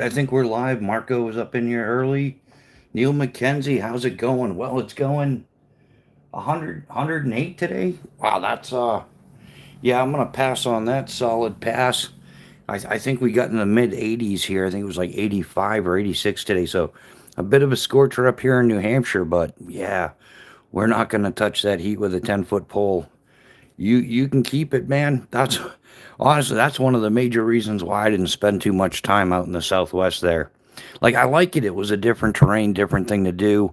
I think we're live. Marco was up in here early. Neil McKenzie, how's it going? Well, it's going 108 today. Wow, yeah, I'm gonna pass on that. Solid pass. I think we got in the mid 80s here. I think it was like 85 or 86 today. So a bit of a scorcher up here in New Hampshire, but yeah, we're not gonna touch that heat with a 10-foot pole. You can keep it, man. That's honestly that's one of the major reasons why I didn't spend too much time out in the Southwest there. Like I like it. It was a different terrain, different thing to do.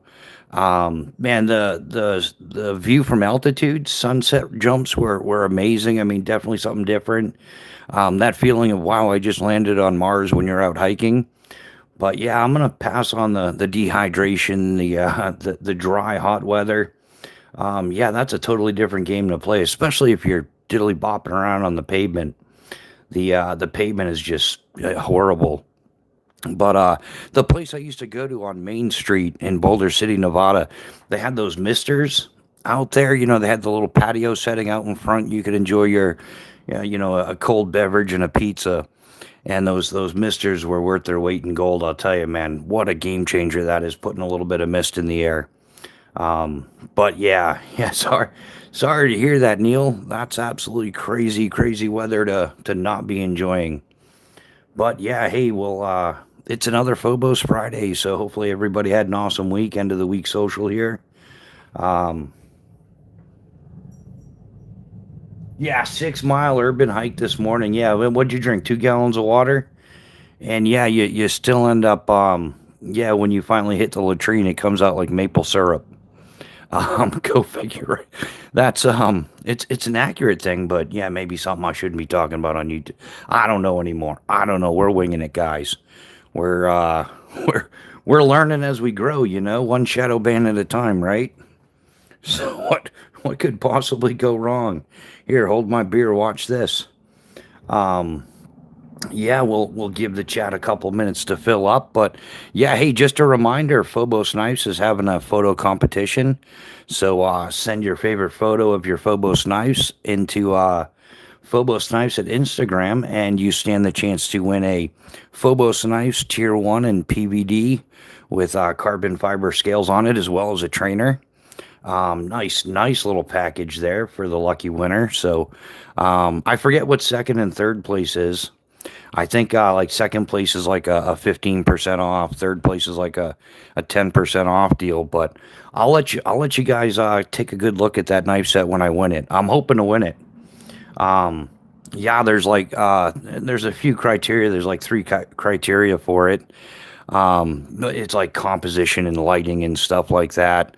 Man, the view from altitude, sunset jumps were amazing. I mean, definitely something different. That feeling of wow, I just landed on Mars when you're out hiking. But yeah, I'm gonna pass on the dehydration, the dry hot weather. Yeah, that's a totally different game to play, especially if you're diddly bopping around on the pavement. The pavement is just horrible. But the place I used to go to on Main Street in Boulder City, Nevada, they had those misters out there. You know, they had the little patio setting out in front. You could enjoy your, a cold beverage and a pizza. And those misters were worth their weight in gold. I'll tell you, man, what a game changer that is, putting a little bit of mist in the air. But yeah, yeah. Sorry to hear that, Neil. That's absolutely crazy, crazy weather to not be enjoying. But yeah, hey, well, it's another Phobos Friday, so hopefully everybody had an awesome week, end of the week social here. Um, yeah, 6 mile urban hike this morning. Yeah, what'd you drink? 2 gallons of water, and yeah, you still end up. Yeah, when you finally hit the latrine, it comes out like maple syrup. Go figure. It's an accurate thing, but yeah, maybe something I shouldn't be talking about on YouTube. I don't know anymore. I don't know. We're winging it, guys. We're uh, we're we're learning as we grow. One shadow ban at a time, right? So what could possibly go wrong? Here, hold my beer. Watch this. Um, yeah, we'll give the chat a couple minutes to fill up, but yeah, hey, just a reminder, Phobos Knives is having a photo competition, so send your favorite photo of your Phobos Knives into Phobos Knives at Instagram, and you stand the chance to win a Phobos Knives Tier 1 in PVD with carbon fiber scales on it, as well as a trainer. Nice little package there for the lucky winner. So I forget what second and third place is. I think like second place is like a 15% off. Third place is like a 10% off deal. But I'll let you guys take a good look at that knife set when I win it. I'm hoping to win it. Um, yeah, there's a few criteria. There's like three criteria for it. It's like composition and lighting and stuff like that.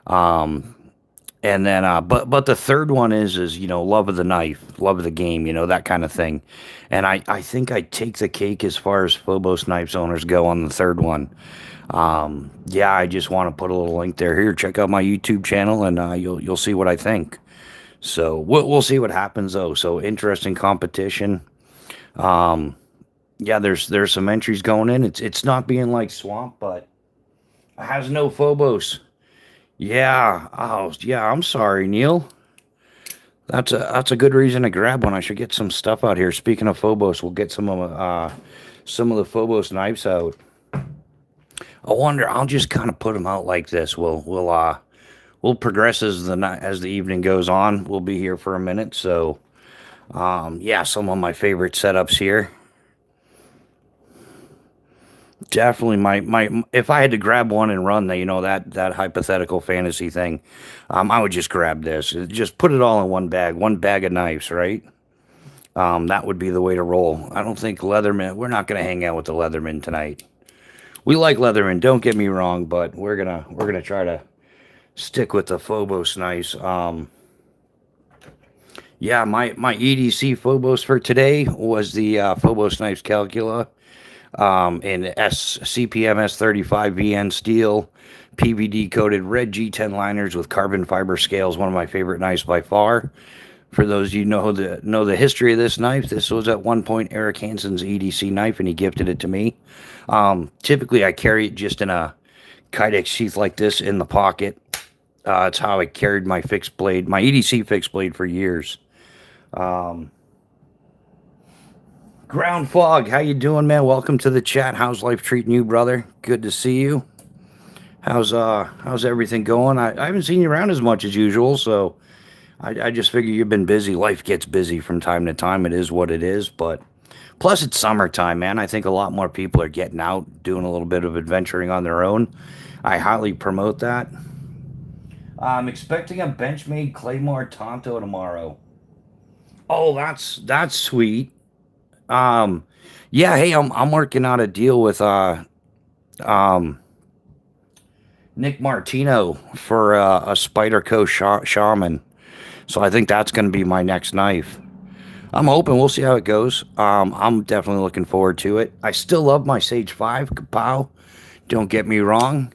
Um, and then, but the third one is love of the knife, love of the game, that kind of thing. And I think I take the cake as far as Phobos Knives owners go on the third one. Yeah, I just want to put a little link there. Here, check out my YouTube channel, and you'll see what I think. So we'll see what happens though. So interesting competition. Um, yeah, there's some entries going in. It's not being like Swamp, but it has no Phobos. Yeah. Oh, yeah. I'm sorry, Neil. That's a good reason to grab one. I should get some stuff out here. Speaking of Phobos, we'll get some of the Phobos knives out. I wonder. I'll just kind of put them out like this. We'll progress as the night as the evening goes on. We'll be here for a minute. So yeah, some of my favorite setups here. Definitely my if I had to grab one and run that hypothetical fantasy thing, I would just grab this. Just put it all in one bag of knives, right? That would be the way to roll. I don't think Leatherman. We're not gonna hang out with the Leatherman tonight. We like Leatherman, don't get me wrong, but we're gonna try to stick with the Phobos knives. Yeah, my EDC Phobos for today was the Phobos knives Calcula. In CPM S35 VN steel, PVD coated red G10 liners with carbon fiber scales. One of my favorite knives by far. For those of you know the history of this knife, this was at one point Eric Hansen's EDC knife, and he gifted it to me. Typically, I carry it just in a Kydex sheath like this in the pocket. It's how I carried my fixed blade, my EDC fixed blade for years. Um, Ground Fog, how you doing, man? Welcome to the chat. How's life treating you, brother? Good to see you. How's everything going? I haven't seen you around as much as usual, so I just figure you've been busy. Life gets busy from time to time. It is what it is, but plus it's summertime, man. I think a lot more people are getting out, doing a little bit of adventuring on their own. I highly promote that. I'm expecting a Benchmade Claymore Tonto tomorrow. Oh, that's sweet. Um, yeah, hey, I'm working out a deal with um Nick Martino for a Spyderco Shaman. So I think that's going to be my next knife. I'm hoping we'll see how it goes. I'm definitely looking forward to it. I still love my Sage 5 Kapow. Don't get me wrong,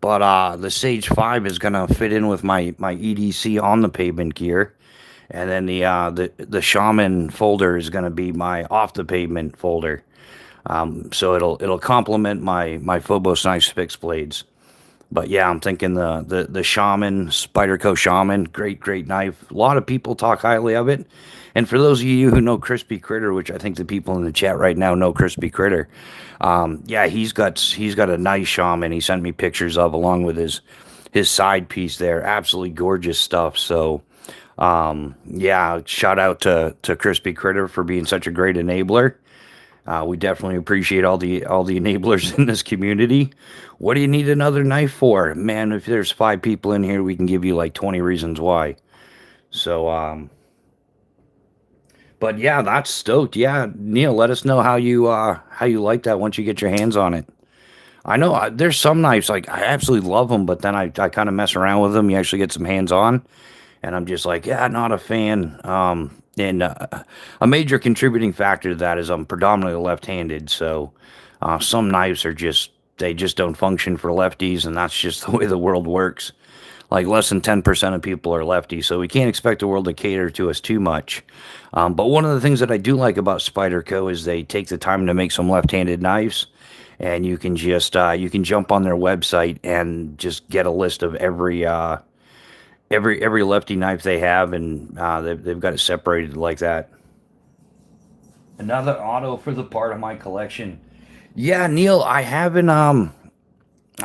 but the Sage 5 is going to fit in with my EDC on the pavement gear. And then the Shaman folder is going to be my off the pavement folder. So it'll complement my Phobos knives fixed blades. But yeah, I'm thinking the Shaman, Spyderco Shaman, great knife. A lot of people talk highly of it. And for those of you who know Crispy Critter, which I think the people in the chat right now know Crispy Critter, yeah, he's got a nice Shaman. He sent me pictures of along with his side piece there. Absolutely gorgeous stuff. So yeah, shout out to Crispy Critter for being such a great enabler. We definitely appreciate all the enablers in this community. What do you need another knife for? Man, if there's 5 people in here, we can give you like 20 reasons why. So, but yeah, that's stoked. Yeah, Neil, let us know how you like that once you get your hands on it. I know there's some knives like I absolutely love them, but then I kind of mess around with them. You actually get some hands on, and I'm just like, yeah, not a fan. And a major contributing factor to that is I'm predominantly left-handed, so some knives are just they just don't function for lefties, and that's just the way the world works. Like less than 10% of people are lefties, so we can't expect the world to cater to us too much. But one of the things that I do like about Spyderco is they take the time to make some left-handed knives, and you can jump on their website and just get a list of every lefty knife they have, and they've got it separated like that. Another auto for the part of my collection. Yeah, Neil, I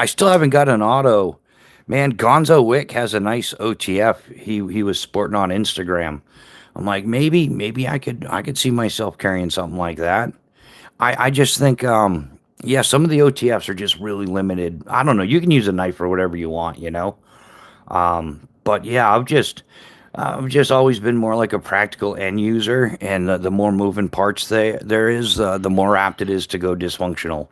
still haven't got an auto. Man, Gonzo Wick has a nice OTF. He was sporting on Instagram. I'm like, maybe I could see myself carrying something like that. I just think yeah, some of the OTFs are just really limited. I don't know. You can use a knife for whatever you want, you know. But yeah, I've just always been more like a practical end user, and the more moving parts there is, the more apt it is to go dysfunctional.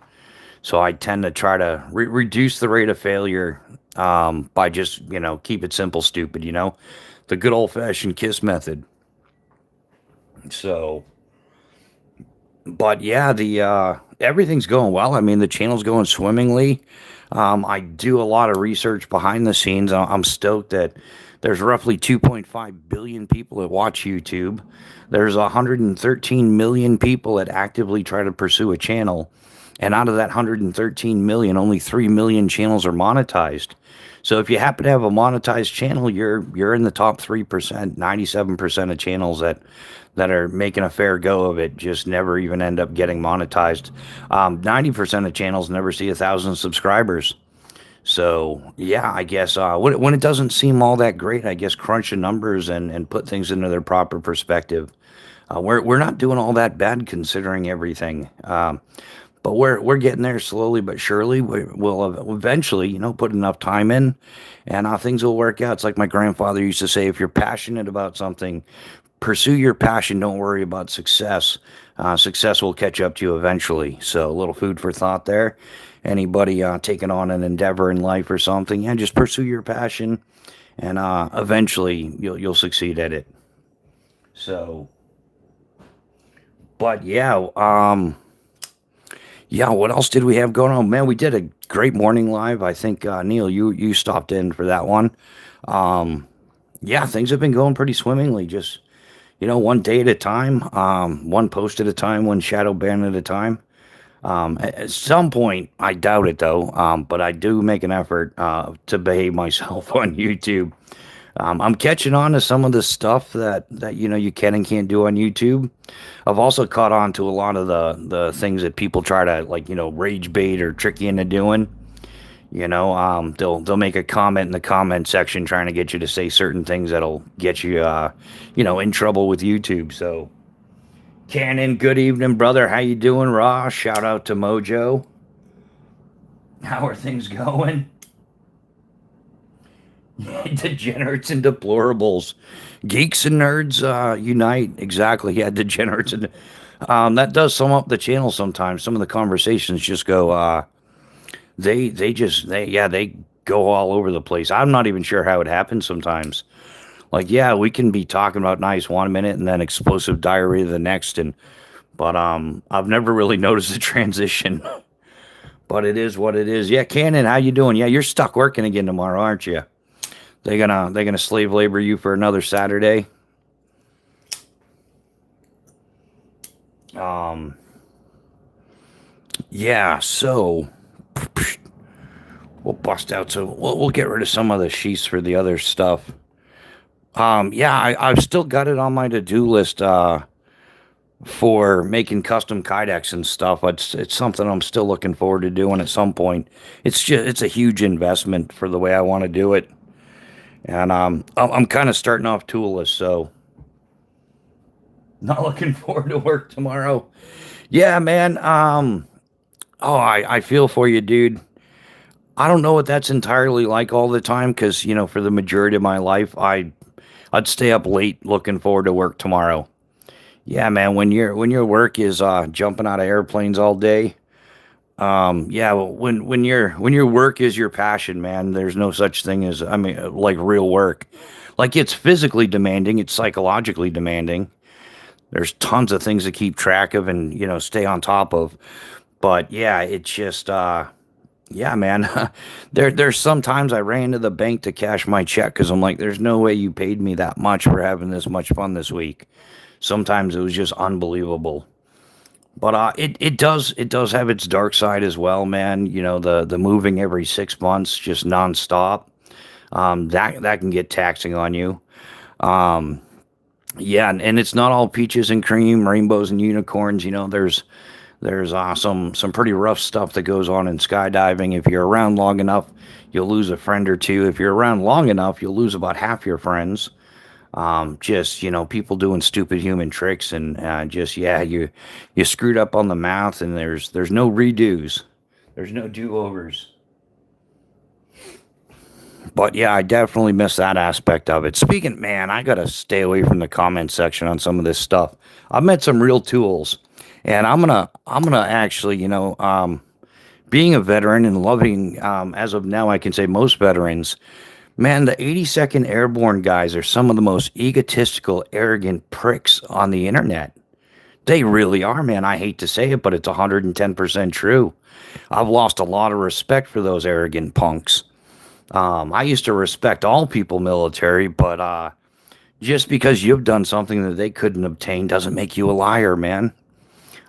So I tend to try to reduce the rate of failure by just keep it simple, stupid. The good old fashioned KISS method. So, but yeah, the everything's going well. I mean, the channel's going swimmingly. I do a lot of research behind the scenes. I'm stoked that there's roughly 2.5 billion people that watch YouTube. There's 113 million people that actively try to pursue a channel. And out of that 113 million, only 3 million channels are monetized. So if you happen to have a monetized channel, you're in the top 3%. 97% of channels that are making a fair go of it just never even end up getting monetized. 90% of channels never see 1,000 subscribers. So yeah, I guess when it doesn't seem all that great, I guess crunch the numbers and put things into their proper perspective. We're not doing all that bad considering everything. But we're getting there slowly but surely. We'll eventually, put enough time in, and things will work out. It's like my grandfather used to say: if you're passionate about something, pursue your passion. Don't worry about success. Success will catch up to you eventually. So a little food for thought there. Anybody taking on an endeavor in life or something, yeah, just pursue your passion, and eventually you'll succeed at it. So, but yeah, yeah, what else did we have going on? Man, we did a great morning live. I think Neil, you stopped in for that one. Yeah, things have been going pretty swimmingly. Just one day at a time, one post at a time, one shadow ban at a time. At some point, I doubt it though. But I do make an effort to behave myself on YouTube. I'm catching on to some of the stuff that you can and can't do on YouTube. I've also caught on to a lot of the things that people try to like rage bait or trick you into doing. They'll make a comment in the comment section trying to get you to say certain things that'll get you in trouble with YouTube. So, Cannon, good evening, brother. How you doing, Ross? Shout out to Mojo. How are things going? Degenerates and deplorables, geeks and nerds unite. Exactly. Yeah, degenerates and that does sum up the channel sometimes. Some of the conversations just go. They go all over the place. I'm not even sure how it happens sometimes. Like, yeah, we can be talking about nice 1 minute and then explosive diarrhea the next, but I've never really noticed the transition. But it is what it is. Yeah, Cannon, how you doing? Yeah, you're stuck working again tomorrow, aren't you? They gonna slave labor you for another Saturday. Um, yeah. So we'll bust out. So we'll get rid of some of the sheets for the other stuff. Yeah, I've still got it on my to-do list. For making custom kydex and stuff. It's something I'm still looking forward to doing at some point. It's a huge investment for the way I want to do it. And I'm kind of starting off toolless, so not looking forward to work tomorrow. Yeah, man. Oh, I feel for you, dude. I don't know what that's entirely like all the time because for the majority of my life, I'd stay up late looking forward to work tomorrow. Yeah, man. When your work is jumping out of airplanes all day, yeah. When your work is your passion, man. There's no such thing as like real work. Like it's physically demanding, it's psychologically demanding. There's tons of things to keep track of and stay on top of. But yeah, it's just yeah, man. There's sometimes I ran to the bank to cash my check because I'm like, there's no way you paid me that much for having this much fun this week. Sometimes it was just unbelievable. But it does have its dark side as well, man. The moving every 6 months just nonstop. That can get taxing on you. Um, yeah, and it's not all peaches and cream, rainbows and unicorns. There's some pretty rough stuff that goes on in skydiving. If you're around long enough, you'll lose a friend or two. If you're around long enough, you'll lose about half your friends. Just people doing stupid human tricks and just yeah, you screwed up on the math and there's no redos, there's no do-overs. But yeah, I definitely miss that aspect of it. Speaking, man, I gotta stay away from the comment section on some of this stuff. I've met some real tools, and I'm gonna actually being a veteran and loving as of now I can say most veterans. Man, the 82nd Airborne guys are some of the most egotistical, arrogant pricks on the internet. They really are, man. I hate to say it, but it's 110% true. I've lost a lot of respect for those arrogant punks. I used to respect all people military, but just because you've done something that they couldn't obtain doesn't make you a liar, man.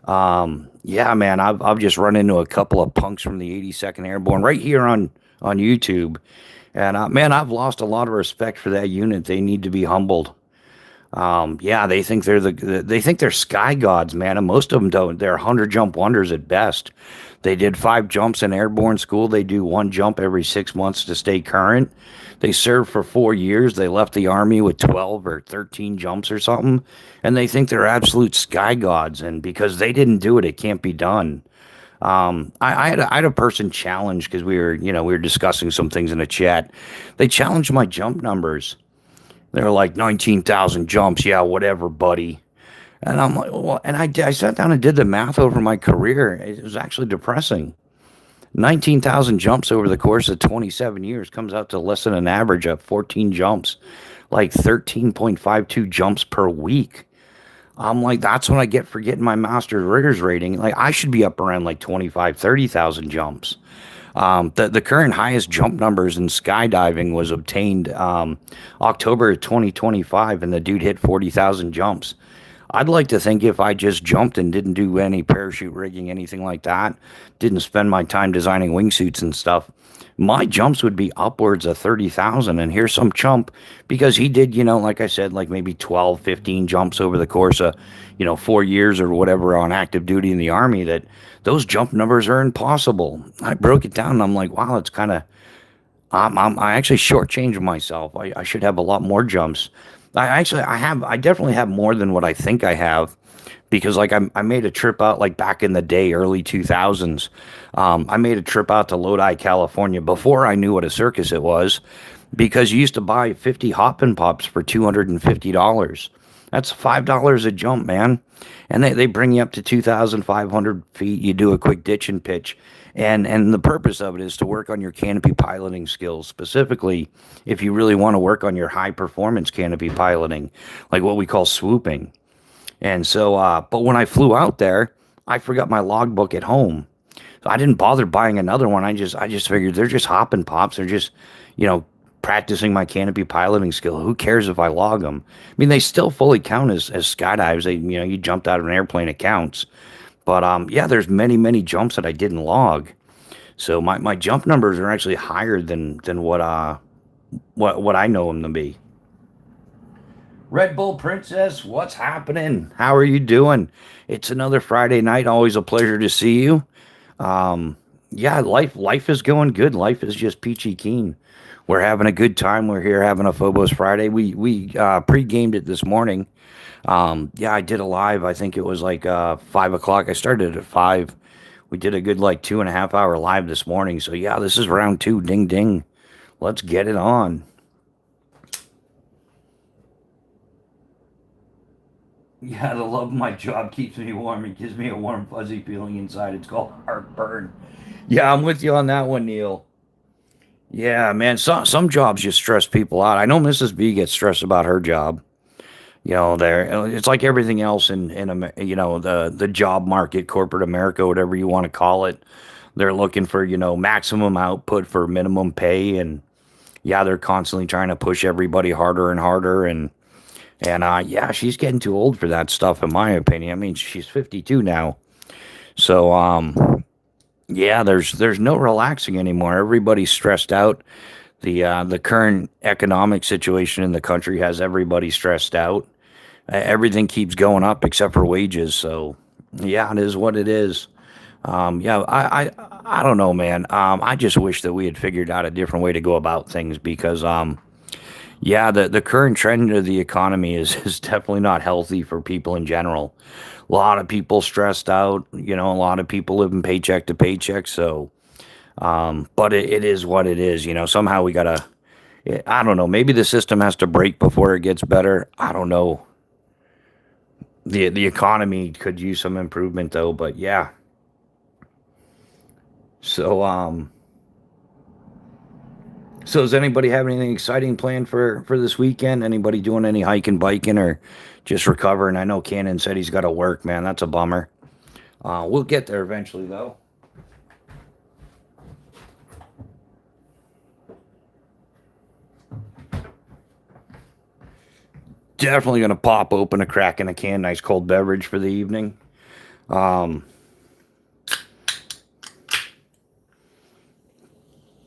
Yeah, man, I've just run into a couple of punks from the 82nd Airborne right here on YouTube. And man, I've lost a lot of respect for that unit. They need to be humbled. Yeah, they think they think they're sky gods, man, and most of them don't. They're 100 jump wonders at best. They did 5 jumps in airborne school. They do 1 jump every 6 months to stay current. They served for 4 years. They left the army with 12 or 13 jumps or something, and they think they're absolute sky gods. And because they didn't do it, it can't be done. I had a person challenge because we were discussing some things in a chat. They challenged my jump numbers. They were like 19,000 jumps. Yeah, whatever, buddy. And I'm like, well, and I sat down and did the math over my career. It was actually depressing. 19,000 jumps over the course of 27 years comes out to less than an average of 14 jumps, like 13.52 jumps per week. I'm like, that's what I get for getting my master's riggers rating. Like, I should be up around like 25, 30,000 jumps. The current highest jump numbers in skydiving was obtained October 2025, and the dude hit 40,000 jumps. I'd like to think if I just jumped and didn't do any parachute rigging, anything like that, didn't spend my time designing wingsuits and stuff, my jumps would be upwards of 30,000. And here's some chump because he did, like I said, like maybe 12, 15 jumps over the course of, 4 years or whatever on active duty in the Army, that those jump numbers are impossible. I broke it down and I'm like, wow, it's kind of, I actually shortchanged myself. I should have a lot more jumps. I definitely have more than what I think I have because like I made a trip out like back in the day, early 2000s. I made a trip out to Lodi, California before I knew what a circus it was because you used to buy 50 hoppin' pops for $250. That's $5 a jump, man. And they bring you up to 2,500 feet. You do a quick ditch and pitch. And the purpose of it is to work on your canopy piloting skills, specifically if you really want to work on your high performance canopy piloting, like what we call swooping. And so, but when I flew out there, I forgot my logbook at home. So I didn't bother buying another one. I just figured they're just hopping pops. They're just, practicing my canopy piloting skill. Who cares if I log them? I mean, they still fully count as skydives. You jumped out of an airplane, it counts. But yeah, there's many, many jumps that I didn't log. So my jump numbers are actually higher than what I know them to be. Red Bull Princess, what's happening? How are you doing? It's another Friday night. Always a pleasure to see you. Yeah, life is going good. Life is just peachy keen. We're having a good time. We're here having a Phobos Friday. We pre-gamed it this morning. Yeah, I did a live. I think it was like 5 o'clock. I started at 5. We did a good like 2.5 hour live this morning. So yeah, this is round 2. Ding ding. Let's get it on. Yeah, the love of my job keeps me warm. It gives me a warm, fuzzy feeling inside. It's called heartburn. Yeah, I'm with you on that one, Neil. Yeah, man. Some jobs just stress people out. I know Mrs. B gets stressed about her job. There it's like everything else in the job market, corporate America, whatever you want to call it. They're looking for maximum output for minimum pay, and yeah, they're constantly trying to push everybody harder and harder, and yeah, she's getting too old for that stuff, in my opinion. I mean, she's 52 now, so yeah, there's no relaxing anymore. Everybody's stressed out. The current economic situation in the country has everybody stressed out. Everything keeps going up except for wages. So yeah, it is what it is. Yeah, I don't know, man. I just wish that we had figured out a different way to go about things because yeah, the current trend of the economy is definitely not healthy for people in general. A lot of people stressed out. A lot of people living paycheck to paycheck. So, but it is what it is. Somehow we gotta. I don't know. Maybe the system has to break before it gets better. I don't know. The economy could use some improvement though. But yeah. So So does anybody have anything exciting planned for this weekend? Anybody doing any hiking, biking, or just recovering? I know Cannon said he's got to work, man. That's a bummer. We'll get there eventually, though. Definitely going to pop open a crack in a can, nice cold beverage for the evening.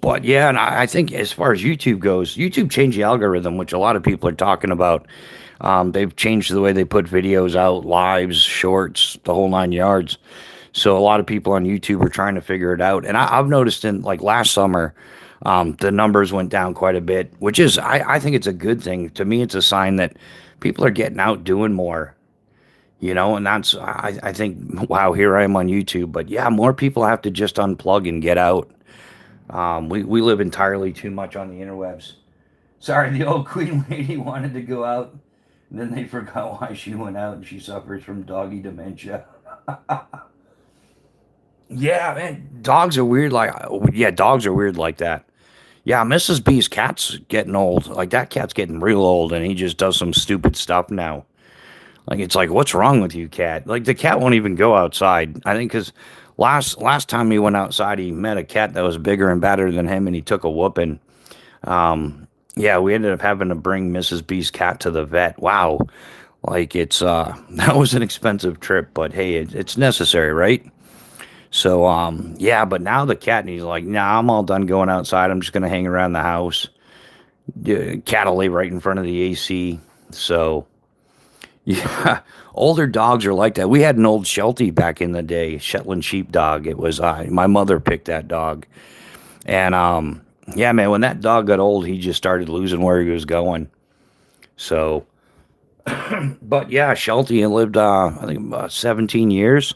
But yeah, and I think as far as YouTube goes, YouTube changed the algorithm, which a lot of people are talking about. They've changed the way they put videos out, lives, shorts, the whole 9 yards. So a lot of people on YouTube are trying to figure it out. And I've noticed in like last summer, the numbers went down quite a bit, which is, I think it's a good thing. To me, it's a sign that people are getting out doing more, and that's, I think, wow, here I am on YouTube. But yeah, more people have to just unplug and get out. We live entirely too much on the interwebs. Sorry, the old queen lady wanted to go out, and then they forgot why she went out, and she suffers from doggy dementia. Yeah, man, dogs are weird. Yeah, dogs are weird like that. Yeah, Mrs. B's cat's getting old. Like that cat's getting real old, and he just does some stupid stuff now. Like it's like, what's wrong with you, cat? Like the cat won't even go outside. I think because last time he went outside, he met a cat that was bigger and badder than him, and he took a whooping. Yeah, we ended up having to bring Mrs. B's cat to the vet. Wow, Like it's that was an expensive trip, but hey, it's necessary, right? So yeah, but now the cat and he's like, nah, I'm all done going outside. I'm just gonna hang around the house. Cat will lay right in front of the AC. So yeah, older dogs are like that. We had an old Sheltie back in the day, Shetland sheepdog. It was my mother picked that dog, and yeah, man, when that dog got old, he just started losing where he was going. So, but yeah, Sheltie lived I think about 17 years.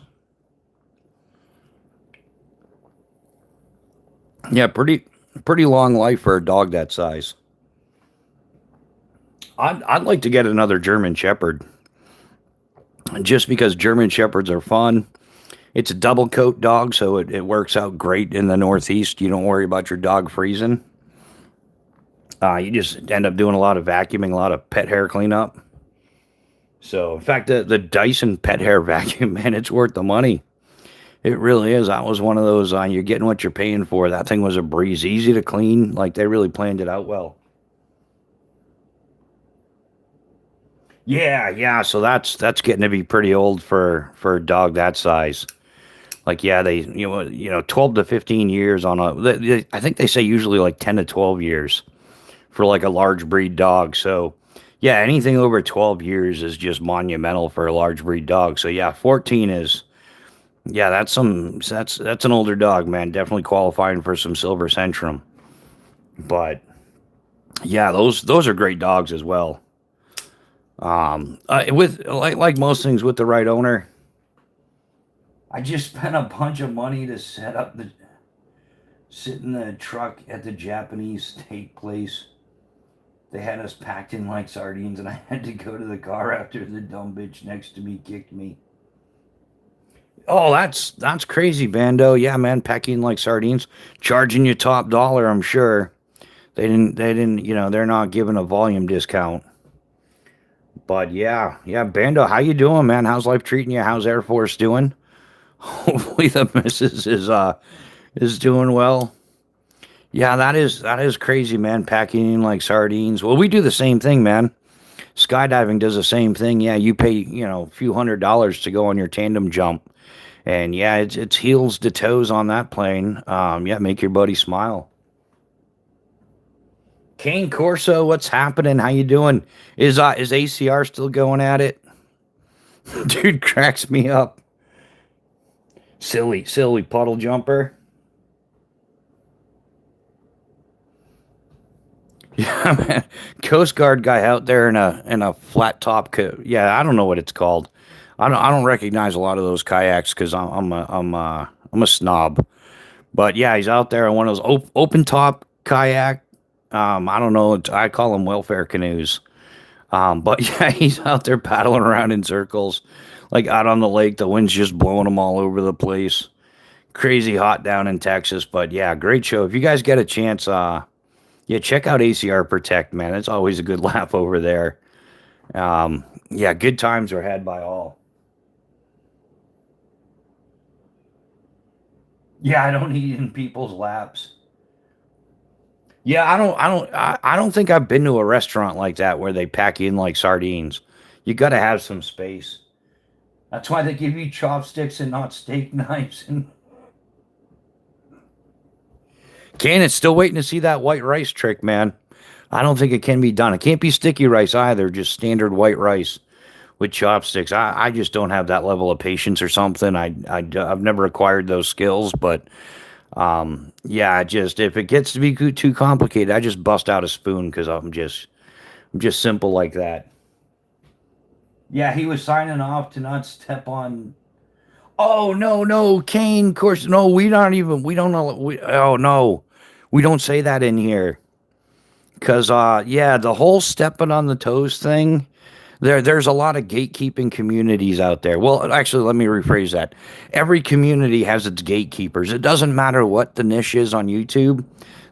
Yeah, pretty long life for a dog that size. I'd like to get another German Shepherd, just because German Shepherds are fun. It's a double coat dog, so it works out great in the Northeast. You don't worry about your dog freezing. You just end up doing a lot of vacuuming, a lot of pet hair cleanup. So, in fact, the Dyson pet hair vacuum, man, it's worth the money. It really is. That was one of those, you're getting what you're paying for. That thing was a breeze, easy to clean. Like they really planned it out well. Yeah, yeah. So that's getting to be pretty old for a dog that size. Like yeah, they 12 to 15 years on a. I think they say usually like 10 to 12 years for like a large breed dog. So yeah, anything over 12 years is just monumental for a large breed dog. So yeah, 14 is yeah, that's an older dog, man. Definitely qualifying for some silver centrum. But yeah, those are great dogs as well. With like most things with the right owner, I just spent a bunch of money to set up the sit in the truck at the Japanese steak place. They had us packed in like sardines, and I had to go to the car after the dumb bitch next to me kicked me. Oh, that's crazy, Bando. Yeah, man, packing like sardines, charging you top dollar. I'm sure they didn't. They're not giving a volume discount. But yeah, yeah, Bando, how you doing, man? How's life treating you? How's Air Force doing? Hopefully the missus is doing well. Yeah, that is crazy, man. Packing in like sardines. Well, we do the same thing, man. Skydiving does the same thing. Yeah, you pay a few $100s to go on your tandem jump, and yeah, it's heels to toes on that plane. Yeah, make your buddy smile. Kane Corso, what's happening? How you doing? Is ACR still going at it? Dude cracks me up. Silly puddle jumper. Yeah, man. Coast Guard guy out there in a flat top. Yeah, I don't know what it's called. I don't recognize a lot of those kayaks because I'm a snob. But yeah, he's out there on one of those open top kayak. I don't know. I call them welfare canoes. But yeah, he's out there paddling around in circles, like out on the lake. The wind's just blowing them all over the place. Crazy hot down in Texas. But yeah, great show. If you guys get a chance, yeah, check out ACR Protect, man. It's always a good laugh over there. Yeah, good times are had by all. Yeah, I don't eat in people's laps. Yeah, I don't think I've been to a restaurant like that where they pack in like sardines. You got to have some space. That's why they give you chopsticks and not steak knives. And can it's still waiting to see that white rice trick, man. I don't think it can be done. It can't be sticky rice either, just standard white rice with chopsticks. I just don't have that level of patience or something. I've never acquired those skills, but yeah, just if it gets to be too complicated, I just bust out a spoon because I'm just simple like that. Yeah, he was signing off to not step on. Oh no, no, Kane. Of course, no. We don't know. Oh no, we don't say that in here. Cause yeah, the whole stepping on the toes thing. There's a lot of gatekeeping communities out there. Well, actually, let me rephrase that. Every community has its gatekeepers. It doesn't matter what the niche is on YouTube.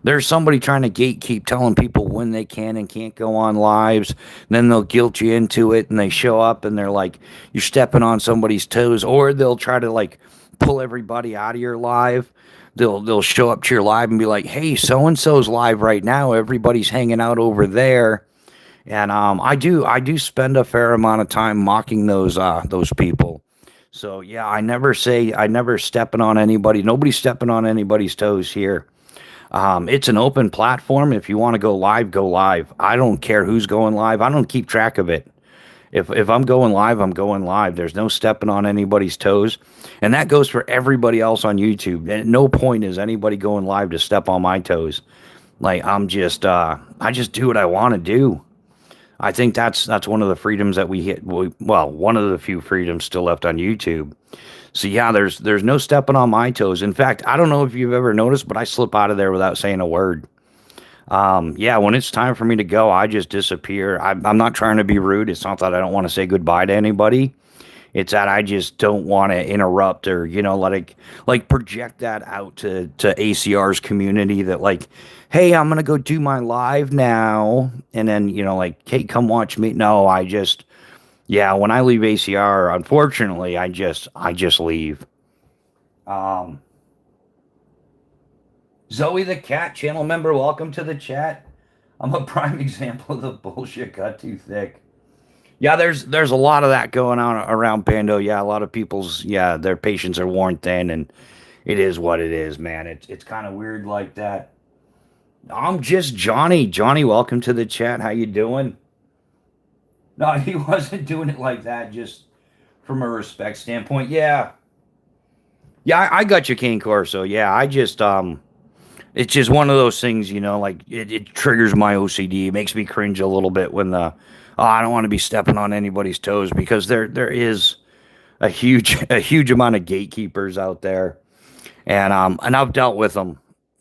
There's somebody trying to gatekeep, telling people when they can and can't go on lives. Then they'll guilt you into it, and they show up and they're like, you're stepping on somebody's toes, or they'll try to like pull everybody out of your live. They'll show up to your live and be like, hey, so and so's live right now. Everybody's hanging out over there And I do spend a fair amount of time mocking those people. So yeah, I never stepping on anybody. Nobody's stepping on anybody's toes here. It's an open platform. If you want to go live, go live. I don't care who's going live. I don't keep track of it. If I'm going live, I'm going live. There's no stepping on anybody's toes. And that goes for everybody else on YouTube. At no point is anybody going live to step on my toes. Like I just do what I want to do. I think that's one of the freedoms that we hit. Well, one of the few freedoms still left on YouTube. So yeah, there's no stepping on my toes. In fact, I don't know if you've ever noticed, but I slip out of there without saying a word. Yeah, when it's time for me to go, I just disappear. I'm not trying to be rude. It's not that I don't want to say goodbye to anybody. It's that I just don't want to interrupt or like project that out to ACR's community that like, hey, I'm gonna go do my live now, and then like, hey, come watch me. No, yeah, when I leave ACR, unfortunately, I just leave. Um, Zoe the cat channel member, welcome to the chat. I'm a prime example of the bullshit got too thick. Yeah, there's a lot of that going on around Pando. Yeah, a lot of people's their patience are worn thin, and it is what it is, man. It's kind of weird like that. I'm just Johnny. Johnny, welcome to the chat. How you doing? No, he wasn't doing it like that. Just from a respect standpoint. Yeah, yeah, I got you, King Corso. Yeah, it's just one of those things, like it triggers my OCD. It makes me cringe a little bit when I don't want to be stepping on anybody's toes because there is a huge amount of gatekeepers out there, and I've dealt with them.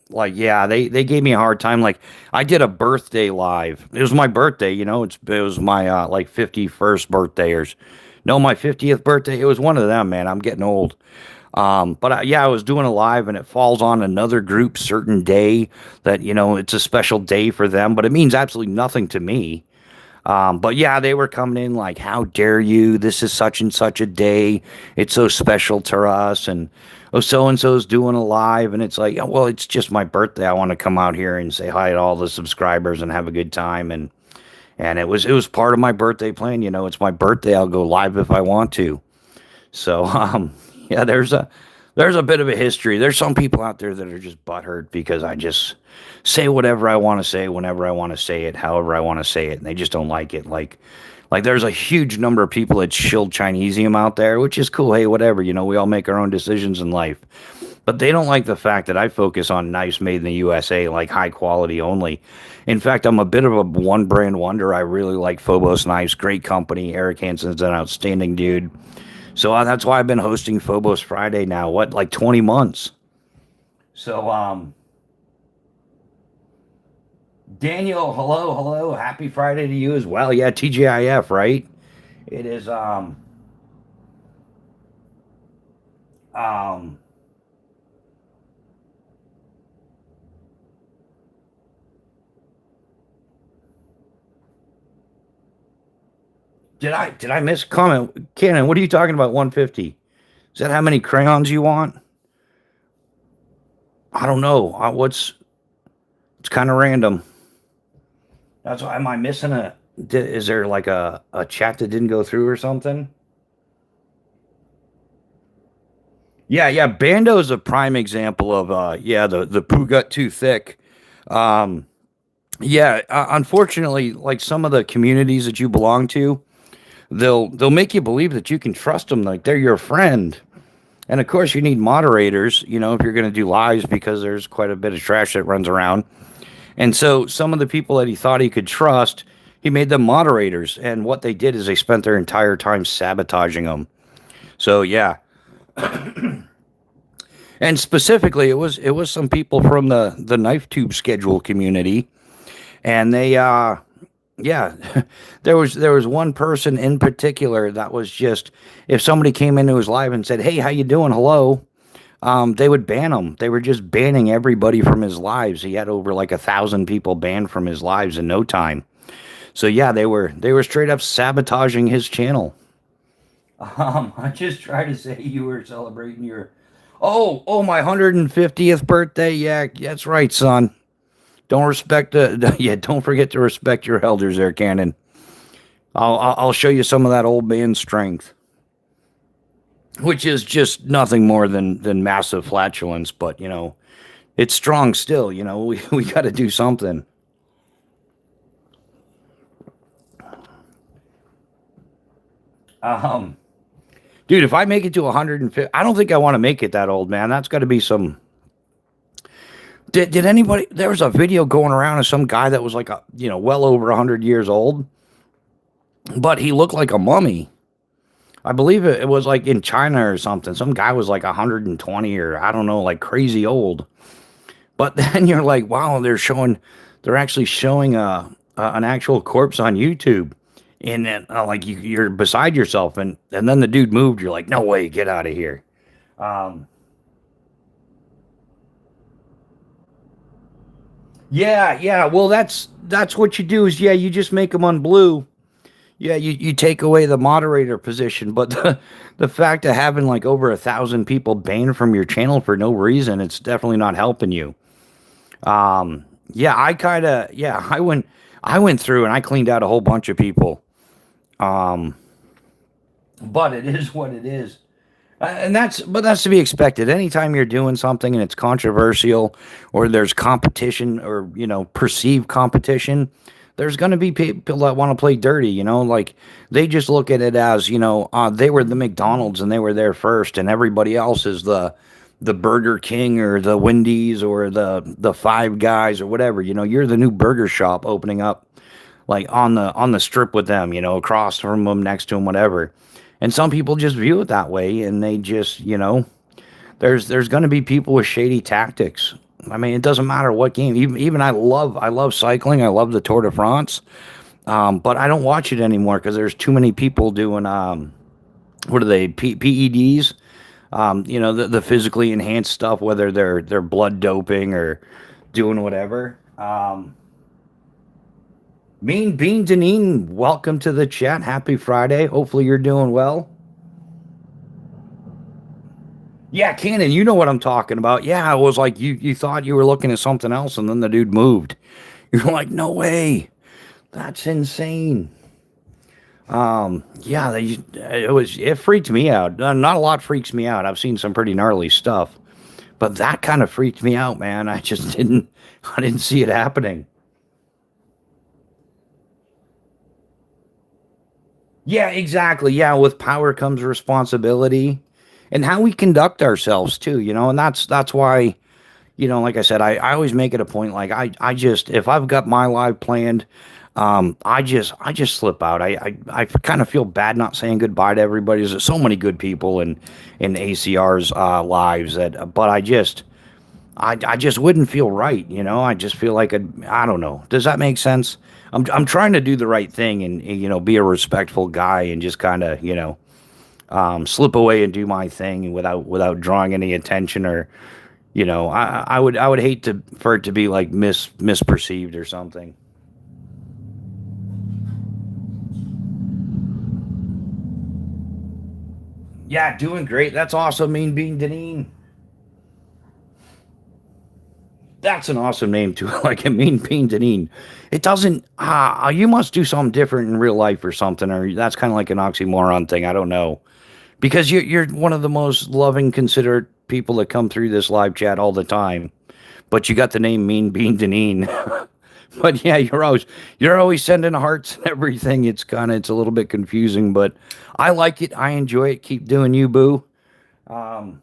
Like yeah, they gave me a hard time. Like I did a birthday live. It was my birthday, it was my like 51st birthday or no, my 50th birthday. It was one of them, man. I'm getting old. But yeah, I was doing a live and it falls on another group certain day that, it's a special day for them, but it means absolutely nothing to me. But yeah, they were coming in like, how dare you? This is such and such a day. It's so special to us. And oh, so and so's doing a live. And it's like, well, it's just my birthday. I want to come out here and say hi to all the subscribers and have a good time. And it was part of my birthday plan. It's my birthday. I'll go live if I want to. So, yeah, there's a bit of a history. There's some people out there that are just butthurt because I just say whatever I want to say, whenever I want to say it, however I want to say it, and they just don't like it. Like there's a huge number of people that shield Chinesium out there, which is cool. Hey, whatever, we all make our own decisions in life. But they don't like the fact that I focus on knives made in the USA, like high quality only. In fact, I'm a bit of a one brand wonder. I really like Phobos knives, great company. Eric Hansen's an outstanding dude. So that's why I've been hosting Phobos Friday now. What, like 20 months? So, Daniel, hello, hello. Happy Friday to you as well. Yeah, TGIF, right? It is, um, did I miss a comment? Cannon, what are you talking about? 150? Is that how many crayons you want? I don't know. It's kind of random. That's why, am I missing is there like a chat that didn't go through or something? Yeah, yeah. Bando is a prime example of yeah, the poo got too thick. Um, yeah, unfortunately, like some of the communities that you belong to, they'll make you believe that you can trust them, like they're your friend. And of course, you need moderators, if you're going to do lives because there's quite a bit of trash that runs around. And so some of the people that he thought he could trust, he made them moderators. And what they did is they spent their entire time sabotaging them. So yeah, and specifically, it was some people from the knife tube schedule community, and they yeah, there was one person in particular that was just, if somebody came into his live and said, hey, how you doing, hello, they would ban him. They were just banning everybody from his lives. He had over like 1,000 people banned from his lives in no time. So yeah, they were straight up sabotaging his channel. I just tried to say you were celebrating your, oh, my 150th birthday. Yeah, that's right, son. Don't respect yeah. Don't forget to respect your elders, there, Cannon. I'll show you some of that old man strength, which is just nothing more than massive flatulence. But it's strong still. We got to do something. Um, Dude, if I make it to 150, I don't think I want to make it that old, man. That's got to be some. Did anybody? There was a video going around of some guy that was like well over 100 years old, but he looked like a mummy. I believe it was like in China or something. Some guy was like 120 or I don't know, like crazy old. But then you're like, wow, they're actually showing an actual corpse on YouTube, and then like you're beside yourself, and then the dude moved. You're like, no way, get out of here. Um, yeah, yeah. Well, that's what you do is you just make them on blue. Yeah, you take away the moderator position, but the fact of having like over 1,000 people banned from your channel for no reason, it's definitely not helping you. Yeah, I went through and I cleaned out a whole bunch of people. Um, but it is what it is. And that's to be expected. Anytime you're doing something and it's controversial or there's competition or perceived competition, there's going to be people that want to play dirty. Like they just look at it as they were the McDonald's and they were there first, and everybody else is the Burger King or the Wendy's or the Five Guys or whatever. You're the new burger shop opening up like on the strip with them. Across from them, next to them, whatever. And some people just view it that way, and they just there's going to be people with shady tactics. I mean, it doesn't matter what game. Even I love cycling. I love the Tour de France, but I don't watch it anymore because there's too many people doing what are they PEDs? The physically enhanced stuff, whether they're blood doping or doing whatever. Mean Bean Deneen, welcome to the chat. Happy Friday. Hopefully you're doing well. Yeah, Cannon, you know what I'm talking about. Yeah, it was like you thought you were looking at something else, and then the dude moved. You're like, no way, that's insane. Yeah, it freaked me out. Not a lot freaks me out. I've seen some pretty gnarly stuff, but that kind of freaked me out, man. I just I didn't see it happening. Yeah, exactly. Yeah, with power comes responsibility, and how we conduct ourselves too. And that's why like I said, I always make it a point. Like I just if I've got my live planned, I just slip out. I kind of feel bad not saying goodbye to everybody. There's so many good people in ACR's lives but I just wouldn't feel right. I just feel like I don't know. Does that make sense? I'm trying to do the right thing and be a respectful guy and just kind of slip away and do my thing without drawing any attention or I would hate for it to be like misperceived or something. Yeah, doing great. That's awesome. Mean Bean Deneen. That's an awesome name too. Like a Mean Bean Deneen. It doesn't. You must do something different in real life or something, or that's kind of like an oxymoron thing. I don't know because you're one of the most loving, considerate people that come through this live chat all the time. But you got the name Mean Bean Deneen. But yeah, you're always sending hearts and everything. It's a little bit confusing, but I like it. I enjoy it. Keep doing you, boo. Um,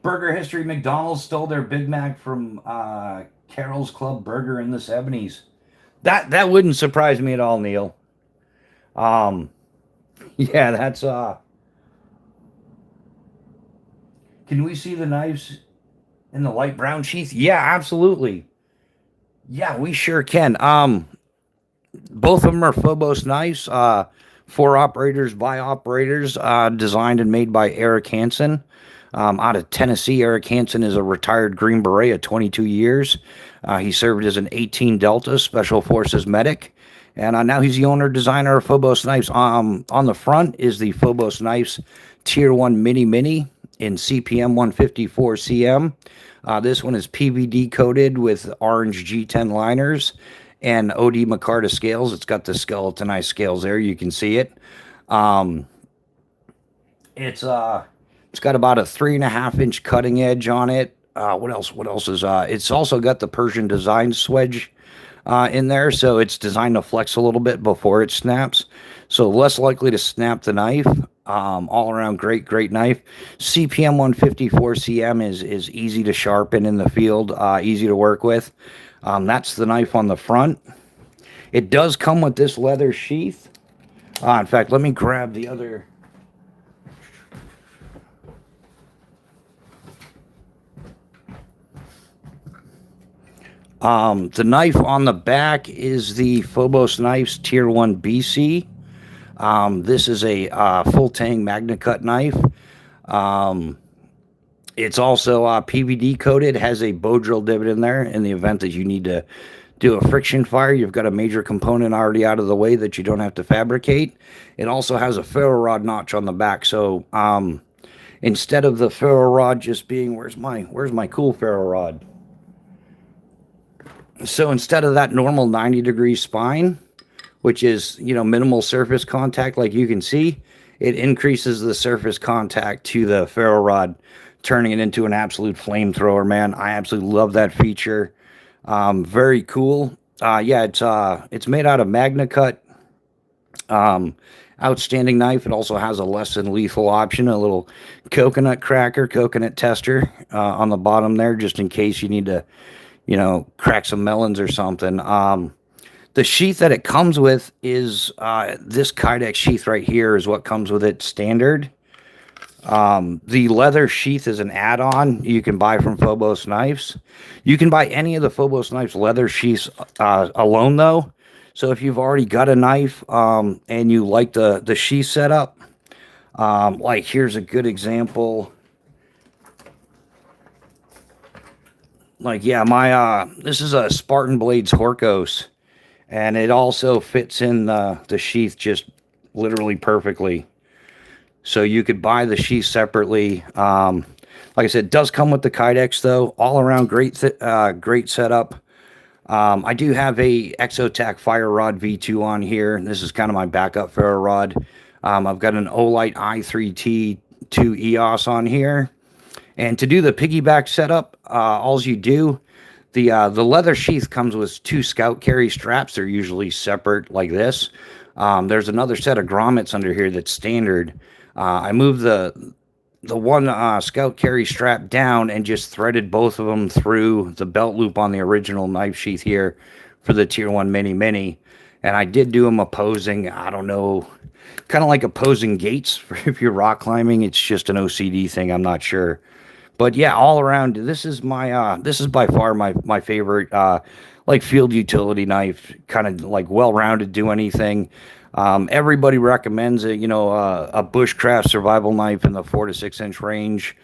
Burger history: McDonald's stole their Big Mac from Carol's Club Burger in the '70s. That wouldn't surprise me at all, Neil. Um, yeah, that's. Can we see the knives in the light brown sheath? Yeah, absolutely. Yeah, we sure can. Both of them are Phobos knives, for operators by operators, designed and made by Eric Hansen, out of Tennessee. Eric Hansen is a retired Green Beret of 22 years. He served as an 18 Delta Special Forces medic, and now he's the owner designer of Phobos knives. On the front is the Phobos knives Tier 1 Mini in CPM 154 CM. This one is PVD coated with orange G10 liners and OD micarta scales. It's got the skeletonized scales there. You can see it. Um, it's got about a 3.5 inch cutting edge on it. What else? What else is it's also got the Persian design swedge in there, so it's designed to flex a little bit before it snaps, so less likely to snap the knife. All around great knife. CPM 154 cm is easy to sharpen in the field, easy to work with. That's the knife on the front. It does come with this leather sheath. In fact, let me grab the other. The knife on the back is the Phobos Knives Tier 1 BC. This is a full tang Magna Cut knife. It's also PVD coated, has a bow drill divot in there in the event that you need to do a friction fire. You've got a major component already out of the way that you don't have to fabricate. It also has a ferro rod notch on the back, so instead of the ferro rod just being, where's my cool ferro rod? So instead of that normal 90-degree spine, which is, minimal surface contact, like you can see, it increases the surface contact to the ferro rod, turning it into an absolute flamethrower, man. I absolutely love that feature. Very cool. Yeah, it's made out of Magna Cut. Outstanding knife. It also has a less than lethal option, a little coconut tester on the bottom there, just in case you need to, crack some melons or something. The sheath that it comes with is this Kydex sheath right here is what comes with it standard. The leather sheath is an add-on you can buy from Phobos Knives. You can buy any of the Phobos Knives leather sheaths alone, though. So if you've already got a knife and you like the sheath setup, like here's a good example. Like, yeah, this is a Spartan Blades Horkos, and it also fits in the sheath just literally perfectly. So you could buy the sheath separately. Like I said, it does come with the Kydex, though. All around great setup. I do have a Exotac Fire Rod V2 on here. This is kind of my backup ferro rod. I've got an Olight i3T2 EOS on here. And to do the piggyback setup, all you do, the leather sheath comes with 2 Scout Carry straps. They're usually separate like this. There's another set of grommets under here that's standard. I moved the one Scout Carry strap down and just threaded both of them through the belt loop on the original knife sheath here for the Tier 1 Mini. And I did do them opposing, I don't know, kind of like opposing gates for if you're rock climbing. It's just an OCD thing, I'm not sure. But yeah, all around, this is by far my favorite like field utility knife, kind of like well-rounded, do anything. Everybody recommends it, a bushcraft survival knife in the 4 to 6 inch range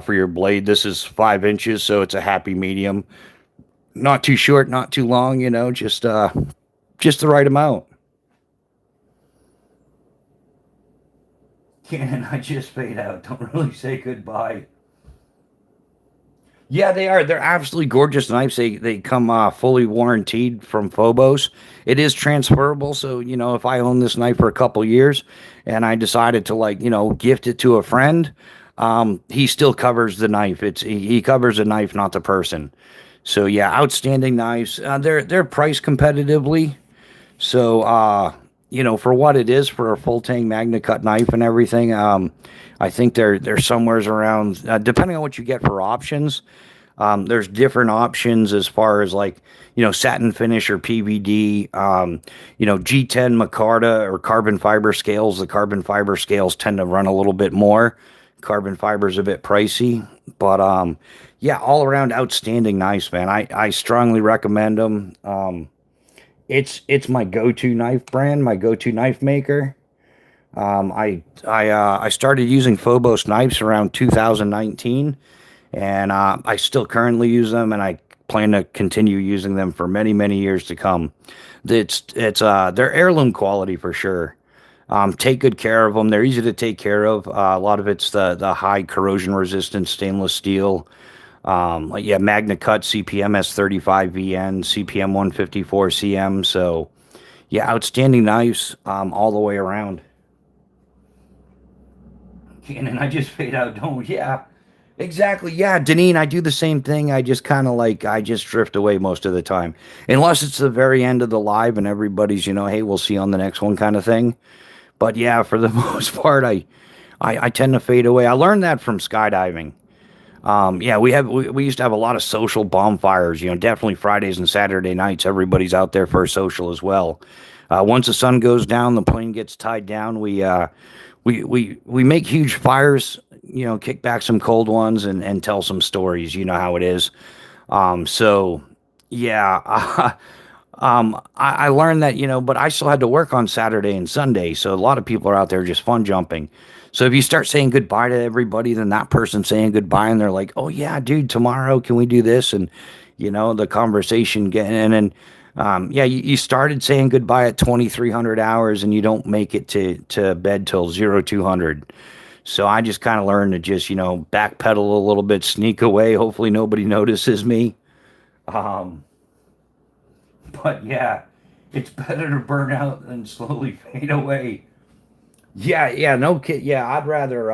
for your blade. This is 5 inches, so it's a happy medium. Not too short, not too long, just the right amount. Canon, I just fade out. Don't really say goodbye. Yeah, they are. They're absolutely gorgeous knives. They come fully warranted from Phobos. It is transferable, so if I own this knife for a couple years and I decided to gift it to a friend, he still covers the knife. He covers the knife, not the person. So yeah, outstanding knives. They're priced competitively. So for what it is, for a full tang Magna Cut knife and everything, I think they're somewhere around, depending on what you get for options. There's different options as far as satin finish or PVD, G10 micarta or carbon fiber scales. The carbon fiber scales tend to run a little bit more. Carbon fiber is a bit pricey, but yeah, all around outstanding knives, man. I strongly recommend them. It's my go-to knife brand, my go-to knife maker. I started using Phobos knives around 2019, and I still currently use them, and I plan to continue using them for many years to come. They're heirloom quality for sure. Take good care of them. They're easy to take care of. A lot of it's the high corrosion resistant stainless steel. Like yeah, Magna Cut CPM S35 VN, CPM 154 CM. So yeah, outstanding knives all the way around. Canon, I just fade out, don't. Yeah, exactly. Yeah, Deneen, I do the same thing. I just kind of like I just drift away most of the time, unless it's the very end of the live and everybody's hey, we'll see you on the next one kind of thing. But yeah, for the most part, I tend to fade away. I learned that from skydiving. Yeah, we used to have a lot of social bonfires. Definitely Fridays and Saturday nights. Everybody's out there for a social as well. Once the sun goes down, the plane gets tied down. We make huge fires. Kick back some cold ones and tell some stories. You know how it is. So yeah, I learned that, but I still had to work on Saturday and Sunday. So a lot of people are out there just fun jumping. So if you start saying goodbye to everybody, then that person's saying goodbye and they're like, oh yeah, dude, tomorrow, can we do this? And, the conversation getting, and then, yeah, you started saying goodbye at 2,300 hours and you don't make it to bed till 0200. So I just kind of learned to just, backpedal a little bit, sneak away. Hopefully nobody notices me. Um, But yeah, it's better to burn out than slowly fade away. Yeah, yeah, no kid. Yeah, I'd rather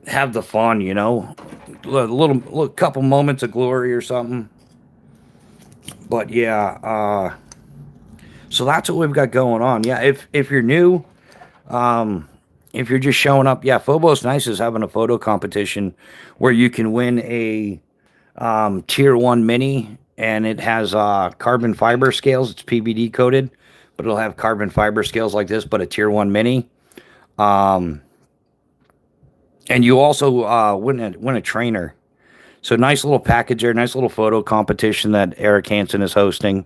have the fun, little couple moments of glory or something. But yeah, so that's what we've got going on. Yeah, if you're new, um, if you're just showing up, yeah, Phobos Nice is having a photo competition where you can win a tier 1 mini, and it has carbon fiber scales. It's PVD coated, but it'll have carbon fiber scales like this, but a tier 1 mini. Um, and you also win a trainer. So nice little package there, nice little photo competition that Eric Hansen is hosting.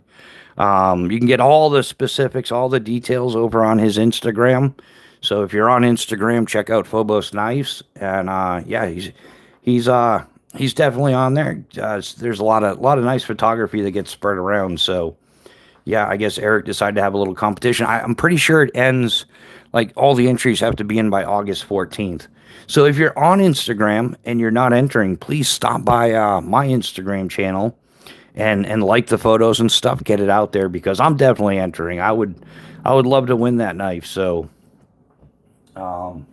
You can get all the specifics, all the details over on his Instagram. So if you're on Instagram, check out Phobos Knives, and yeah, he's definitely on there. There's a lot of nice photography that gets spread around. So yeah, I guess Eric decided to have a little competition. I'm pretty sure it ends, like all the entries have to be in by August 14th. So if you're on Instagram and you're not entering, please stop by my Instagram channel and like the photos and stuff. Get it out there because I'm definitely entering. I would love to win that knife. So um,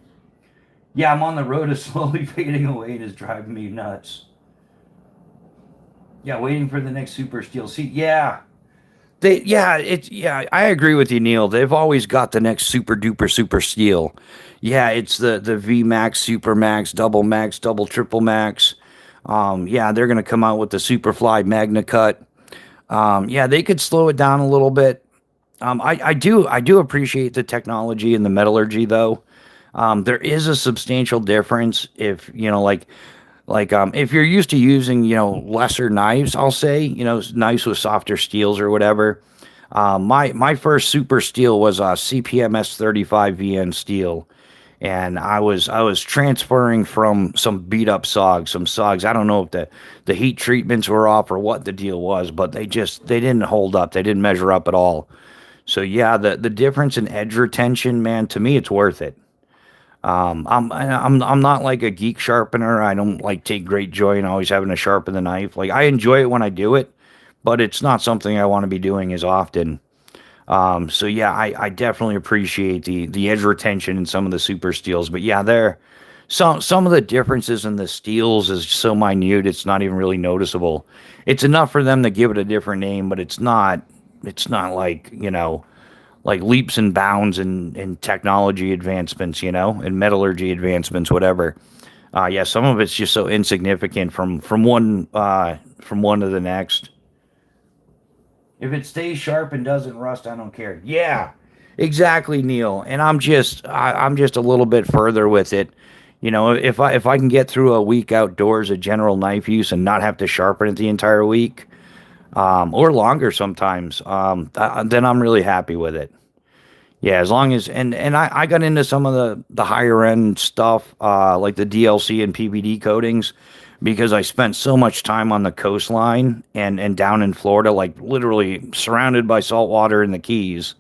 yeah, I'm on the road to slowly fading away. It is driving me nuts. Yeah, waiting for the next super steel seat. Yeah. Yeah, I agree with you, Neil. They've always got the next super duper super steel. Yeah, it's the V Max, Super Max, Double Max, Double Triple Max. Yeah, they're gonna come out with the Superfly Magna Cut. Yeah, they could slow it down a little bit. I do appreciate the technology and the metallurgy though. There is a substantial difference if if you're used to using lesser knives, I'll say knives with softer steels or whatever. My first super steel was a CPMS 35 VN steel, and I was transferring from some beat up SOGs, some SOGs. I don't know if the heat treatments were off or what the deal was, but they didn't hold up. They didn't measure up at all. So yeah, the difference in edge retention, man, to me it's worth it. I'm not like a geek sharpener. I don't like take great joy in always having to sharpen the knife. Like I enjoy it when I do it, but it's not something I want to be doing as often. So yeah, I definitely appreciate the edge retention in some of the super steels. But yeah, some of the differences in the steels is so minute it's not even really noticeable. It's enough for them to give it a different name, but it's not like like leaps and bounds in technology advancements, and metallurgy advancements, whatever. Yeah, some of it's just so insignificant from one to the next. If it stays sharp and doesn't rust, I don't care. Yeah, exactly, Neil. And I'm just a little bit further with it. If I can get through a week outdoors of general knife use and not have to sharpen it the entire week, or longer sometimes, then I'm really happy with it. Yeah, as long as and I got into some of the higher end stuff, like the DLC and PVD coatings, because I spent so much time on the coastline and down in Florida, like literally surrounded by salt water in the Keys,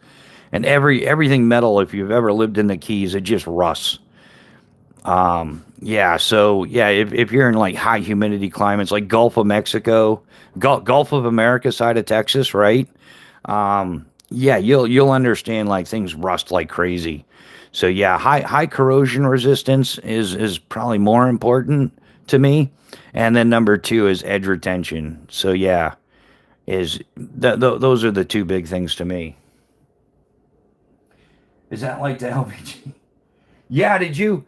and everything metal. If you've ever lived in the Keys, it just rusts. Yeah, so yeah, if you're in like high humidity climates like Gulf of Mexico, Gulf of America side of Texas, right? Yeah, you'll understand like things rust like crazy. So yeah, high corrosion resistance is probably more important to me. And then number two is edge retention. So yeah, those are the two big things to me. Is that like the LPG? Yeah, did you?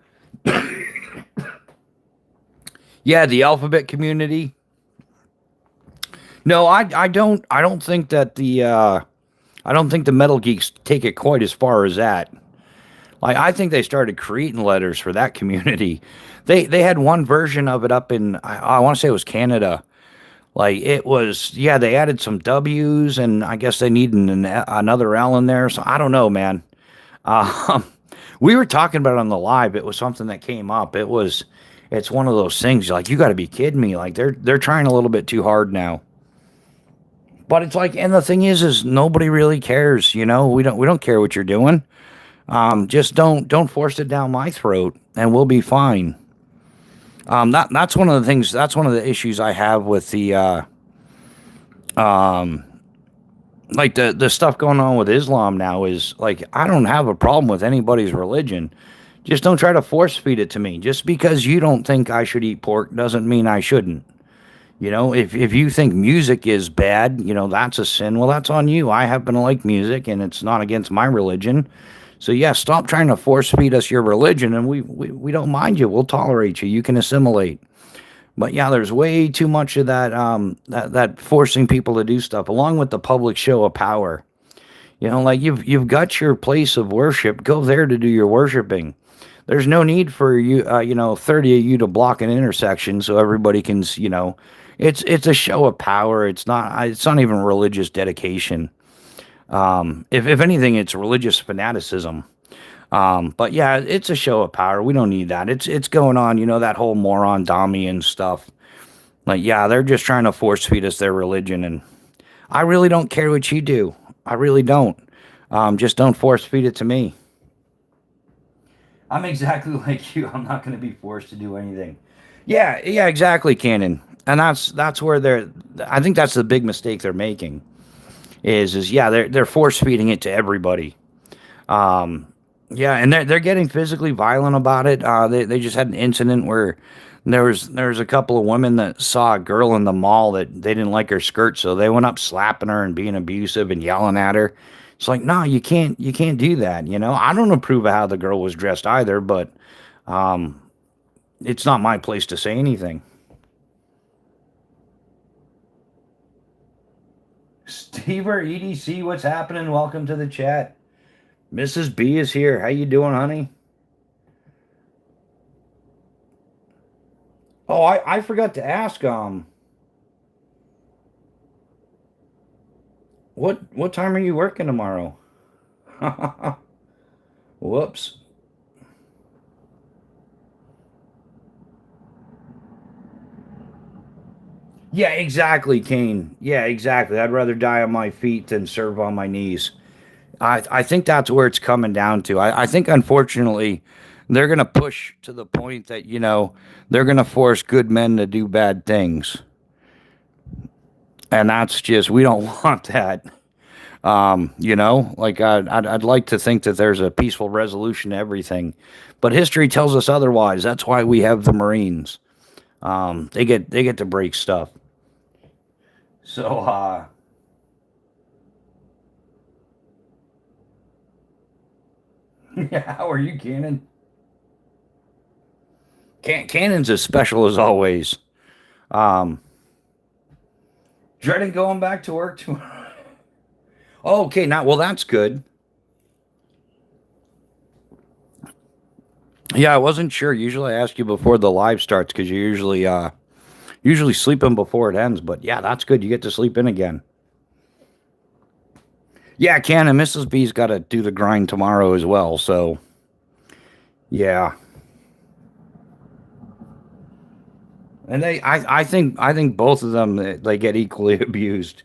Yeah, the alphabet community. No, I don't think that I don't think the metal geeks take it quite as far as that. Like I think they started creating letters for that community. They had one version of it up in I want to say it was Canada. Like it was yeah, they added some W's and I guess they needed another L in there. So I don't know, man. Um, we were talking about it on the live. It was something that came up. It's one of those things. Like you got to be kidding me. Like they're trying a little bit too hard now. But it's like, and the thing is nobody really cares. You know, we don't care what you're doing. Just don't force it down my throat, and we'll be fine. That's one of the things. That's one of the issues I have with the like the stuff going on with Islam now is like I don't have a problem with anybody's religion. Just don't try to force feed it to me. Just because you don't think I should eat pork doesn't mean I shouldn't. You know, if you think music is bad, you know, that's a sin. Well, that's on you. I happen to like music and it's not against my religion. So, yeah, stop trying to force feed us your religion and we don't mind you. We'll tolerate you. You can assimilate. But yeah, there's way too much of that forcing people to do stuff along with the public show of power. You know, like you've got your place of worship. Go there to do your worshiping. There's no need for you, 30 of you to block an intersection so everybody can, it's a show of power. It's not even religious dedication. If anything, it's religious fanaticism. But yeah, it's a show of power. We don't need that. It's going on, that whole moron Damian stuff. Like, yeah, they're just trying to force feed us their religion, and I really don't care what you do. I really don't. Just don't force feed it to me. I'm exactly like you. I'm not going to be forced to do anything. Yeah, exactly, Cannon. And that's where they're. I think that's the big mistake they're making. Is yeah, they're force feeding it to everybody. Um, yeah, and they're getting physically violent about it. They just had an incident where there was a couple of women that saw a girl in the mall that they didn't like her skirt, so they went up slapping her and being abusive and yelling at her. It's like, no, you can't do that. I don't approve of how the girl was dressed either, but um, it's not my place to say anything. Steve or EDC, what's happening? Welcome to the chat. Mrs. B is here. How you doing, honey? Oh, I forgot to ask. What time are you working tomorrow? Whoops. Yeah, exactly, Kane. Yeah, exactly. I'd rather die on my feet than serve on my knees. I think that's where it's coming down to. I think, unfortunately, they're going to push to the point that, they're going to force good men to do bad things. And that's just, we don't want that. Like I'd like to think that there's a peaceful resolution to everything. But history tells us otherwise. That's why we have the Marines. They get to break stuff. So, yeah, how are you, Cannon? Cannon's as special as always. Um, Dreading going back to work tomorrow. Oh, okay, now well that's good. Yeah, I wasn't sure. Usually I ask you before the live starts because you're usually sleeping before it ends. But yeah, that's good. You get to sleep in again. Yeah, Cannon, Mrs. B's got to do the grind tomorrow as well. So yeah, and I think both of them they get equally abused.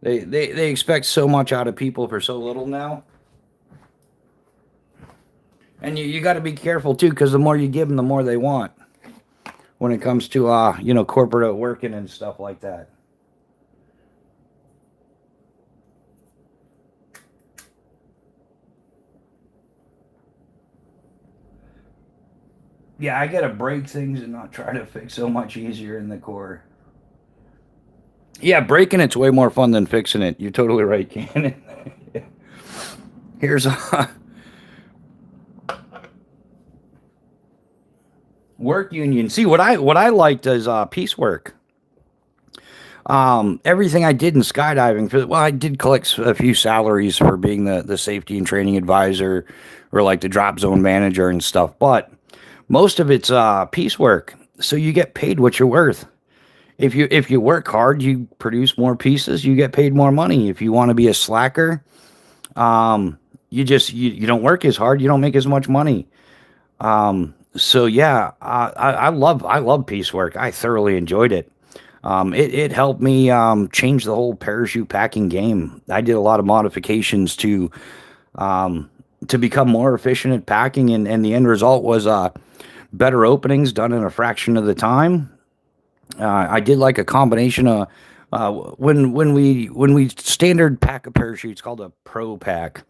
They expect so much out of people for so little now. And you got to be careful too, because the more you give them, the more they want when it comes to corporate working and stuff like that. Yeah, I got to break things and not try to fix so much easier in the core. Yeah, breaking it's way more fun than fixing it. You're totally right, Cannon. Here's a work union. See what I liked is piecework. Everything I did in skydiving, well, I did collect a few salaries for being the safety and training advisor or like the drop zone manager and stuff, but most of it's piecework. So you get paid what you're worth. If you work hard, you produce more pieces, you get paid more money. If you want to be a slacker, you don't work as hard, you don't make as much money. So yeah, I love piecework. I thoroughly enjoyed it. It helped me change the whole parachute packing game. I did a lot of modifications to become more efficient at packing, and the end result was better openings done in a fraction of the time. I did like a combination of when we standard pack a parachute, it's called a pro pack.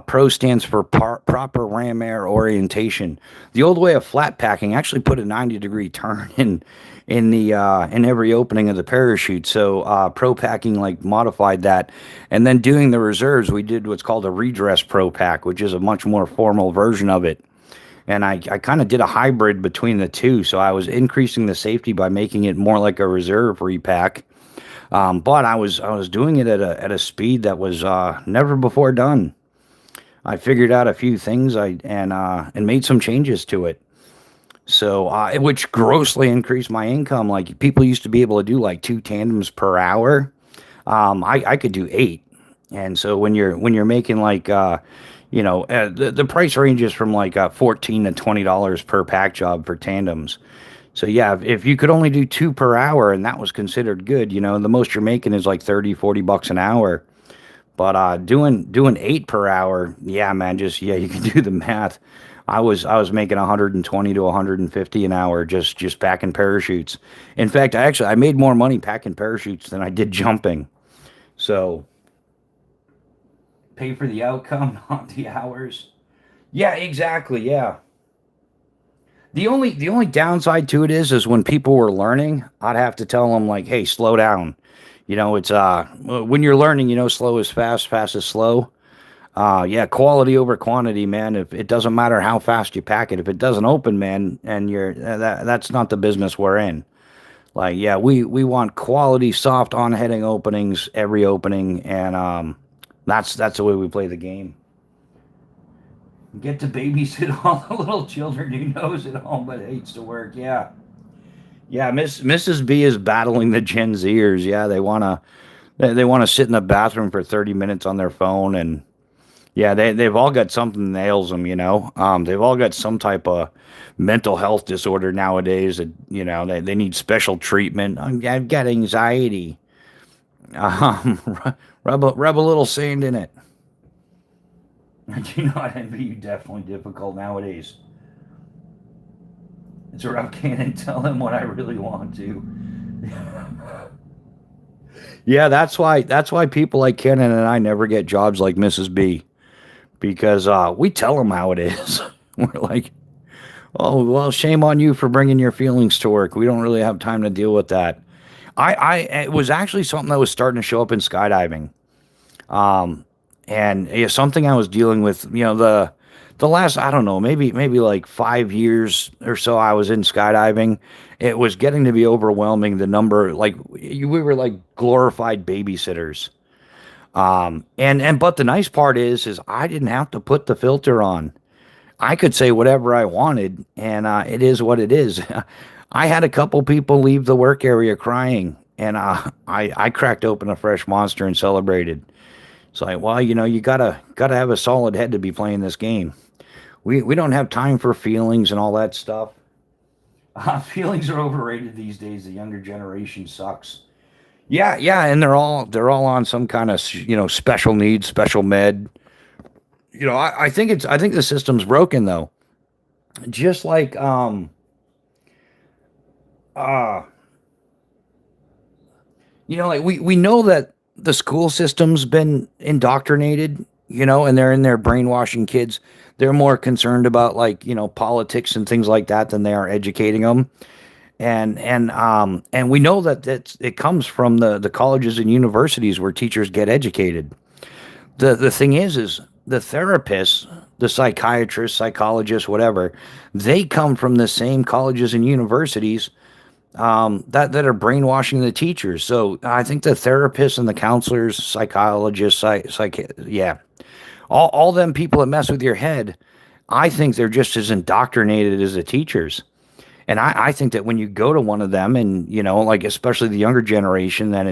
Pro stands for proper ram air orientation. The old way of flat packing actually put a 90-degree turn in every opening of the parachute. So pro packing like modified that, and then doing the reserves, we did what's called a redress pro pack, which is a much more formal version of it. And I kind of did a hybrid between the two. So I was increasing the safety by making it more like a reserve repack. But I was doing it at a speed that was never before done. I figured out a few things and made some changes to it. So which grossly increased my income. Like people used to be able to do like 2 tandems per hour. I could do 8. And so when you're making like the price ranges from like $14 to $20 per pack job for tandems. So yeah, if you could only do 2 per hour and that was considered good, the most you're making is like 30-40 bucks an hour. But doing 8 per hour, yeah, man, you can do the math. I was making 120 to 150 an hour just packing parachutes. In fact, I made more money packing parachutes than I did jumping. So pay for the outcome, not the hours. Yeah, exactly. Yeah. The only downside to it is when people were learning, I'd have to tell them like, "Hey, slow down." It's when you're learning, slow is fast, fast is slow. Yeah, quality over quantity, man. If it doesn't matter how fast you pack it, if it doesn't open, man, and that's not the business we're in. Like, yeah, we want quality, soft on heading openings every opening, and that's the way we play the game. Get to babysit all the little children who knows at home but hates to work. Yeah, yeah. Mrs. B is battling the Gen Zers. Yeah, they want to sit in the bathroom for 30 minutes on their phone, and yeah, they've all got something that ails them. They've all got some type of mental health disorder nowadays. That they need special treatment. I've got anxiety. Um, rub a little sand in it. I envy you. Definitely difficult nowadays. It's where I can't tell them what I really want to. Yeah, that's why people like Kenan and I never get jobs like Mrs. B, because we tell them how it is. We're like, oh well, shame on you for bringing your feelings to work. We don't really have time to deal with that. It was actually something that was starting to show up in skydiving. Um, and yeah, something I was dealing with, the last, I don't know, maybe like 5 years or so I was in skydiving. It was getting to be overwhelming. The number, like we were like glorified babysitters. But the nice part is I didn't have to put the filter on. I could say whatever I wanted, and it is what it is. I had a couple people leave the work area crying, and I cracked open a fresh monster and celebrated. It's like, well, you gotta have a solid head to be playing this game. We don't have time for feelings and all that stuff. Feelings are overrated these days. The younger generation sucks. Yeah, and they're all on some kind of special needs, special med. I think the system's broken though. Just like uh like we know that the school system's been indoctrinated, and they're in there brainwashing kids. They're more concerned about like, politics and things like that than they are educating them. And we know that it comes from the colleges and universities where teachers get educated. The thing is the therapists, the psychiatrists, psychologists, whatever, they come from the same colleges and universities that are brainwashing the teachers. So I think the therapists and the counselors, psychologists, yeah, all them people that mess with your head, I think they're just as indoctrinated as the teachers. And I think that when you go to one of them and, like especially the younger generation, then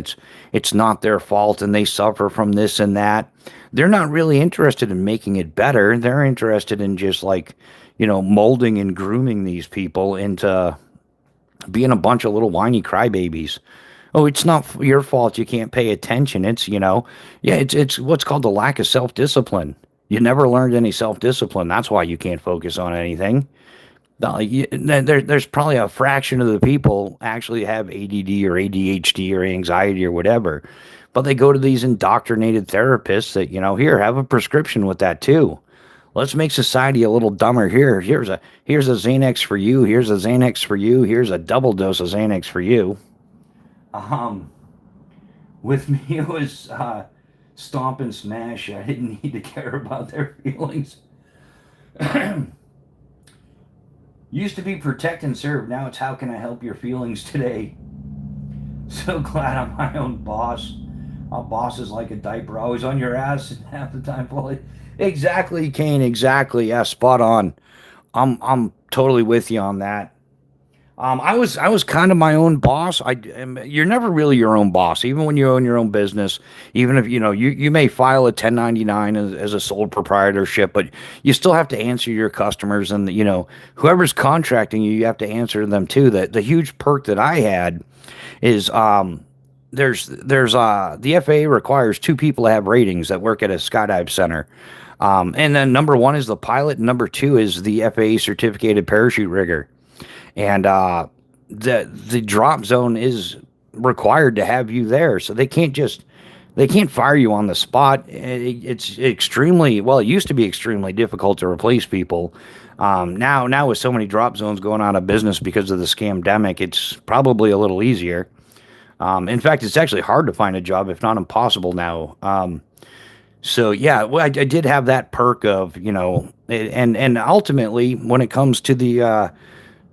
it's not their fault and they suffer from this and that. They're not really interested in making it better. They're interested in just like, molding and grooming these people into being a bunch of little whiny crybabies. Oh, it's not your fault you can't pay attention. Yeah, it's what's called the lack of self-discipline. You never learned any self-discipline. That's why you can't focus on anything. There's probably a fraction of the people actually have ADD or ADHD or anxiety or whatever, but they go to these indoctrinated therapists that, here, have a prescription with that too. Let's make society a little dumber here. Here's a Xanax for you. Here's a Xanax for you. Here's a double dose of Xanax for you. Um, with me it was stomp and smash. I didn't need to care about their feelings. Used to be protect and serve. Now it's how can I help your feelings today? So glad I'm my own boss. My boss is like a diaper, always on your ass half the time. Fully. Exactly, Kane. Exactly. Yeah, spot on. I'm totally with you on that. I was kind of my own boss. You're never really your own boss, even when you own your own business. Even if you may file a 1099 as a sole proprietorship, but you still have to answer your customers, and whoever's contracting you, you have to answer them too. The huge perk that I had is there's the FAA requires two people to have ratings that work at a skydive center. And then number one is the pilot, and number two is the FAA certificated parachute rigger. And the drop zone is required to have you there, so they can't fire you on the spot. It's extremely well. It used to be extremely difficult to replace people. Now with so many drop zones going out of business because of the scamdemic, it's probably a little easier. In fact, it's actually hard to find a job, if not impossible now. So yeah, well, I did have that perk of and ultimately when it comes to the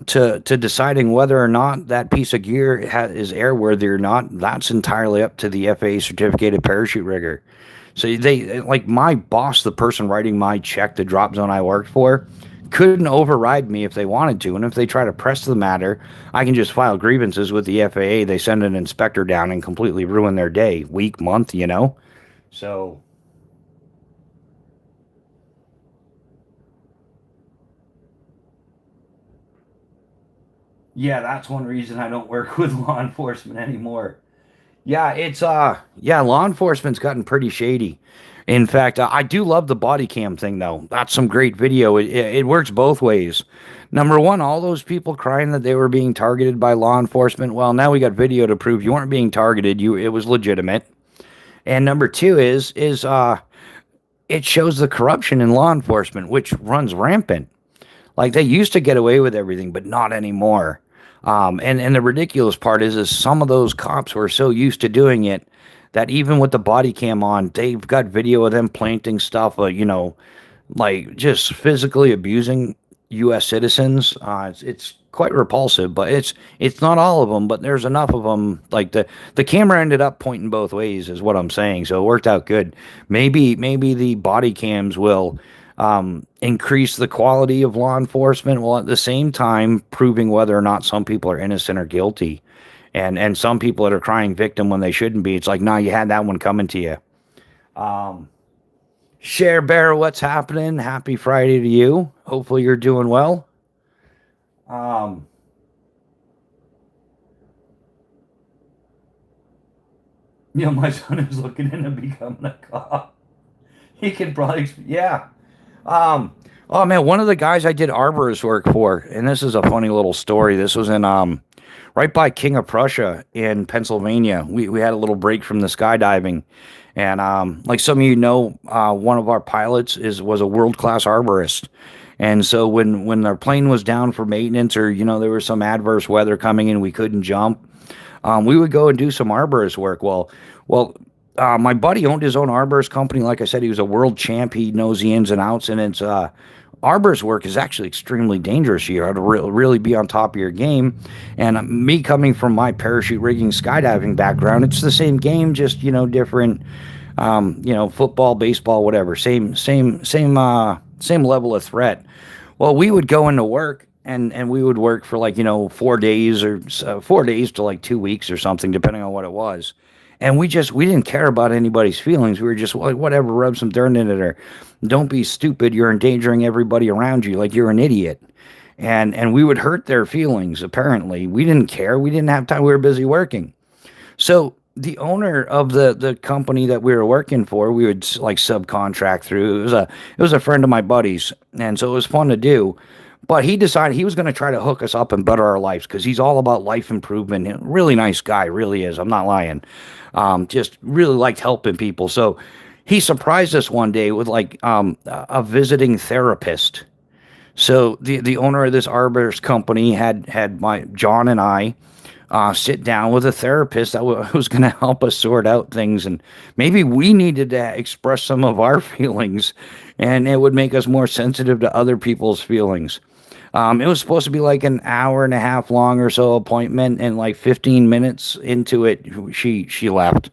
to deciding whether or not that piece of gear is airworthy or not, that's entirely up to the FAA certificated parachute rigger. So they like my boss, the person writing my check, the drop zone I worked for, couldn't override me if they wanted to. And if they try to press the matter, I can just file grievances with the FAA. They send an inspector down and completely ruin their day, week, month. So yeah, that's one reason I don't work with law enforcement anymore. Yeah, law enforcement's gotten pretty shady. In fact, I do love the body cam thing though. That's some great video. It works both ways. Number one, all those people crying that they were being targeted by law enforcement. Well, now we got video to prove you weren't being targeted. It was legitimate. And number two is it shows the corruption in law enforcement, which runs rampant. Like they used to get away with everything, but not anymore. And the ridiculous part is some of those cops were so used to doing it that even with the body cam on, they've got video of them planting stuff, like just physically abusing U.S. citizens. It's quite repulsive, but it's not all of them, but there's enough of them. Like the camera ended up pointing both ways, is what I'm saying. So it worked out good. Maybe the body cams will increase the quality of law enforcement while at the same time proving whether or not some people are innocent or guilty. And some people that are crying victim when they shouldn't be. It's like, nah, you had that one coming to you. Um, Share Bear, what's happening? Happy Friday to you. Hopefully you're doing well. Um, my son is looking into becoming a cop. He can probably, yeah. Um, oh man, one of the guys I did arborist work for, and this is a funny little story. This was in right by King of Prussia in Pennsylvania. We had a little break from the skydiving, and like some of you know, one of our pilots is was a world class arborist. And so when our plane was down for maintenance, or there was some adverse weather coming in, we couldn't jump. We would go and do some arborist work. Well, my buddy owned his own arborist company. Like I said, he was a world champ. He knows the ins and outs, and it's arborist work is actually extremely dangerous. You have to really be on top of your game. And me coming from my parachute rigging skydiving background, it's the same game, just different. Football, baseball, whatever. Same level of threat. Well, we would go into work and we would work for like 4 days or 4 days to like 2 weeks or something, depending on what it was. And we didn't care about anybody's feelings. We were just like, whatever, rub some dirt in it, or don't be stupid. You're endangering everybody around you. Like you're an idiot. And we would hurt their feelings. Apparently, we didn't care. We didn't have time. We were busy working. So the owner of the company that we were working for, we would like subcontract through. It was a friend of my buddy's, and so it was fun to do. But he decided he was going to try to hook us up and better our lives because he's all about life improvement. Really nice guy, really is. I'm not lying. Just really liked helping people. So he surprised us one day with like a visiting therapist. So the owner of this arborist company had my John and I sit down with a therapist that was going to help us sort out things, and maybe we needed to express some of our feelings, and it would make us more sensitive to other people's feelings. It was supposed to be like an hour and a half long or so appointment, and like 15 minutes into it, she left.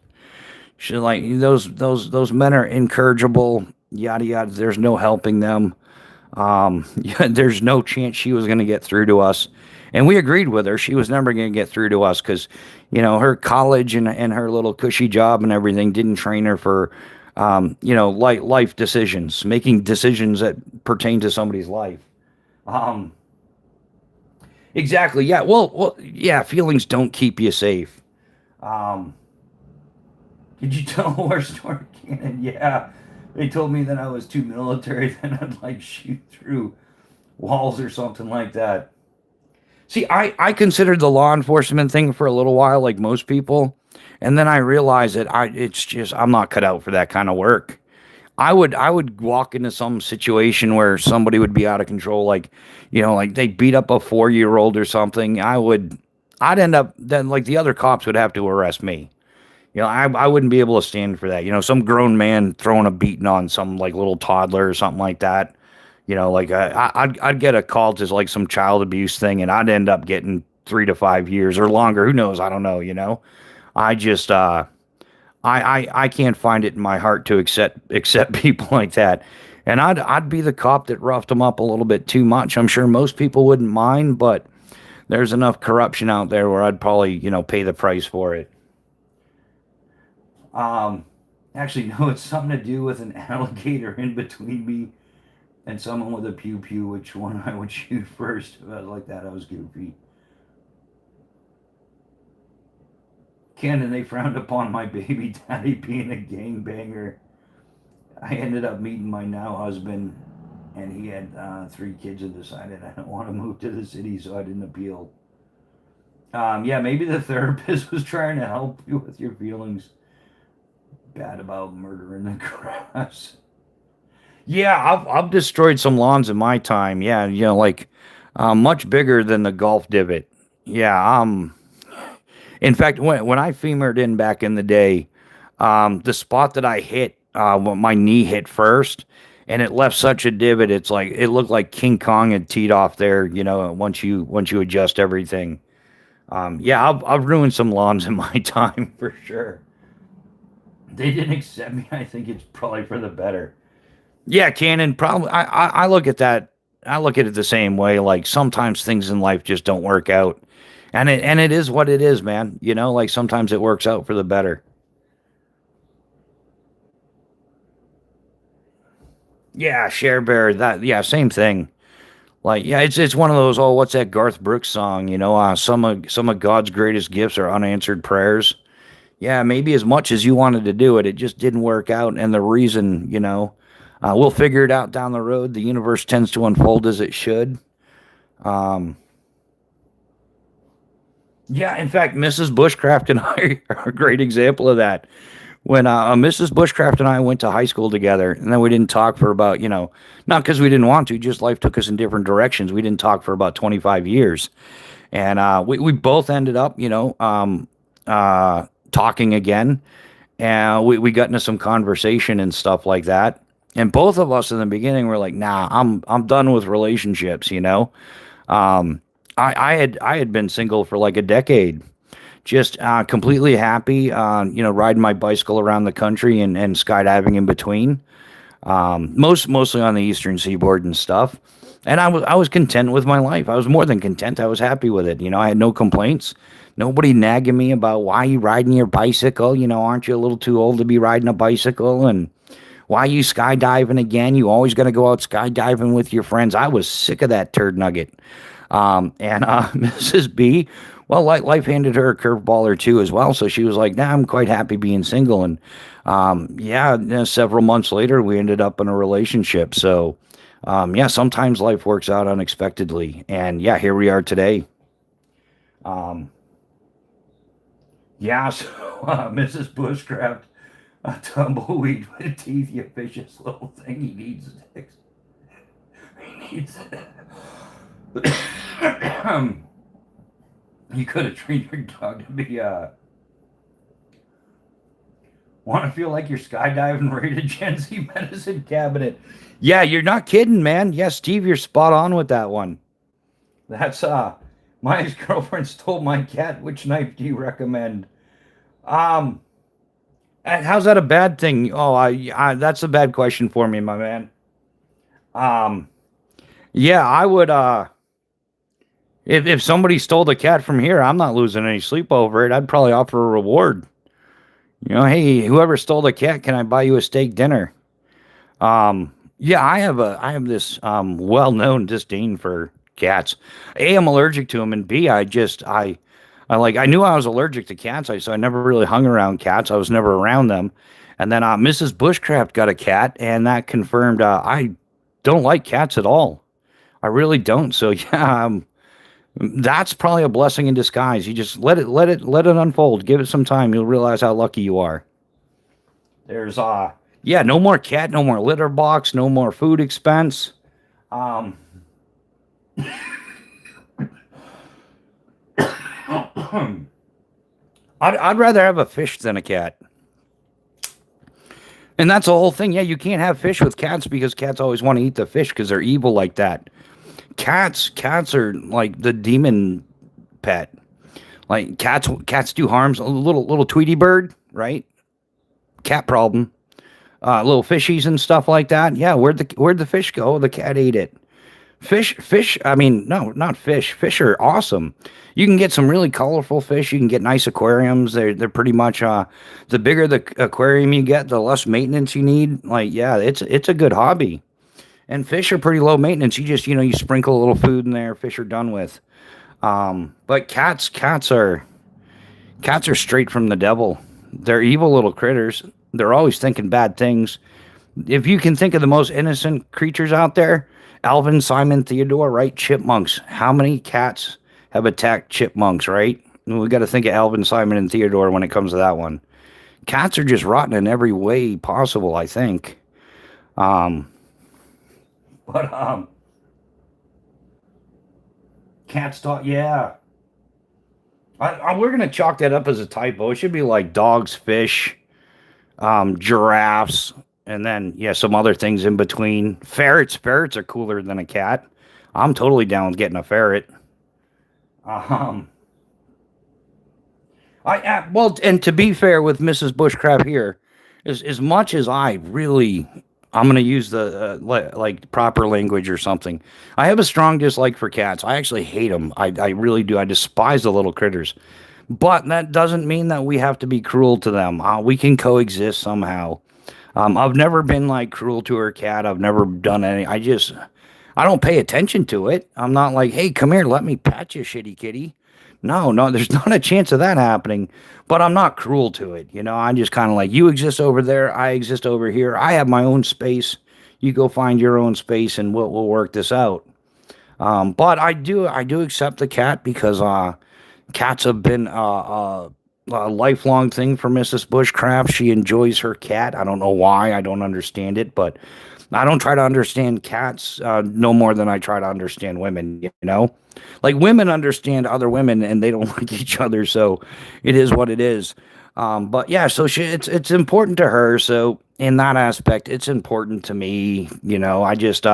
She like those men are incorrigible, yada yada. There's no helping them. Yeah, there's no chance she was going to get through to us. And we agreed with her. She was never going to get through to us because, her college and her little cushy job and everything didn't train her for, life decisions, making decisions that pertain to somebody's life. Um, exactly. Yeah. Yeah. Feelings don't keep you safe. Um, Could you tell horse story cannon? Yeah. They told me that I was too military, then I'd like shoot through walls or something like that. See, I considered the law enforcement thing for a little while, like most people, and then I realized that it's just I'm not cut out for that kind of work. I would walk into some situation where somebody would be out of control, like like they beat up a 4 year old or something. I'd end up then like the other cops would have to arrest me. I wouldn't be able to stand for that. Some grown man throwing a beating on some like little toddler or something like that. Like I'd get a call to like some child abuse thing, and I'd end up getting 3 to 5 years or longer. Who knows? I don't know. I just I can't find it in my heart to accept people like that, and I'd be the cop that roughed them up a little bit too much. I'm sure most people wouldn't mind, but there's enough corruption out there where I'd probably pay the price for it. Um, Actually, no, it's something to do with an alligator in between me and someone with a pew pew. Which one I would shoot first? If I was like that, I was goofy. Ken and they frowned upon my baby daddy being a gangbanger. I ended up meeting my now husband, and he had 3 kids and decided I don't want to move to the city, so I didn't appeal. Yeah, maybe the therapist was trying to help you with your feelings bad about murder in the grass. Yeah, I've destroyed some lawns in my time. Yeah, like much bigger than the golf divot. Yeah, in fact, when I femered in back in the day, the spot that I hit, my knee hit first, and it left such a divot. It's like it looked like King Kong had teed off there. Once you adjust everything. Yeah, I've ruined some lawns in my time for sure. They didn't accept me. I think it's probably for the better. Yeah, Cannon. Probably. I look at that. I look at it the same way. Like sometimes things in life just don't work out, and it is what it is, man. Like sometimes it works out for the better. Yeah, Share Bear. That. Yeah, same thing. Like yeah, it's one of those. Oh, what's that Garth Brooks song? Some of God's greatest gifts are unanswered prayers. Yeah, maybe as much as you wanted to do it, it just didn't work out, and the reason. We'll figure it out down the road. The universe tends to unfold as it should. Um, yeah, in fact, Mrs. Bushcraft and I are a great example of that. When Mrs. Bushcraft and I went to high school together, and then we didn't talk for about, not because we didn't want to, just life took us in different directions. We didn't talk for about 25 years. And we both ended up, talking again. And we got into some conversation and stuff like that. And both of us in the beginning were like, nah, I'm done with relationships. I had been single for like a decade, just completely happy, riding my bicycle around the country and skydiving in between. Mostly on the eastern seaboard and stuff. And I was content with my life. I was more than content. I was happy with it. I had no complaints. Nobody nagging me about why you riding your bicycle. Aren't you a little too old to be riding a bicycle? And why you skydiving again? You always got to go out skydiving with your friends. I was sick of that turd nugget. And Mrs. B, well, life handed her a curveball or two as well. So she was like, nah, I'm quite happy being single. And several months later, we ended up in a relationship. So, sometimes life works out unexpectedly. And yeah, here we are today. Um, so Mrs. Bushcraft, a tumbleweed with teeth, you vicious little thing. He needs sticks. He needs it. You could have trained your dog to be want to feel like you're skydiving rated Gen Z medicine cabinet. Yeah, you're not kidding, man. Yeah, Steve, you're spot on with that one. That's my ex-girlfriend stole my cat. Which knife do you recommend? Um, and how's that a bad thing? Oh, that's a bad question for me, my man. Um, yeah, I would if somebody stole the cat from here, I'm not losing any sleep over it. I'd probably offer a reward. Hey, whoever stole the cat, can I buy you a steak dinner? Yeah, I have this well-known disdain for cats. A, I'm allergic to them, and B, I knew I was allergic to cats, so I never really hung around cats. I was never around them. And then Mrs. Bushcraft got a cat, and that confirmed I don't like cats at all. I really don't. So yeah, that's probably a blessing in disguise. You just let it unfold. Give it some time. You'll realize how lucky you are. There's no more cat, no more litter box, no more food expense. Um, I'd rather have a fish than a cat. And that's the whole thing. Yeah, you can't have fish with cats because cats always want to eat the fish because they're evil like that. Cats are like the demon pet. Like cats do harms. A little Tweety bird, right? Cat problem. Little fishies and stuff like that. Yeah, where'd the fish go? The cat ate it. Fish. I mean, no, not fish. Fish are awesome. You can get some really colorful fish. You can get nice aquariums. They're pretty much the bigger the aquarium you get, the less maintenance you need. Like, yeah, it's a good hobby. And fish are pretty low maintenance. You just you sprinkle a little food in there. Fish are done with. But cats are straight from the devil. They're evil little critters. They're always thinking bad things. If you can think of the most innocent creatures out there, Alvin, Simon, Theodore, right? Chipmunks. How many cats have attacked chipmunks, right? We got to think of Alvin, Simon, and Theodore when it comes to that one. Cats are just rotten in every way possible, I think. Um, but cats talk. Yeah, we're gonna chalk that up as a typo. It should be like dogs, fish, giraffes, and then some other things in between. Ferrets are cooler than a cat. I'm totally down with getting a ferret. Um, well, and to be fair with Mrs. Bushcraft here, as much as I'm going to use the like proper language or something. I have a strong dislike for cats. I actually hate them. I really do. I despise the little critters. But that doesn't mean that we have to be cruel to them. We can coexist somehow. I've never been like cruel to her cat. I've never done any. I don't pay attention to it. I'm not like, hey, come here, let me pat you, shitty kitty. No, there's not a chance of that happening. But I'm not cruel to it. I'm just kind of like, you exist over there, I exist over here. I have my own space. You go find your own space, and we'll work this out. But I do accept the cat because cats have been a lifelong thing for Mrs. Bushcraft. She enjoys her cat. I don't know why. I don't understand it, but I don't try to understand cats no more than I try to understand women. You know, like women understand other women and they don't like each other, so it is what it is. But yeah, so it's important to her. So in that aspect, it's important to me. You know, I just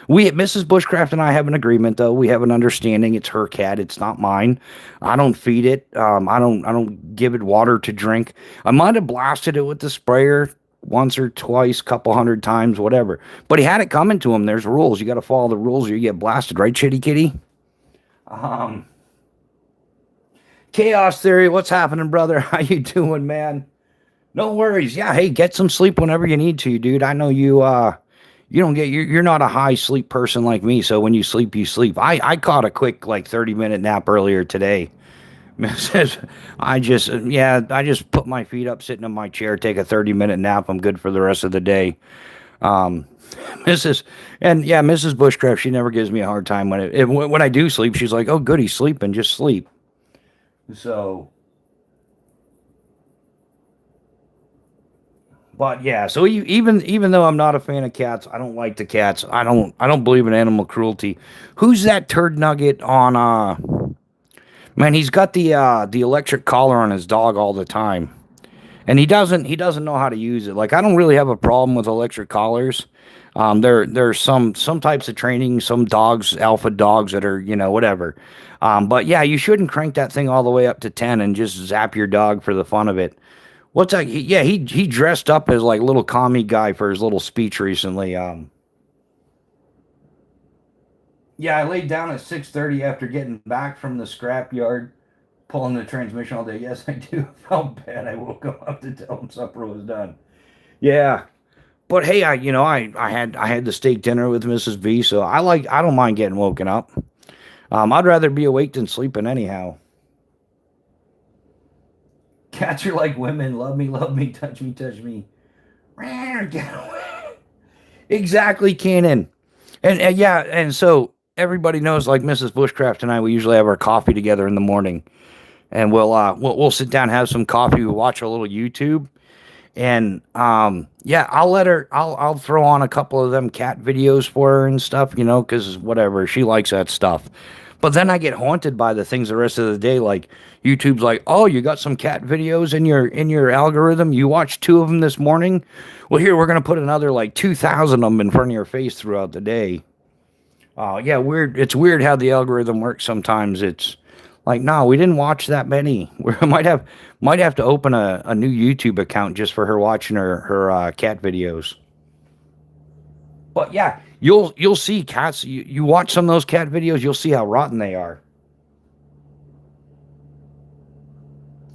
we Mrs. Bushcraft and I have an agreement though. We have an understanding. It's her cat. It's not mine. I don't feed it. I don't give it water to drink. I might have blasted it with the sprayer once or twice, couple hundred times, whatever. But he had it coming to him. There's rules. You got to follow the rules or you get blasted, right, Chitty Kitty? Um, Chaos Theory, what's happening, brother? How you doing, man? No worries. Yeah, hey, get some sleep whenever you need to, dude. I know you don't get you're not a high sleep person like me, so when you sleep, you sleep. I caught a quick like 30-minute nap earlier today. I just put my feet up, sitting in my chair, take a 30-minute nap. I'm good for the rest of the day. Um, Mrs. And yeah, Mrs. Bushcraft, she never gives me a hard time when I do sleep. She's like, "Oh, good, he's sleeping, just sleep." So, but yeah, so even though I'm not a fan of cats, I don't like the cats. I don't believe in animal cruelty. Who's that turd nugget on Man, he's got the electric collar on his dog all the time. And he doesn't know how to use it. Like I don't really have a problem with electric collars. There's some types of training, some dogs, alpha dogs that are, whatever. But yeah, you shouldn't crank that thing all the way up to 10 and just zap your dog for the fun of it. What's that? Yeah, he dressed up as like little commie guy for his little speech recently. Yeah, I laid down at 6:30 after getting back from the scrap yard, pulling the transmission all day. Yes, I do. I felt bad. I woke him up to tell him supper was done. Yeah, but hey, I had the steak dinner with Mrs. B, so I don't mind getting woken up. I'd rather be awake than sleeping anyhow. Cats are like women. Love me, touch me. Get away. Exactly, Cannon. And yeah, and so everybody knows, like Mrs. Bushcraft and I, we usually have our coffee together in the morning, and we'll sit down, have some coffee, we'll watch a little YouTube, and yeah, I'll throw on a couple of them cat videos for her and stuff, because whatever, she likes that stuff. But then I get haunted by the things the rest of the day, like YouTube's like, oh, you got some cat videos in your algorithm. You watched two of them this morning. Well, here we're gonna put another like 2,000 of them in front of your face throughout the day. Yeah, weird. It's weird how the algorithm works. Sometimes it's like, no, we didn't watch that many. We might have to open a new YouTube account just for her watching her cat videos. But yeah, you'll see cats. You watch some of those cat videos, you'll see how rotten they are.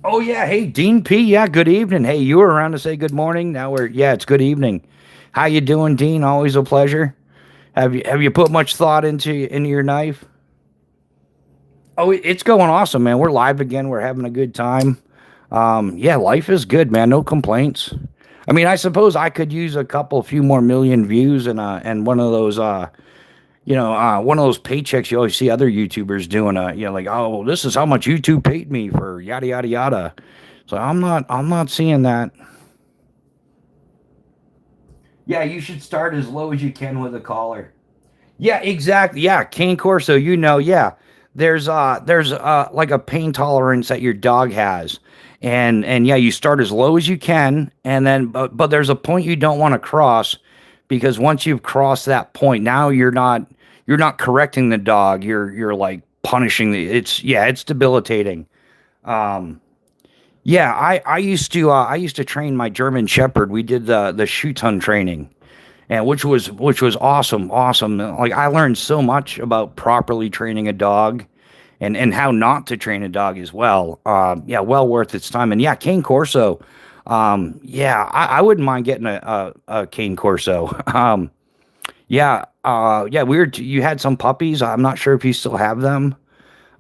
Oh yeah, hey Dean P. Yeah, good evening. Hey, you were around to say good morning. Now it's good evening. How you doing, Dean? Always a pleasure. Have you put much thought into your knife? Oh, it's going awesome, man. We're live again. We're having a good time. Yeah, life is good, man. No complaints. I mean, I suppose I could use a few more million views and one of those one of those paychecks you always see other YouTubers doing. Like, oh, this is how much YouTube paid me for yada yada yada. So I'm not seeing that. Yeah, you should start as low as you can with a collar. Yeah, exactly. Yeah, cane corso, yeah. There's like a pain tolerance that your dog has. And yeah, you start as low as you can, and then but there's a point you don't want to cross, because once you've crossed that point, now you're not correcting the dog. You're like punishing it's debilitating. Um yeah, I used to train my German Shepherd. We did the shoot ton training, and which was awesome, awesome. Like I learned so much about properly training a dog, and how not to train a dog as well. Yeah, well worth its time. And yeah, cane corso. Yeah, I wouldn't mind getting a cane corso. Yeah, yeah. Weird. You had some puppies. I'm not sure if you still have them.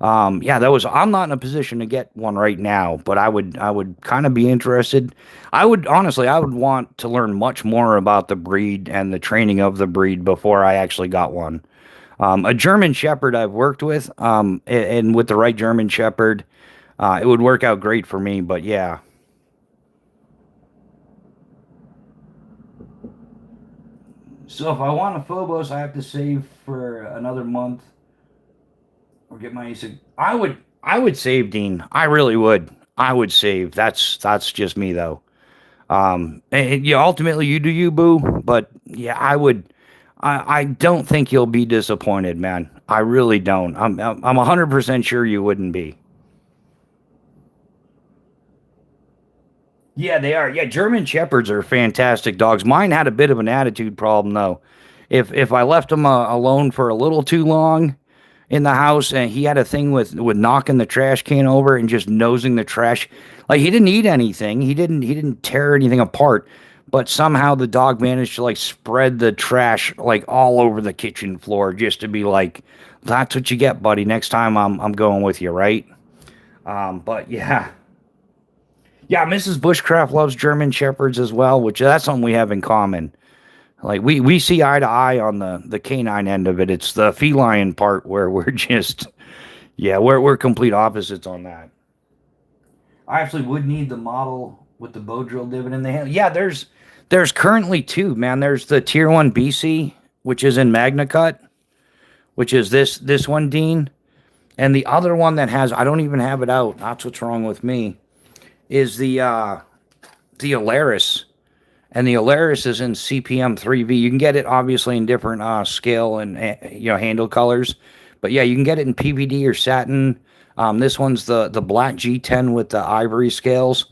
Yeah, that was. I'm not in a position to get one right now, but I would kind of be interested. I would want to learn much more about the breed and the training of the breed before I actually got one. A German Shepherd I've worked with, and with the right German Shepherd, it would work out great for me. But yeah, so if I want a Phobos, I have to save for another month or get my ASIC. I would save, Dean. I really would. I would save. That's just me though. And yeah, ultimately you do you, boo. But yeah, I would. I don't think you'll be disappointed, man. I really don't. I'm 100% sure you wouldn't be. Yeah, they are. Yeah, German Shepherds are fantastic dogs. Mine had a bit of an attitude problem though. If I left him alone for a little too long in the house, and he had a thing with knocking the trash can over and just nosing the trash, like he didn't eat anything. He didn't tear anything apart, but somehow the dog managed to like spread the trash like all over the kitchen floor just to be like, that's what you get, buddy. Next time I'm going with you, right? But yeah. Yeah, Mrs. Bushcraft loves German Shepherds as well, which that's something we have in common. Like we see eye to eye on the canine end of it. It's the feline part where we're just yeah, we're complete opposites on that. I actually would need the model with the bow drill divot in the hand. Yeah, there's currently two, man. There's the Tier 1 BC, which is in Magna Cut, which is this one, Dean. And the other one that has I don't even have it out. That's what's wrong with me. Is the Alaris, and the Alaris is in CPM 3V. You can get it obviously in different scale and handle colors, but yeah, you can get it in PVD or satin. This one's the black G10 with the ivory scales,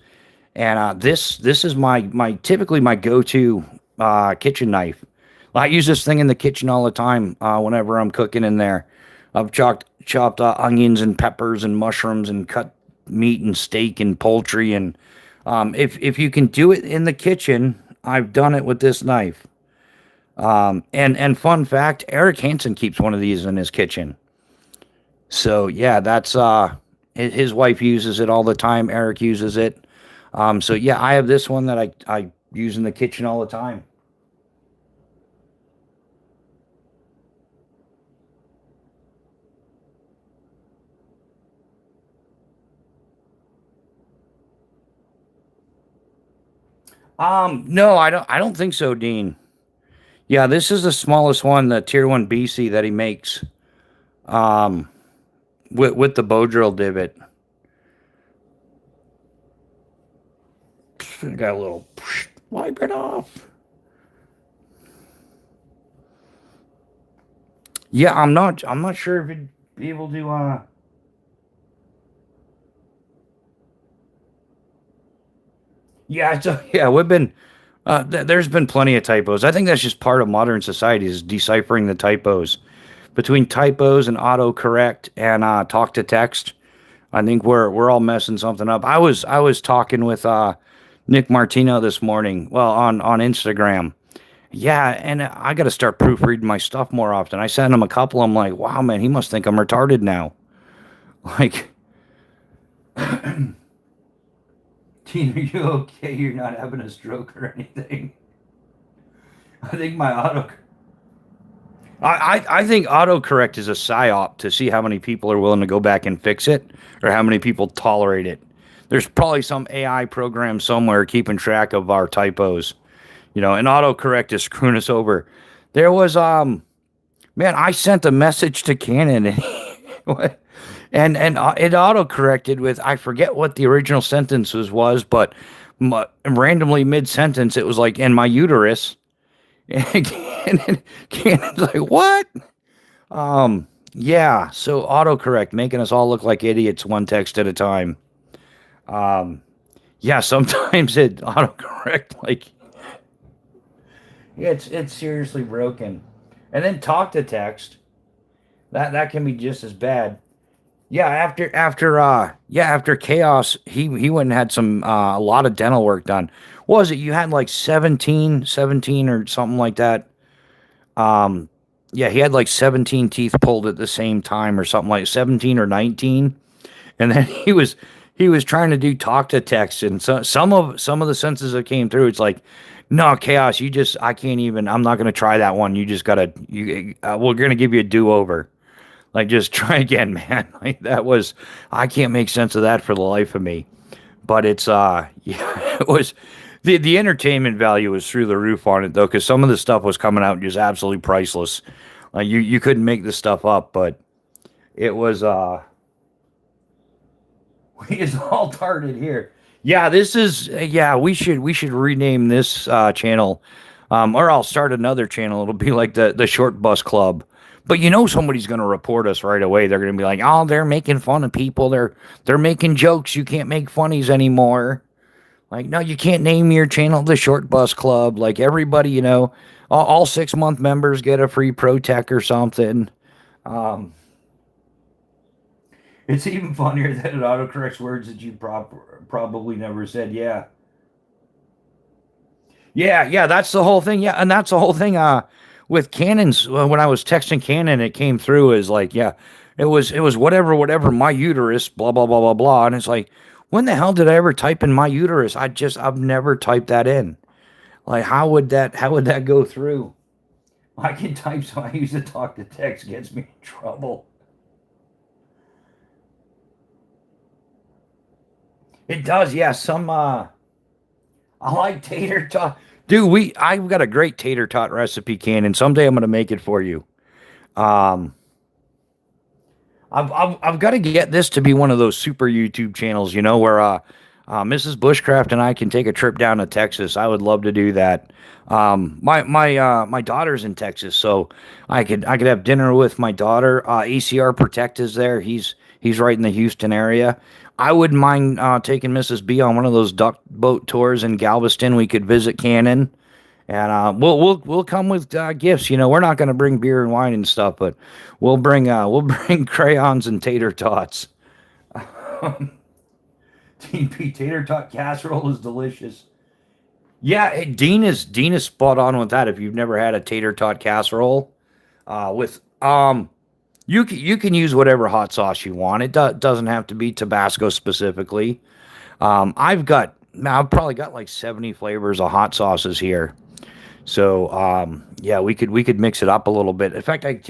and this is my typically my go-to kitchen knife. I use this thing in the kitchen all the time whenever I'm cooking in there. I've chopped onions and peppers and mushrooms and cut meat and steak and poultry, and if you can do it in the kitchen, I've done it with this knife. And fun fact, Eric Hansen keeps one of these in his kitchen. So yeah, that's his wife uses it all the time. Eric uses it. So yeah, I have this one that I use in the kitchen all the time. No, I don't think so, Dean. Yeah, this is the smallest one, the Tier 1 BC that he makes. Um, with the bow drill divot. Got a little wipe it off. Yeah, I'm not sure if it'd be able to yeah, yeah, we've been there's been plenty of typos. I think that's just part of modern society is deciphering the typos. Between typos and autocorrect and talk to text, I think we're all messing something up. I was talking with Nick Martino this morning, well, on Instagram. Yeah, and I got to start proofreading my stuff more often. I sent him a couple. I'm like, wow, man, he must think I'm retarded now. Like, Tina, are you okay? You're not having a stroke or anything? I think my auto. I think autocorrect is a psyop to see how many people are willing to go back and fix it or how many people tolerate it. There's probably some AI program somewhere keeping track of our typos, and autocorrect is screwing us over. There was man, I sent a message to Canon and it auto corrected with I forget what the original sentence was, but randomly mid sentence it was like in my uterus, and Canon's like what? Yeah, so autocorrect making us all look like idiots one text at a time. Um, yeah, sometimes it autocorrect like it's seriously broken, and then talk to text that can be just as bad. Yeah, after chaos, he went and had some a lot of dental work done. What was it? You had like 17 or something like that. Um, Yeah, he had like 17 teeth pulled at the same time or something, like 17 or 19. And then he was trying to do talk to text, and so some of the sentences that came through, it's like, no, chaos, you just, I can't even, I'm not going to try that one. You just gotta, we're going to give you a do-over. Like, just try again, man. Like, that was, I can't make sense of that for the life of me. But it's yeah, it was, the entertainment value was through the roof on it though, because some of the stuff was coming out just absolutely priceless. Like, you couldn't make this stuff up. But it was we is all tarted here. Yeah, this is yeah, we should rename this channel. Or I'll start another channel. It'll be like the Short Bus Club. But somebody's going to report us right away. They're going to be like, "Oh, they're making fun of people. They're making jokes. You can't make funnies anymore." Like, no, you can't name your channel the Short Bus Club. Like, everybody, all 6-month members get a free Pro Tech or something. Um, it's even funnier that it autocorrects words that you probably never said. Yeah. Yeah, that's the whole thing. Yeah, and that's the whole thing. With Cannon's, when I was texting Cannon, it came through as like, yeah, it was whatever my uterus, blah blah blah blah blah, and it's like, when the hell did I ever type in my uterus? I've never typed that in. Like, how would that go through? I can type, so I use the talk to text, gets me in trouble. It does, yeah. I like tater tot. Dude, I've got a great tater tot recipe, Cannon. Someday I'm gonna make it for you. Um, I've got to get this to be one of those super YouTube channels, where Mrs. Bushcraft and I can take a trip down to Texas. I would love to do that. My daughter's in Texas, so I could have dinner with my daughter. ACR Protect is there. He's right in the Houston area. I wouldn't mind taking Mrs. B on one of those duck boat tours in Galveston. We could visit Cannon. And we'll come with gifts. We're not going to bring beer and wine and stuff, but we'll bring crayons and tater tots. TP tater tot casserole is delicious. Yeah, Dean is spot on with that. If you've never had a tater tot casserole, with you can use whatever hot sauce you want. It doesn't have to be Tabasco specifically. I've probably got like 70 flavors of hot sauces here. So yeah, we could mix it up a little bit. In fact, I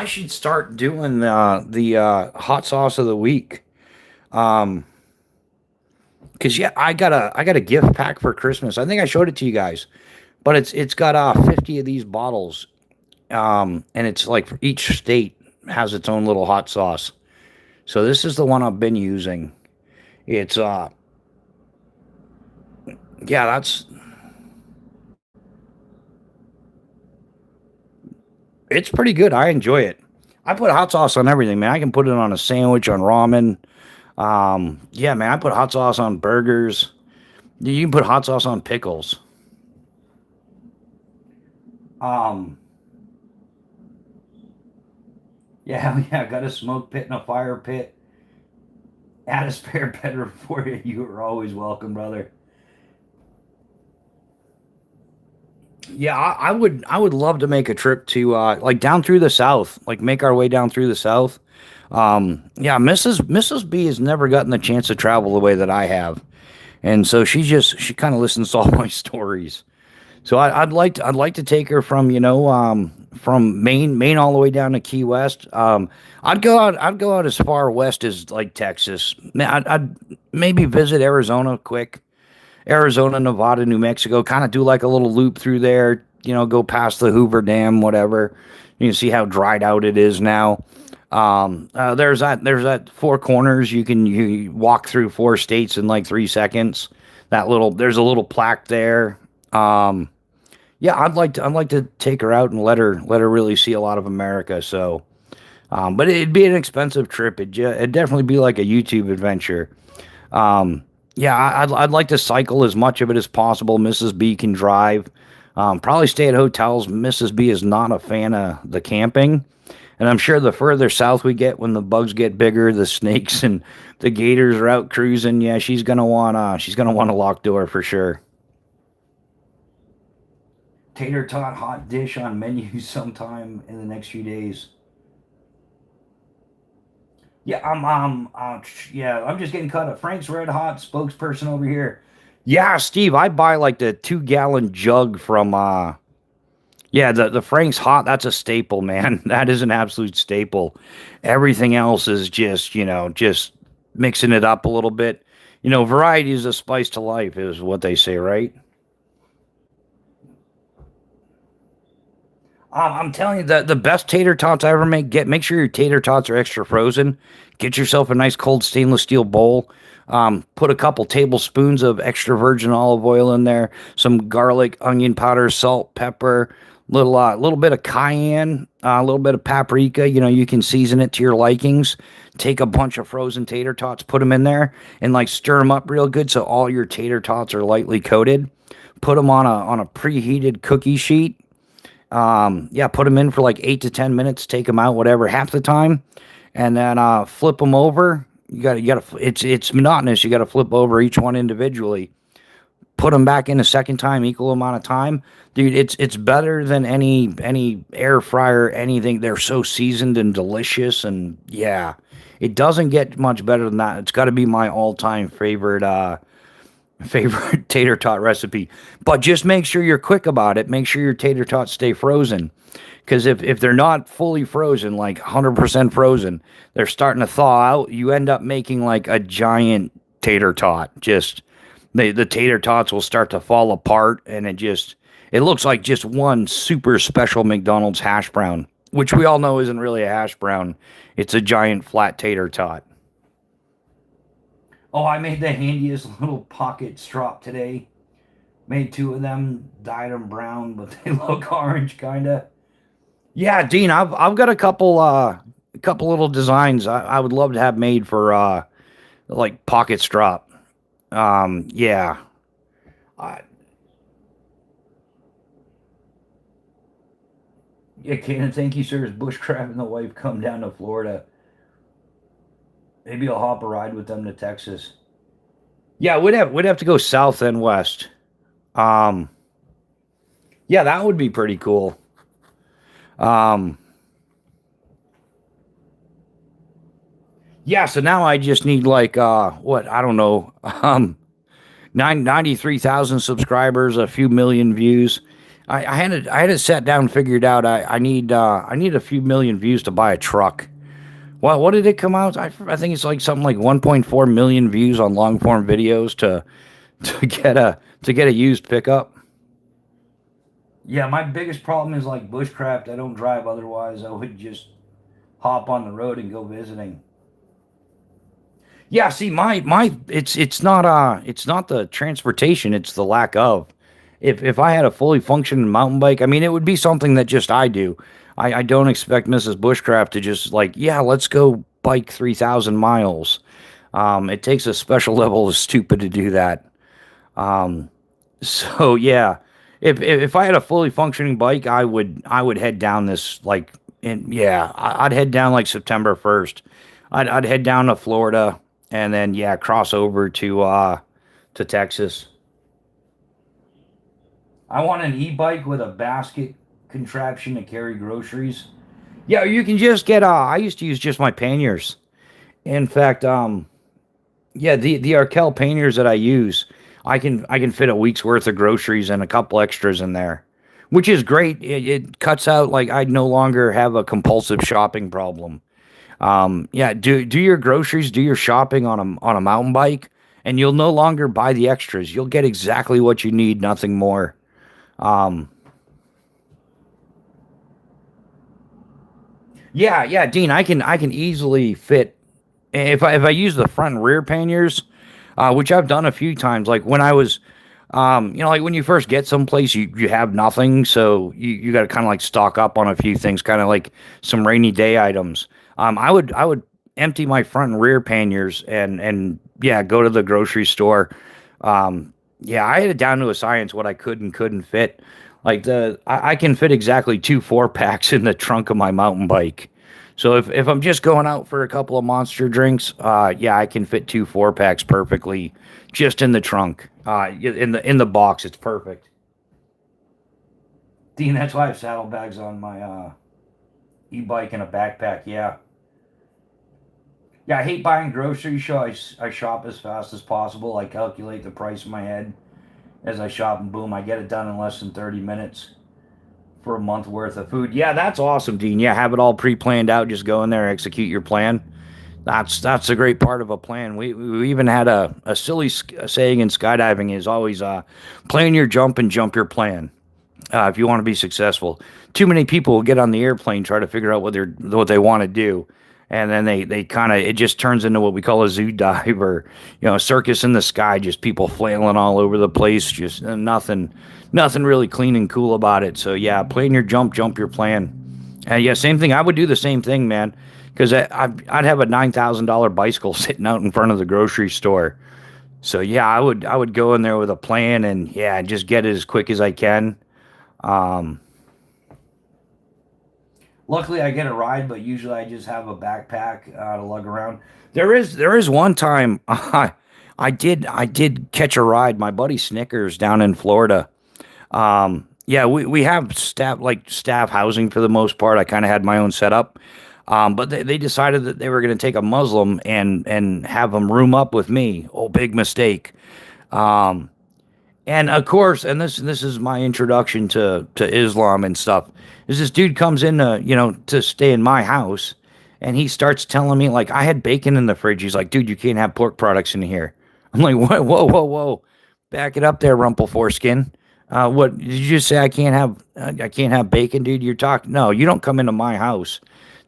should start doing the hot sauce of the week. Um, cause yeah, I got a gift pack for Christmas. I think I showed it to you guys, but it's got 50 of these bottles. And it's like for each state has its own little hot sauce. So this is the one I've been using. It's yeah, it's pretty good. I enjoy it. I put hot sauce on everything, man. I can put it on a sandwich, on ramen. Yeah, man, I put hot sauce on burgers. You can put hot sauce on pickles. Um, yeah, yeah, got a smoke pit and a fire pit. Add a spare bedroom for you. You are always welcome, brother. Yeah, I would love to make a trip to like down through the south, like make our way down through the south. Yeah, Mrs. B has never gotten the chance to travel the way that I have, and so she kind of listens to all my stories. So I'd like to take her from Maine all the way down to Key West. I'd go out as far west as like Texas. I'd maybe visit Arizona quick. Arizona, Nevada, New Mexico, kind of do like a little loop through there, go past the Hoover Dam, whatever. You can see how dried out it is now. There's that Four Corners. You walk through 4 states in like 3 seconds. There's a little plaque there. Yeah, I'd like to take her out and let her really see a lot of America. So, but it'd be an expensive trip. It'd definitely be like a YouTube adventure. Um, yeah, I'd like to cycle as much of it as possible. Mrs. B can drive. Probably stay at hotels. Mrs. B is not a fan of the camping. And I'm sure the further south we get, when the bugs get bigger, the snakes and the gators are out cruising, yeah, she's gonna want a locked door for sure. tater tot hot dish on menu sometime in the next few days. Yeah, yeah, I'm just getting cut. A Frank's Red Hot spokesperson over here. Yeah, Steve, I buy like the 2 gallon jug from yeah, the Frank's Hot, that's a staple, man. That is an absolute staple. Everything else is just, just mixing it up a little bit. Variety is a spice to life, is what they say, right? I'm telling you, the best tater tots I ever make sure your tater tots are extra frozen. Get yourself a nice cold stainless steel bowl. Put a couple tablespoons of extra virgin olive oil in there, some garlic, onion powder, salt, pepper, little bit of cayenne, a little bit of paprika. You can season it to your likings. Take a bunch of frozen tater tots, put them in there, and like stir them up real good so all your tater tots are lightly coated. Put them on a preheated cookie sheet. Yeah, put them in for like 8 to 10 minutes. Take them out, whatever, half the time, and then flip them over. You gotta. It's monotonous. You gotta flip over each one individually. Put them back in a second time, equal amount of time, dude. It's better than any air fryer, anything. They're so seasoned and delicious, and yeah, it doesn't get much better than that. It's got to be my all-time favorite tater tot recipe. But just make sure you're quick about it. Make sure your tater tots stay frozen. Because if they're not fully frozen, like 100% frozen, they're starting to thaw out. You end up making like a giant tater tot. Just the tater tots will start to fall apart, and it looks like just one super special McDonald's hash brown, which we all know isn't really a hash brown. It's a giant flat tater tot. Oh, I made the handiest little pocket strop today. Made two of them, dyed them brown, but they look orange, kinda. Yeah, Dean, I've got a couple little designs I would love to have made for like pocket strop. Yeah. I, yeah, Cannon, thank you, sir. Is Bushcraft and the wife come down to Florida? Maybe I'll hop a ride with them to Texas. Yeah, we'd have to go south and west. Um, yeah, that would be pretty cool. Um, yeah, so now I just need like what, I don't know, 93,000 subscribers, a few million views. I had it set down, figured out. I need a few million views to buy a truck. Well, what did it come out? I think it's like something like 1.4 million views on long form videos to get a used pickup. Yeah, my biggest problem is like bushcraft. I don't drive, otherwise I would just hop on the road and go visiting. Yeah, see, my it's not the transportation, it's the lack of. If I had a fully functioning mountain bike, I mean, it would be something that just I do. I don't expect Mrs. Bushcraft to just like, yeah, let's go bike 3,000 miles. It takes a special level of stupid to do that. Um, so yeah, if I had a fully functioning bike, I would head down this like, and yeah, I'd head down like September 1st. I'd head down to Florida, and then yeah, cross over to Texas. I want an e-bike with a basket contraption to carry groceries. Yeah, you can just get I used to use just my panniers. In fact, yeah, the Arkel panniers that I use, I can fit a week's worth of groceries and a couple extras in there, which is great. It cuts out like I no longer have a compulsive shopping problem. Yeah, do your groceries, do your shopping on a mountain bike, and you'll no longer buy the extras. You'll get exactly what you need, nothing more. Um, yeah, yeah, Dean, I can easily fit if I use the front and rear panniers, which I've done a few times. Like when I was, like when you first get someplace, you have nothing, so you got to kind of like stock up on a few things, kind of like some rainy day items. I would empty my front and rear panniers and yeah, go to the grocery store. Yeah, I had it down to a science what I could and couldn't fit. Like I can fit exactly 2 4 packs in the trunk of my mountain bike. So if I'm just going out for a couple of monster drinks, yeah, I can fit 2 4 packs perfectly just in the trunk. In the box, it's perfect. Dean, that's why I have saddlebags on my e-bike and a backpack. Yeah. Yeah, I hate buying groceries, so I shop as fast as possible. I calculate the price in my head as I shop, and boom, I get it done in less than 30 minutes for a month worth of food. Yeah, that's awesome, Dean. Yeah, have it all pre-planned out. Just go in there, execute your plan. That's a great part of a plan. We even had a silly saying in skydiving is always plan your jump and jump your plan. If you want to be successful, too many people will get on the airplane, try to figure out what they want to do, and then they kind of, it just turns into what we call a zoo dive, or a circus in the sky, just people flailing all over the place, just nothing really clean and cool about it. So yeah, plan your jump, jump your plan. And yeah, same thing. I would do the same thing, man, because I'd have a $9,000 bicycle sitting out in front of the grocery store. So yeah, I would go in there with a plan, and yeah, just get it as quick as I can. Um, Luckily, I get a ride, but usually I just have a backpack to lug around. There is one time I did catch a ride. My buddy Snickers down in Florida. Yeah, we have staff housing for the most part. I kind of had my own setup. But they decided that they were going to take a Muslim and have him room up with me. Oh, big mistake. Um, and of course, and this is my introduction to Islam and stuff. Is this dude comes in to stay in my house, and he starts telling me like I had bacon in the fridge. He's like, dude, you can't have pork products in here. I'm like, what? Whoa, whoa, whoa, back it up there, Rumple Foreskin. What did you just say? I can't have bacon, dude. You're talking. No, you don't come into my house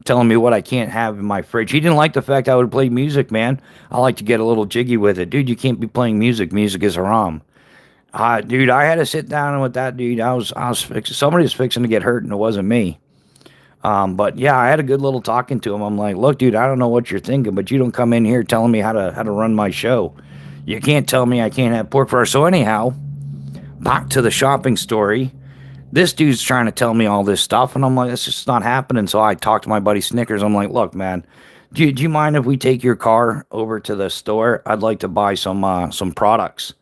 telling me what I can't have in my fridge. He didn't like the fact I would play music, man. I like to get a little jiggy with it, dude. You can't be playing music. Music is haram. Dude, I had to sit down with that dude. Somebody was fixing to get hurt, and it wasn't me. But yeah, I had a good little talking to him. I'm like, look, dude, I don't know what you're thinking, but you don't come in here telling me how to run my show. You can't tell me I can't have pork fries. So anyhow, back to the shopping story. This dude's trying to tell me all this stuff, and I'm like, it's just not happening. So I talked to my buddy Snickers. I'm like, look, man, do you mind if we take your car over to the store? I'd like to buy some products.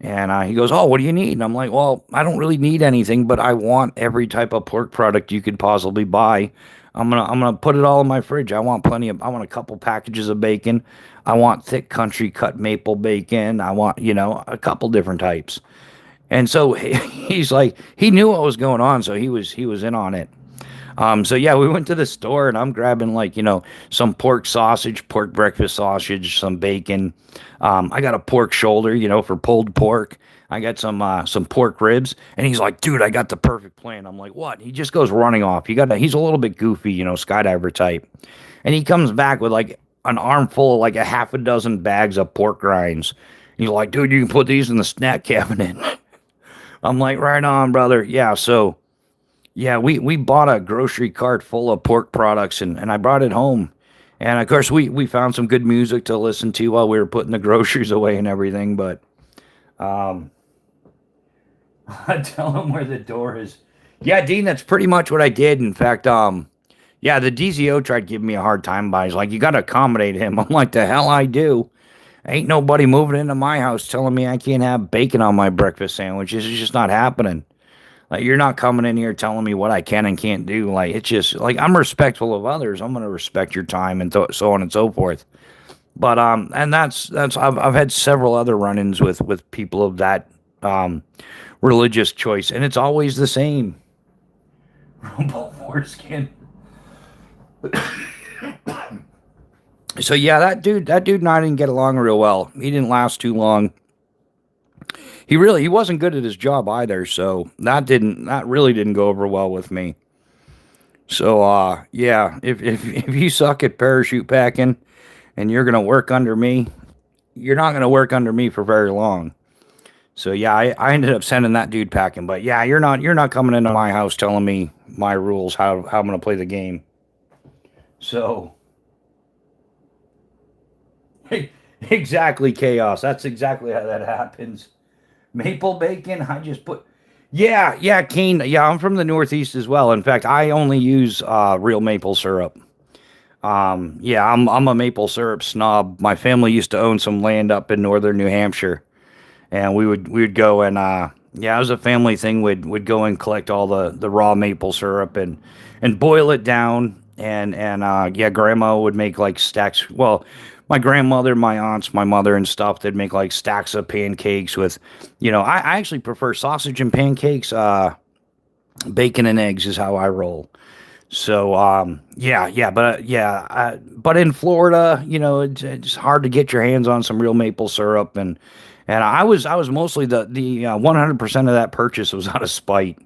And he goes, oh, what do you need? And I'm like, well, I don't really need anything, but I want every type of pork product you could possibly buy. I'm gonna put it all in my fridge. I want a couple packages of bacon. I want thick country cut maple bacon. I want, a couple different types. And so he's like, he knew what was going on, so he was in on it. So yeah, we went to the store, and I'm grabbing like, some pork sausage, pork breakfast sausage, some bacon. I got a pork shoulder, for pulled pork. I got some pork ribs, and he's like, dude, I got the perfect plan. I'm like, what? He just goes running off. He's a little bit goofy, skydiver type. And he comes back with like an armful of like a half a dozen bags of pork rinds. He's like, dude, you can put these in the snack cabinet. I'm like, right on, brother. Yeah, so yeah, we bought a grocery cart full of pork products, and I brought it home. And of course, we found some good music to listen to while we were putting the groceries away and everything. But um, I tell him where the door is. Yeah, Dean, that's pretty much what I did. In fact, yeah, the DZO tried giving me a hard time by. He's like, you got to accommodate him. I'm like, the hell I do. Ain't nobody moving into my house telling me I can't have bacon on my breakfast sandwich. It's just not happening. Like, you're not coming in here telling me what I can and can't do. Like, it's just like I'm respectful of others. I'm gonna respect your time and so on and so forth. But and that's I've had several other run-ins with people of that um religious choice, and it's always the same. Rumble foreskin. So yeah, that dude and I didn't get along real well. He didn't last too long. He wasn't good at his job either, so that really didn't go over well with me. So yeah, if you suck at parachute packing and you're gonna work under me, you're not gonna work under me for very long. So yeah, I ended up sending that dude packing. But yeah, you're not coming into my house telling me my rules, how I'm gonna play the game. So exactly, chaos. That's exactly how that happens. Maple bacon, I just put. Yeah, yeah, Kane. Yeah, I'm from the Northeast as well. In fact, I only use real maple syrup. Yeah, I'm a maple syrup snob. My family used to own some land up in northern New Hampshire, and we would go and Yeah, it was a family thing. Would go and collect all the raw maple syrup and boil it down. And yeah, grandma would make like stacks. Well, my grandmother, my aunts, my mother and stuff, they'd make like stacks of pancakes with, I actually prefer sausage and pancakes. Bacon and eggs is how I roll. So but in Florida, it's hard to get your hands on some real maple syrup, and I was mostly the 100% of that purchase was out of spite.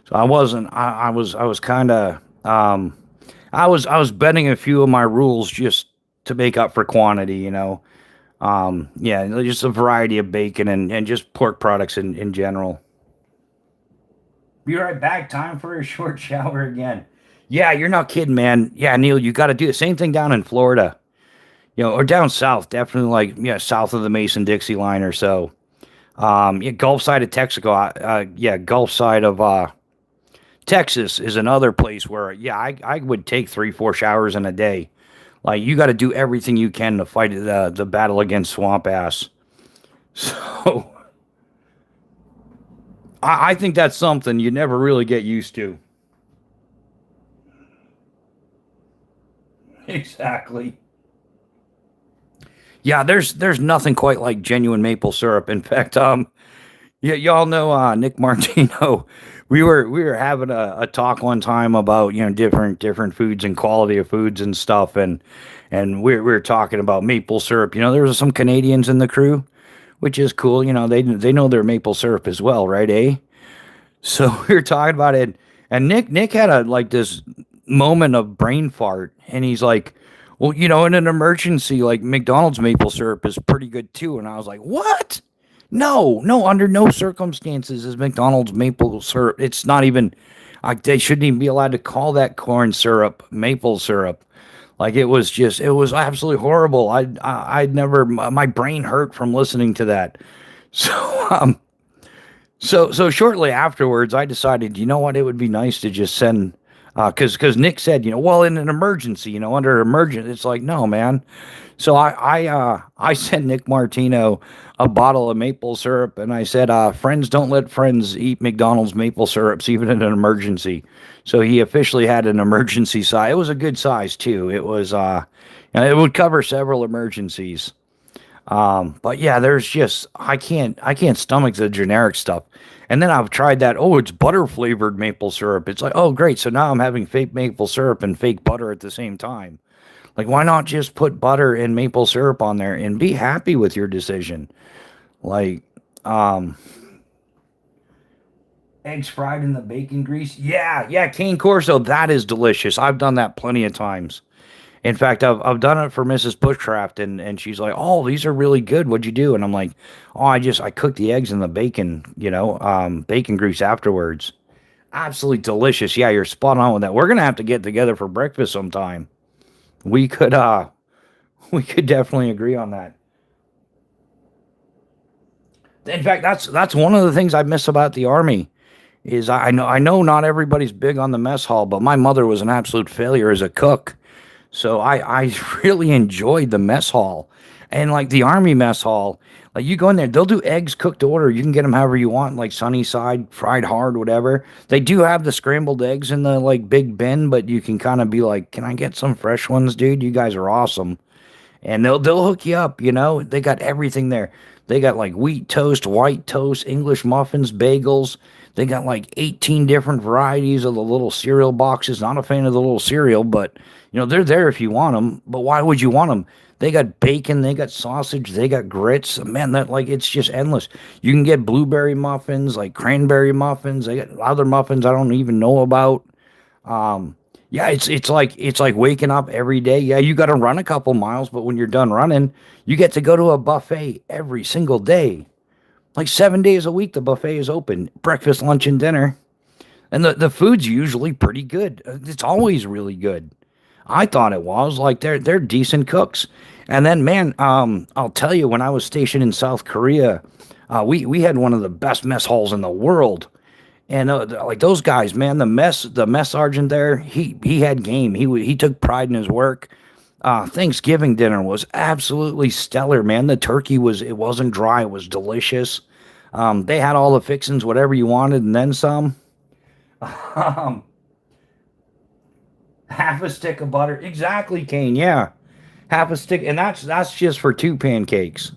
So I wasn't I was kind of I was bending a few of my rules just to make up for quantity, yeah, just a variety of bacon and just pork products in general. Be right back. Time for a short shower again. Yeah, you're not kidding, man. Yeah, Neil, you got to do the same thing down in Florida, or down south, definitely like yeah, south of the Mason Dixie line or so. Yeah, Gulf side of Texaco. Yeah, Gulf side of Texas is another place where yeah, I would take 3 4 showers in a day. Like you got to do everything you can to fight the battle against swamp ass. So I think that's something you never really get used to. Exactly. Yeah, there's nothing quite like genuine maple syrup. In fact, yeah, y'all know Nick Martino. We were having a talk one time about different foods and quality of foods and stuff, and we were talking about maple syrup. There was some Canadians in the crew, which is cool. They know their maple syrup as well, right? Eh? So we were talking about it, and Nick had a like this moment of brain fart, and he's like, "Well, in an emergency, like McDonald's maple syrup is pretty good too." And I was like, "What? No, no, under no circumstances is McDonald's maple syrup. It's not even. They shouldn't even be allowed to call that corn syrup maple syrup. Like it was absolutely horrible. I'd never. My brain hurt from listening to that. So so shortly afterwards, I decided, you know what, it would be nice to just send, because Nick said, well, in an emergency, under emergent, it's like, no, man. So I sent Nick Martino a bottle of maple syrup, and I said, friends don't let friends eat McDonald's maple syrups even in an emergency. So he officially had an emergency size. It was a good size too. It was it would cover several emergencies. But yeah, there's just I can't stomach the generic stuff. And then I've tried that. Oh, it's butter flavored maple syrup. It's like, oh, great. So now I'm having fake maple syrup and fake butter at the same time. Like, why not just put butter and maple syrup on there and be happy with your decision? Like, um, eggs fried in the bacon grease. Yeah, yeah, cane corso. That is delicious. I've done that plenty of times. In fact, I've done it for Mrs. Bushcraft, and she's like, "Oh, these are really good. What'd you do?" And I'm like, "Oh, I cooked the eggs in the bacon, bacon grease afterwards. Absolutely delicious. Yeah, you're spot on with that. We're gonna have to get together for breakfast sometime. We could we could definitely agree on that. In fact, that's one of the things I miss about the army is I know not everybody's big on the mess hall, but my mother was an absolute failure as a cook. So I really enjoyed the mess hall. And like the army mess hall, like you go in there, they'll do eggs cooked to order. You can get them however you want, like sunny side, fried hard, whatever. They do have the scrambled eggs in the like big bin, but you can kind of be like, "Can I get some fresh ones, dude? You guys are awesome." And they'll hook you up, They got everything there. They got like wheat toast, white toast, English muffins, bagels. They got like 18 different varieties of the little cereal boxes. Not a fan of the little cereal, but they're there if you want them. But why would you want them? They got bacon, they got sausage, they got grits. Man, that like it's just endless. You can get blueberry muffins, like cranberry muffins. They got other muffins I don't even know about. Yeah, it's like waking up every day. Yeah, you got to run a couple miles, but when you're done running, you get to go to a buffet every single day. Like 7 days a week, the buffet is open. Breakfast, lunch, and dinner. And the food's usually pretty good. It's always really good. I thought it was. Like they're decent cooks. And then man, I'll tell you, when I was stationed in South Korea, we had one of the best mess halls in the world. And like those guys, man, the mess sergeant there, he had game. He took pride in his work. Thanksgiving dinner was absolutely stellar, man. The turkey it wasn't dry, it was delicious. They had all the fixings, whatever you wanted, and then some. Um, half a stick of butter, exactly, Kane. Yeah, half a stick, and that's just for 2 pancakes.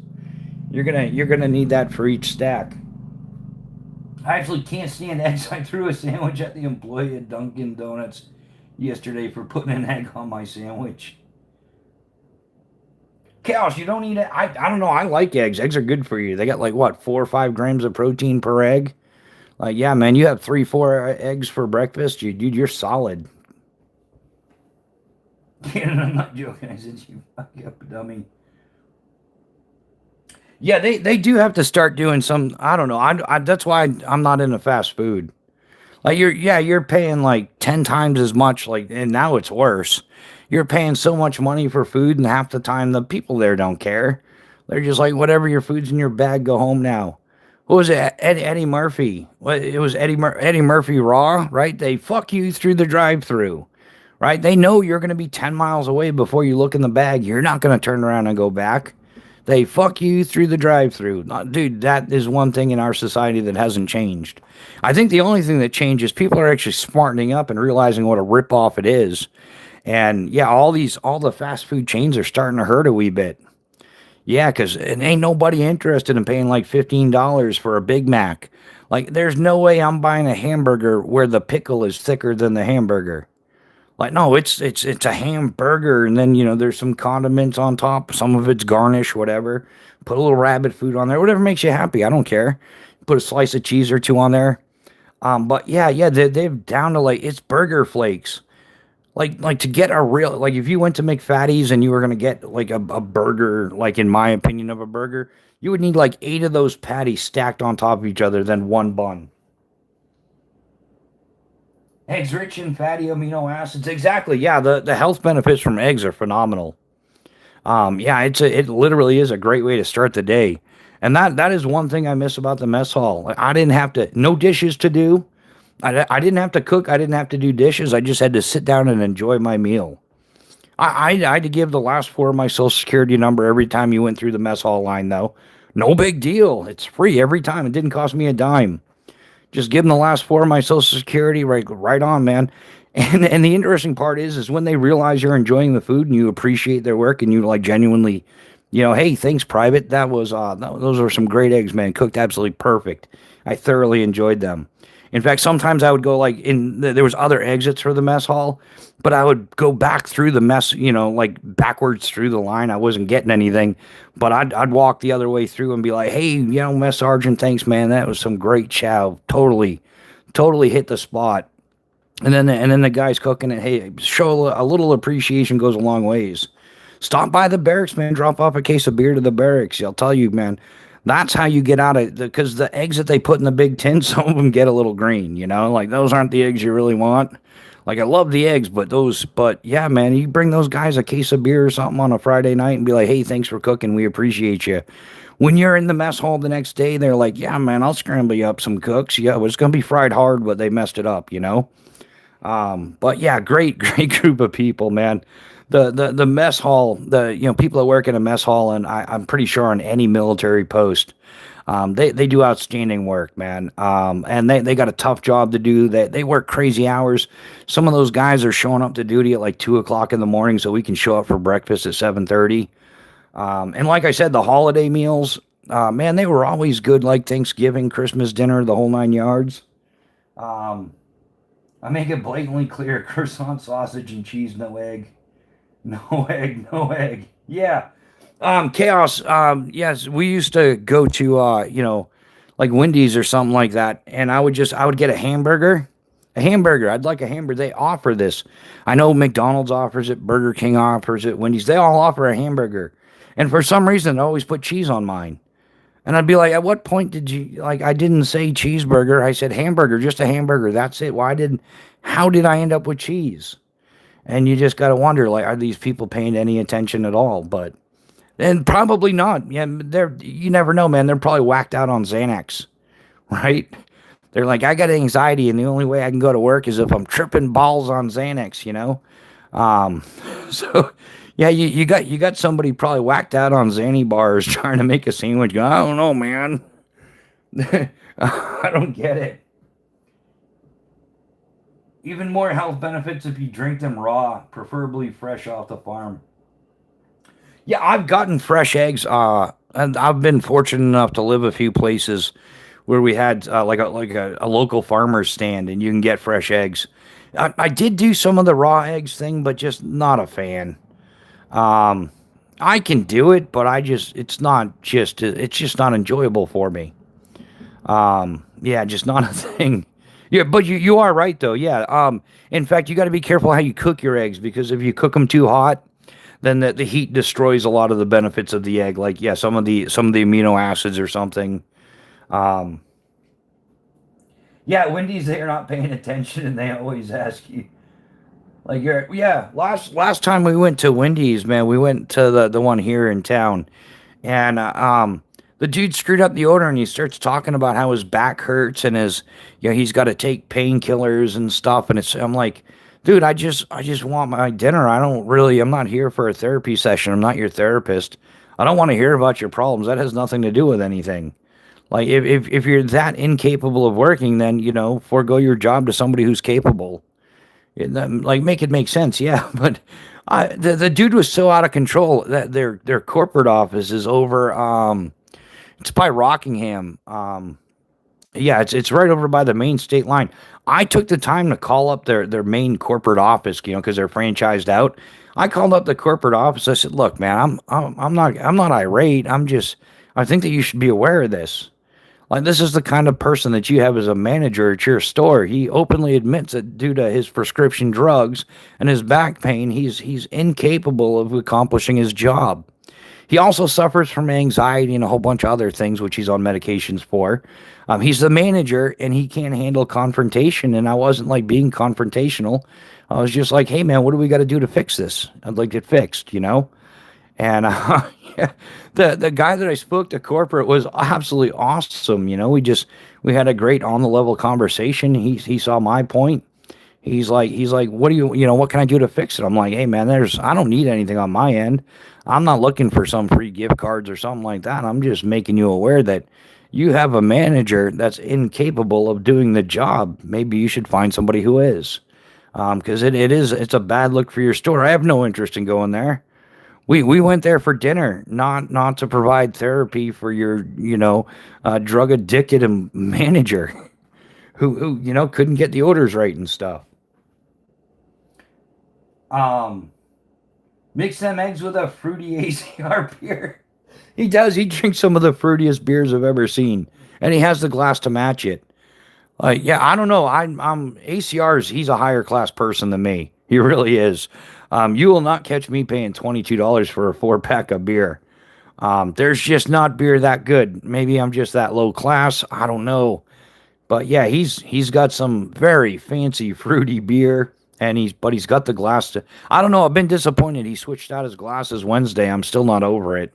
You're gonna need that for each stack. I actually can't stand eggs. I threw a sandwich at the employee at Dunkin' Donuts yesterday for putting an egg on my sandwich. Chaos, you don't eat it. I don't know. I like eggs. Eggs are good for you. They got like what 4 or 5 grams of protein per egg. Like yeah, man, you have 3, 4 eggs for breakfast. Dude, you're solid. And I'm not joking. I said you fuck up, dummy. Yeah, they do have to start doing some. I don't know. That's why I'm not into fast food. Like you're paying like 10 times as much. Like and now it's worse. You're paying so much money for food, and half the time the people there don't care. They're just like whatever your food's in your bag, go home now. What was it? Eddie Murphy. What it was Eddie Murphy Raw, right? They fuck you through the drive-through, right? They know you're gonna be 10 miles away before you look in the bag. You're not gonna turn around and go back. They fuck you through the drive-through. Dude, that is one thing in our society that hasn't changed. I think the only thing that changes, people are actually smartening up and realizing what a ripoff it is. And yeah, all the fast food chains are starting to hurt a wee bit. Yeah, because it ain't nobody interested in paying like $15 for a Big Mac. Like, there's no way I'm buying a hamburger where the pickle is thicker than the hamburger. Like no, it's a hamburger, and then there's some condiments on top. Some of it's garnish, whatever. Put a little rabbit food on there, whatever makes you happy. I don't care. Put a slice of cheese or two on there. But yeah, they're down to like it's burger flakes. Like to get a real like if you went to McFatty's and you were gonna get like a burger, like in my opinion of a burger, you would need like 8 of those patties stacked on top of each other, then one bun. Eggs rich in fatty amino acids. Exactly. Yeah, the health benefits from eggs are phenomenal. Yeah, it literally is a great way to start the day. And that is one thing I miss about the mess hall. Like, I didn't have to no dishes to do. I didn't have to cook. I didn't have to do dishes. I just had to sit down and enjoy my meal. I had to give the last 4 of my social security number every time you went through the mess hall line, though. No big deal. It's free every time. It didn't cost me a dime. Just give them the last 4 of my social security, right on, man. And the interesting part is when they realize you're enjoying the food and you appreciate their work and you like genuinely, hey, thanks, private. Those were some great eggs, man. Cooked absolutely perfect. I thoroughly enjoyed them. In fact, sometimes I would go like there was other exits for the mess hall, but I would go back through the mess, like backwards through the line. I wasn't getting anything, but I'd walk the other way through and be like, hey, mess sergeant, thanks, man. That was some great chow. Totally hit the spot. And then the guys cooking it. Hey, show a little appreciation goes a long ways. Stop by the barracks, man. Drop off a case of beer to the barracks. I'll tell you, man. That's how you get out of because the eggs that they put in the big tin, some of them get a little green. Like those aren't the eggs you really want. Like I love the eggs, but yeah, man, you bring those guys a case of beer or something on a Friday night and be like, hey, thanks for cooking. We appreciate you. When you're in the mess hall the next day, they're like, yeah, man, I'll scramble you up some cooks. Yeah, but it's gonna be fried hard, but they messed it up. But yeah, great group of people, man. The mess hall, people that work in a mess hall, and I'm pretty sure on any military post, they do outstanding work, man. And they got a tough job to do. They work crazy hours. Some of those guys are showing up to duty at like 2 o'clock in the morning, so we can show up for breakfast at 7:30. And like I said, the holiday meals, man, they were always good. Like Thanksgiving, Christmas dinner, the whole 9 yards. Um, I make it blatantly clear: croissant, sausage, and cheese, no egg. No egg, no egg. Yeah. Chaos. Yes, we used to go to, like Wendy's or something like that. And I would get a hamburger. A hamburger. I'd like a hamburger. They offer this. I know McDonald's offers it. Burger King offers it. Wendy's. They all offer a hamburger. And for some reason, they always put cheese on mine. And I'd be like, at what point did you, like, I didn't say cheeseburger. I said hamburger, just a hamburger. That's it. How did I end up with cheese? And you just got to wonder, like, are these people paying any attention at all? And probably not. Yeah, you never know, man. They're probably whacked out on Xanax, right? They're like, I got anxiety, and the only way I can go to work is if I'm tripping balls on Xanax. Um, so yeah, you got somebody probably whacked out on Xanny bars trying to make a sandwich. I don't know, man. I don't get it. Even more health benefits if you drink them raw, preferably fresh off the farm. Yeah, I've gotten fresh eggs. And I've been fortunate enough to live a few places where we had a local farmer's stand, and you can get fresh eggs. I did do some of the raw eggs thing, but just not a fan. Um, I can do it, but it's just not enjoyable for me. Yeah, just not a thing. Yeah, but you are right though. Yeah. In fact, you got to be careful how you cook your eggs because if you cook them too hot, then the heat destroys a lot of the benefits of the egg. Like yeah, some of the amino acids or something. Um, yeah, Wendy's they're not paying attention and they always ask you like you're yeah. Last time we went to Wendy's, man, we went to the one here in town, and the dude screwed up the order and he starts talking about how his back hurts and he's got to take painkillers and stuff and I'm like, dude, I just want my dinner. I'm not here for a therapy session. I'm not your therapist. I don't want to hear about your problems. That has nothing to do with anything. Like if you're that incapable of working, then forego your job to somebody who's capable. Like make it make sense, yeah. But the dude was so out of control that their corporate office is over. It's by Rockingham. Yeah, it's right over by the main state line. I took the time to call up their main corporate office, because they're franchised out. I called up the corporate office. I said, "Look, man, I'm not irate. I think that you should be aware of this. Like this is the kind of person that you have as a manager at your store. He openly admits that due to his prescription drugs and his back pain, he's incapable of accomplishing his job. He also suffers from anxiety and a whole bunch of other things, which he's on medications for. He's the manager and he can't handle confrontation. And I wasn't like being confrontational. I was just like, hey, man, what do we got to do to fix this? I'd like it fixed. And yeah, the guy that I spoke to corporate was absolutely awesome. We had a great on the level conversation. He saw my point. He's like, what do what can I do to fix it? I'm like, hey man, I don't need anything on my end. I'm not looking for some free gift cards or something like that. I'm just making you aware that you have a manager that's incapable of doing the job. Maybe you should find somebody who is. Because it's a bad look for your store. I have no interest in going there. We went there for dinner, not to provide therapy for your drug addicted manager who couldn't get the orders right and stuff. Um, Mix them eggs with a fruity ACR beer. He does. He drinks some of the fruitiest beers I've ever seen, and he has the glass to match it. Like, yeah, I don't know. I'm ACR's. He's a higher class person than me. He really is. You will not catch me paying $22 for a 4 pack of beer. There's just not beer that good. Maybe I'm just that low class. I don't know. But yeah, he's got some very fancy fruity beer, and he's got the glass to. I don't know. I've been disappointed. He switched out his glasses Wednesday. I'm still not over it.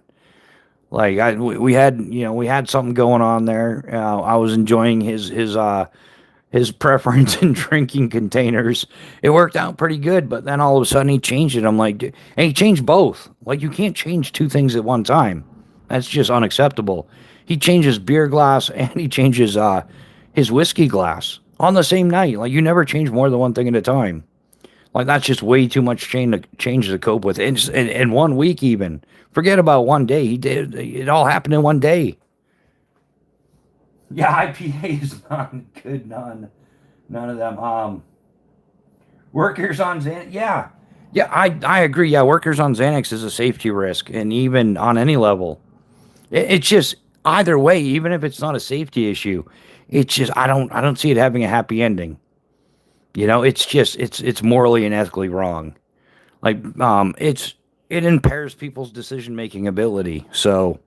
Like we had something going on there. I was enjoying his preference in drinking containers. It worked out pretty good, but then all of a sudden he changed it. I'm like, and he changed both. Like you can't change two things at one time. That's just unacceptable. He changes beer glass and he changes his whiskey glass on the same night. Like you never change more than one thing at a time. Like that's just way too much change to cope with. In 1 week even. Forget about one day. He did it all happened in one day. Yeah, IPA is not good. None of them. Workers on Xanax. Yeah, yeah, I agree. Yeah, workers on Xanax is a safety risk, and even on any level, it's just either way. Even if it's not a safety issue, it's just I don't see it having a happy ending. It's just it's morally and ethically wrong. Like it impairs people's decision making ability. So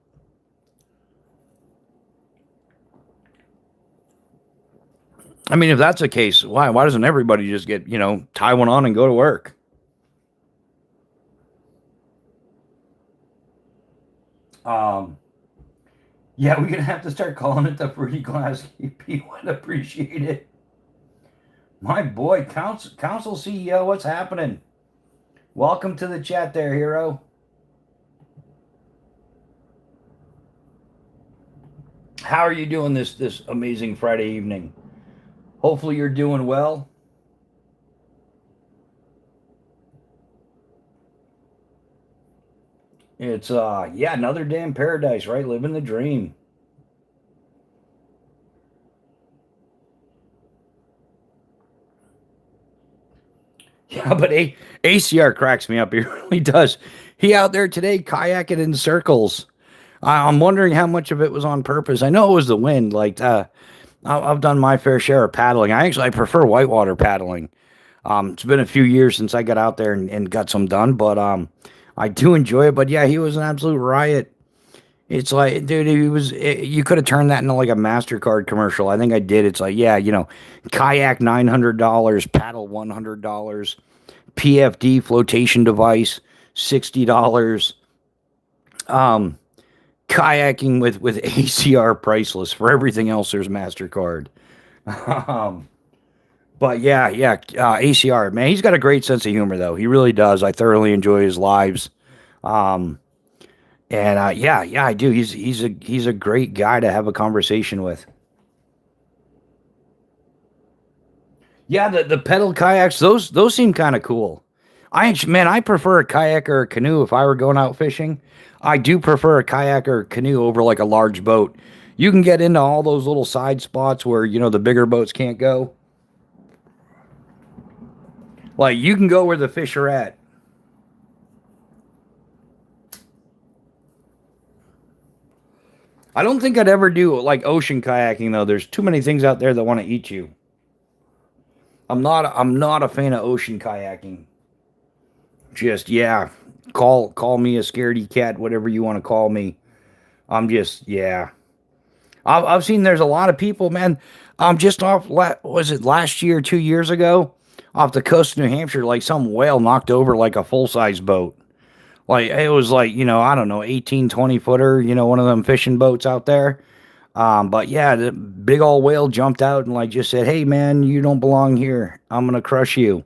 I mean, if that's the case, why doesn't everybody just get tie one on and go to work? Um, yeah, we're gonna have to start calling it the Fruity Glass. People would appreciate it. My boy, council CEO, what's happening? Welcome to the chat, there, hero. How are you doing this amazing Friday evening? Hopefully you're doing well. It's yeah, another day in paradise, right? Living the dream. Yeah, but ACR cracks me up. He really does. He out there today kayaking in circles. I'm wondering how much of it was on purpose. I know it was the wind. Like I've done my fair share of paddling. I prefer whitewater paddling. It's been a few years since I got out there and got some done, but I do enjoy it. But yeah, he was an absolute riot. It's like, dude, you could have turned that into like a MasterCard commercial. I think I did. It's like, yeah, kayak $900, paddle $100, PFD flotation device $60. Um, Kayaking with ACR priceless. For everything else, there's MasterCard. Um, but yeah, ACR, man, he's got a great sense of humor though. He really does. I thoroughly enjoy his lives. Um, and yeah, I do. He's a great guy to have a conversation with. Yeah, the pedal kayaks, those seem kind of cool. Man, I prefer a kayak or a canoe if I were going out fishing. I do prefer a kayak or a canoe over like a large boat. You can get into all those little side spots where, the bigger boats can't go. Like you can go where the fish are at. I don't think I'd ever do like ocean kayaking though. There's too many things out there that want to eat you. I'm not a fan of ocean kayaking. Just yeah, call me a scaredy cat, whatever you want to call me. I'm just yeah. I've seen there's a lot of people, man. Just off was it last year, 2 years ago, off the coast of New Hampshire, like some whale knocked over like a full size boat. Like it was like I don't know, 18, 20 footer, one of them fishing boats out there. But yeah, the big old whale jumped out and like just said, "Hey man, you don't belong here. I'm gonna crush you."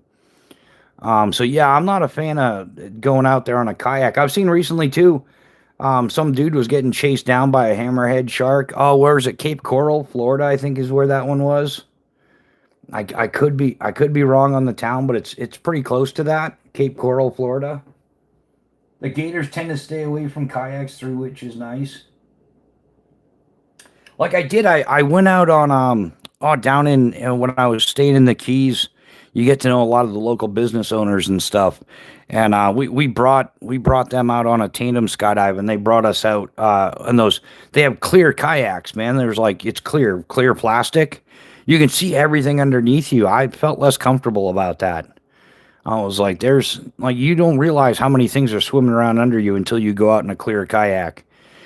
So yeah, I'm not a fan of going out there on a kayak. I've seen recently too. Some dude was getting chased down by a hammerhead shark. Oh, where is it? Cape Coral, Florida, I think is where that one was. I could be wrong on the town, but it's pretty close to that. Cape Coral, Florida. The gators tend to stay away from kayaks through, which is nice. Like I went out on down in when I was staying in the Keys. You get to know a lot of the local business owners and stuff, and we brought them out on a tandem skydive, and they brought us out and those they have clear kayaks, man. There's like it's clear plastic. You can see everything underneath you. I felt less comfortable about that. I was like, there's like you don't realize how many things are swimming around under you until you go out in a clear kayak.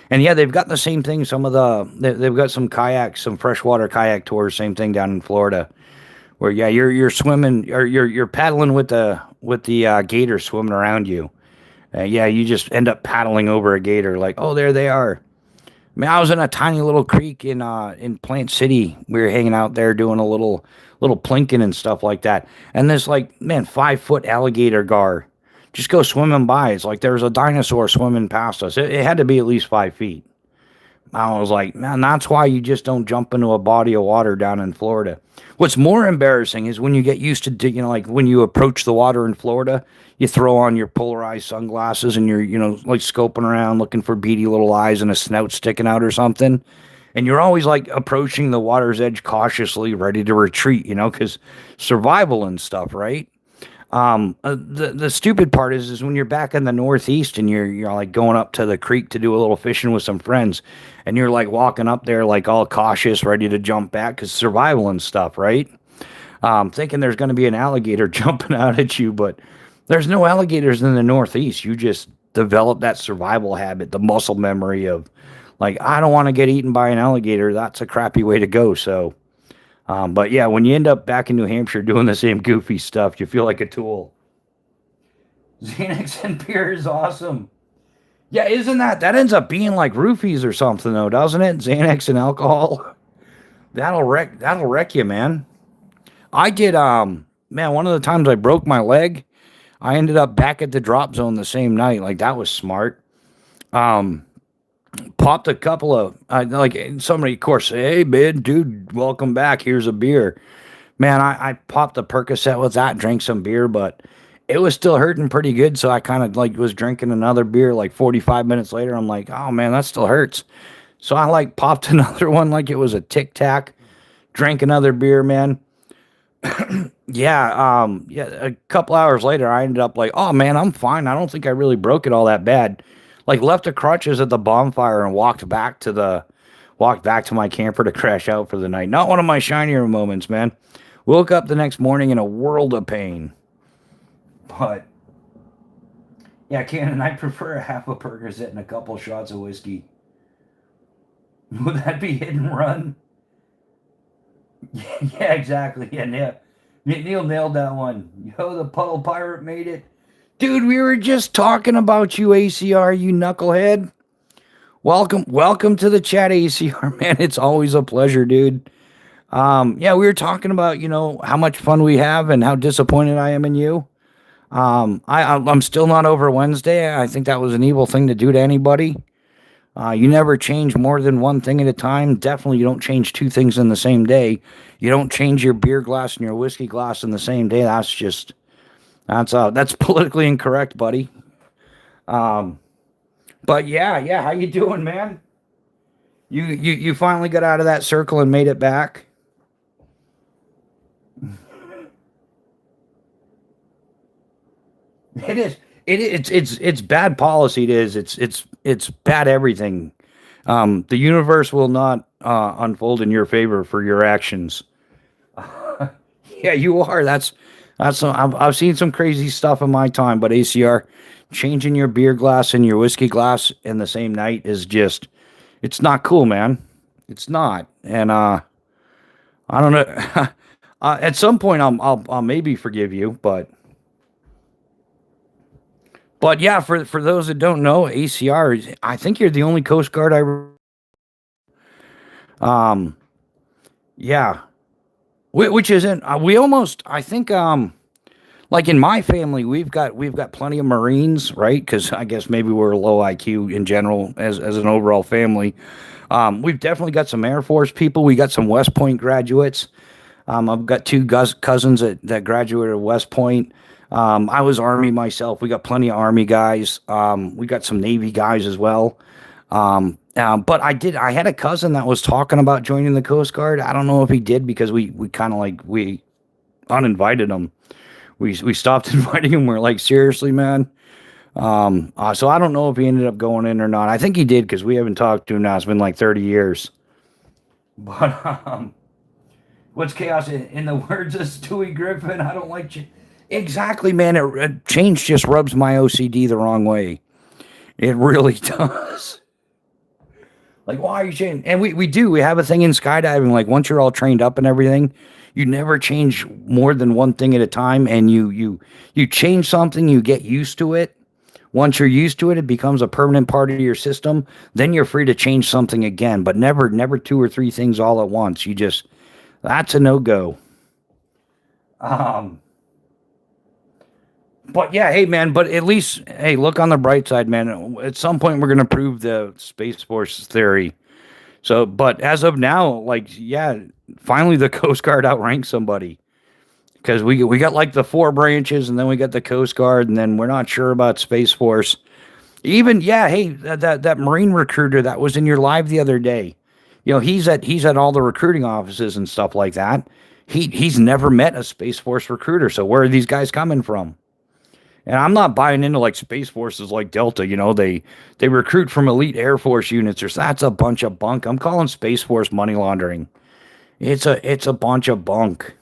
And yeah, they've got the same thing. They've got some kayaks, some freshwater kayak tours. Same thing down in Florida, where yeah, you're swimming or you're paddling with the gator swimming around you. Yeah, you just end up paddling over a gator. Like, oh, there they are. I mean, I was in a tiny little creek in Plant City. We were hanging out there doing a little plinking and stuff like that. And this like man 5 foot alligator gar just go swimming by. It's like there was a dinosaur swimming past us. It had to be at least 5 feet. I was like, man, that's why you just don't jump into a body of water down in Florida. What's more embarrassing is when you get used to, like when you approach the water in Florida, you throw on your polarized sunglasses and you're, like scoping around looking for beady little eyes and a snout sticking out or something. And you're always like approaching the water's edge cautiously, ready to retreat, because survival and stuff, right? The stupid part is when you're back in the Northeast and you're like going up to the creek to do a little fishing with some friends, and you're like walking up there like all cautious, ready to jump back because survival and stuff, right? Thinking there's going to be an alligator jumping out at you, but there's no alligators in the Northeast. You just develop that survival habit, the muscle memory of like I don't want to get eaten by an alligator. That's a crappy way to go. So. But yeah, when you end up back in New Hampshire doing the same goofy stuff, you feel like a tool. Xanax and beer is awesome. Yeah, isn't that ends up being like roofies or something though, doesn't it? Xanax and alcohol. That'll wreck you, man. I did man, one of the times I broke my leg, I ended up back at the drop zone the same night. Like that was smart. Um popped a couple of like somebody, of course, hey man, dude, welcome back. Here's a beer. Man, I popped a Percocet with that, drank some beer, but it was still hurting pretty good. So I kind of like was drinking another beer like 45 minutes later. I'm like, oh man, that still hurts. So I like popped another one like it was a Tic Tac, drank another beer, man. Yeah, a couple hours later, I ended up like, oh man, I'm fine. I don't think I really broke it all that bad. Like left the crutches at the bonfire and walked back to my camper to crash out for the night. Not one of my shinier moments, man. Woke up the next morning in a world of pain. But yeah, Cannon, I prefer a half a Percocet and a couple shots of whiskey. Would that be hit and run? Yeah, exactly. Yeah, Neil nailed that one. Yo, the puddle pirate made it. Dude, we were just talking about you, ACR, you knucklehead. Welcome to the chat, ACR, man. It's always a pleasure, dude. Yeah, we were talking about, how much fun we have and how disappointed I am in you. I'm still not over Wednesday. I think that was an evil thing to do to anybody. You never change more than one thing at a time. Definitely, you don't change two things in the same day. You don't change your beer glass and your whiskey glass in the same day. That's politically incorrect, buddy. Um, but yeah, how you doing, man? You finally got out of that circle and made it back. It is. It's bad policy. It is. It's bad everything. The universe will not unfold in your favor for your actions. Yeah, you are. I've seen some crazy stuff in my time, but ACR, changing your beer glass and your whiskey glass in the same night is just, it's not cool, man. It's not. And I don't know. At some point, I'll maybe forgive you, but yeah, for those that don't know, ACR, I think you're the only Coast Guard um, yeah, which isn't, we almost, I think, like in my family, we've got plenty of Marines, right? Because I guess maybe we're low IQ in general as an overall family. We've definitely got some Air Force people. We got some West Point graduates. I've got two cousins that graduated West Point. I was Army myself. We got plenty of Army guys. We got some Navy guys as well. But I had a cousin that was talking about joining the Coast Guard. I don't know if he did because we kind of like, we uninvited him. We stopped inviting him. We're like, seriously, man. So I don't know if he ended up going in or not. I think he did because we haven't talked to him now. It's been like 30 years. But, what's chaos in the words of Stewie Griffin? I don't like you. Exactly, man. Change just rubs my OCD the wrong way. It really does. Like, why are you changing? And we do. We have a thing in skydiving. Like, once you're all trained up and everything, you never change more than one thing at a time. And you change something, you get used to it. Once you're used to it, it becomes a permanent part of your system. Then you're free to change something again. But never two or three things all at once. That's a no-go. But yeah, hey man, but at least, hey, look on the bright side, man. At some point, we're gonna prove the Space Force theory. So, but as of now, like, yeah, finally the Coast Guard outranks somebody because we got like the four branches, and then we got the Coast Guard, and then we're not sure about Space Force. Even yeah, hey, that Marine recruiter that was in your live the other day, he's at all the recruiting offices and stuff like that. He's never met a Space Force recruiter. So where are these guys coming from? And I'm not buying into like Space Forces like Delta. They recruit from elite Air Force units. That's a bunch of bunk. I'm calling Space Force money laundering. It's a bunch of bunk.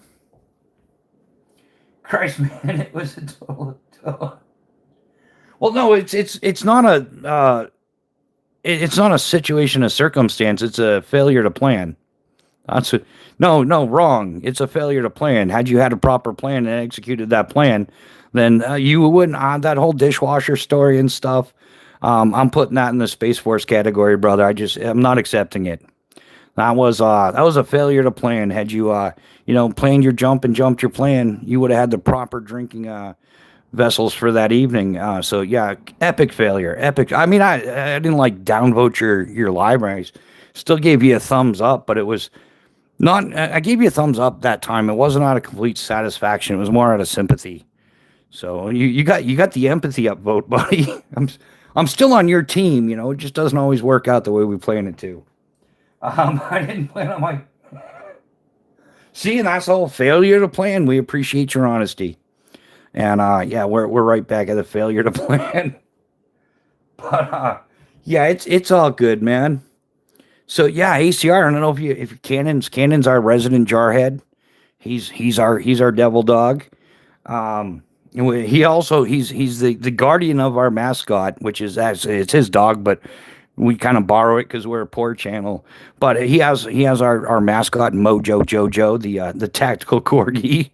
Christ, man, it was a total. Well, no, it's not it's not a situation, a circumstance. It's a failure to plan. No, wrong. It's a failure to plan. Had you had a proper plan and executed that plan, then you wouldn't. That whole dishwasher story and stuff. I'm putting that in the Space Force category, brother. I'm not accepting it. That was a failure to plan. Had you planned your jump and jumped your plan, you would have had the proper drinking vessels for that evening. So yeah, epic failure, epic. I mean, I didn't like downvote your libraries. Still gave you a thumbs up, but it was not. I gave you a thumbs up that time. It wasn't out of complete satisfaction. It was more out of sympathy. So you got the empathy upvote, buddy. I'm still on your team. You know, it just doesn't always work out the way we plan it to. I didn't plan on my. See, and that's all failure to plan. We appreciate your honesty. And yeah, we're right back at the failure to plan. But yeah, it's all good, man. So yeah, ACR. I don't know if Cannon's our resident jarhead. He's our devil dog. He also he's the guardian of our mascot, which is actually it's his dog, but we kind of borrow it because we're a poor channel. But he has our mascot Mojo Jojo, the tactical corgi.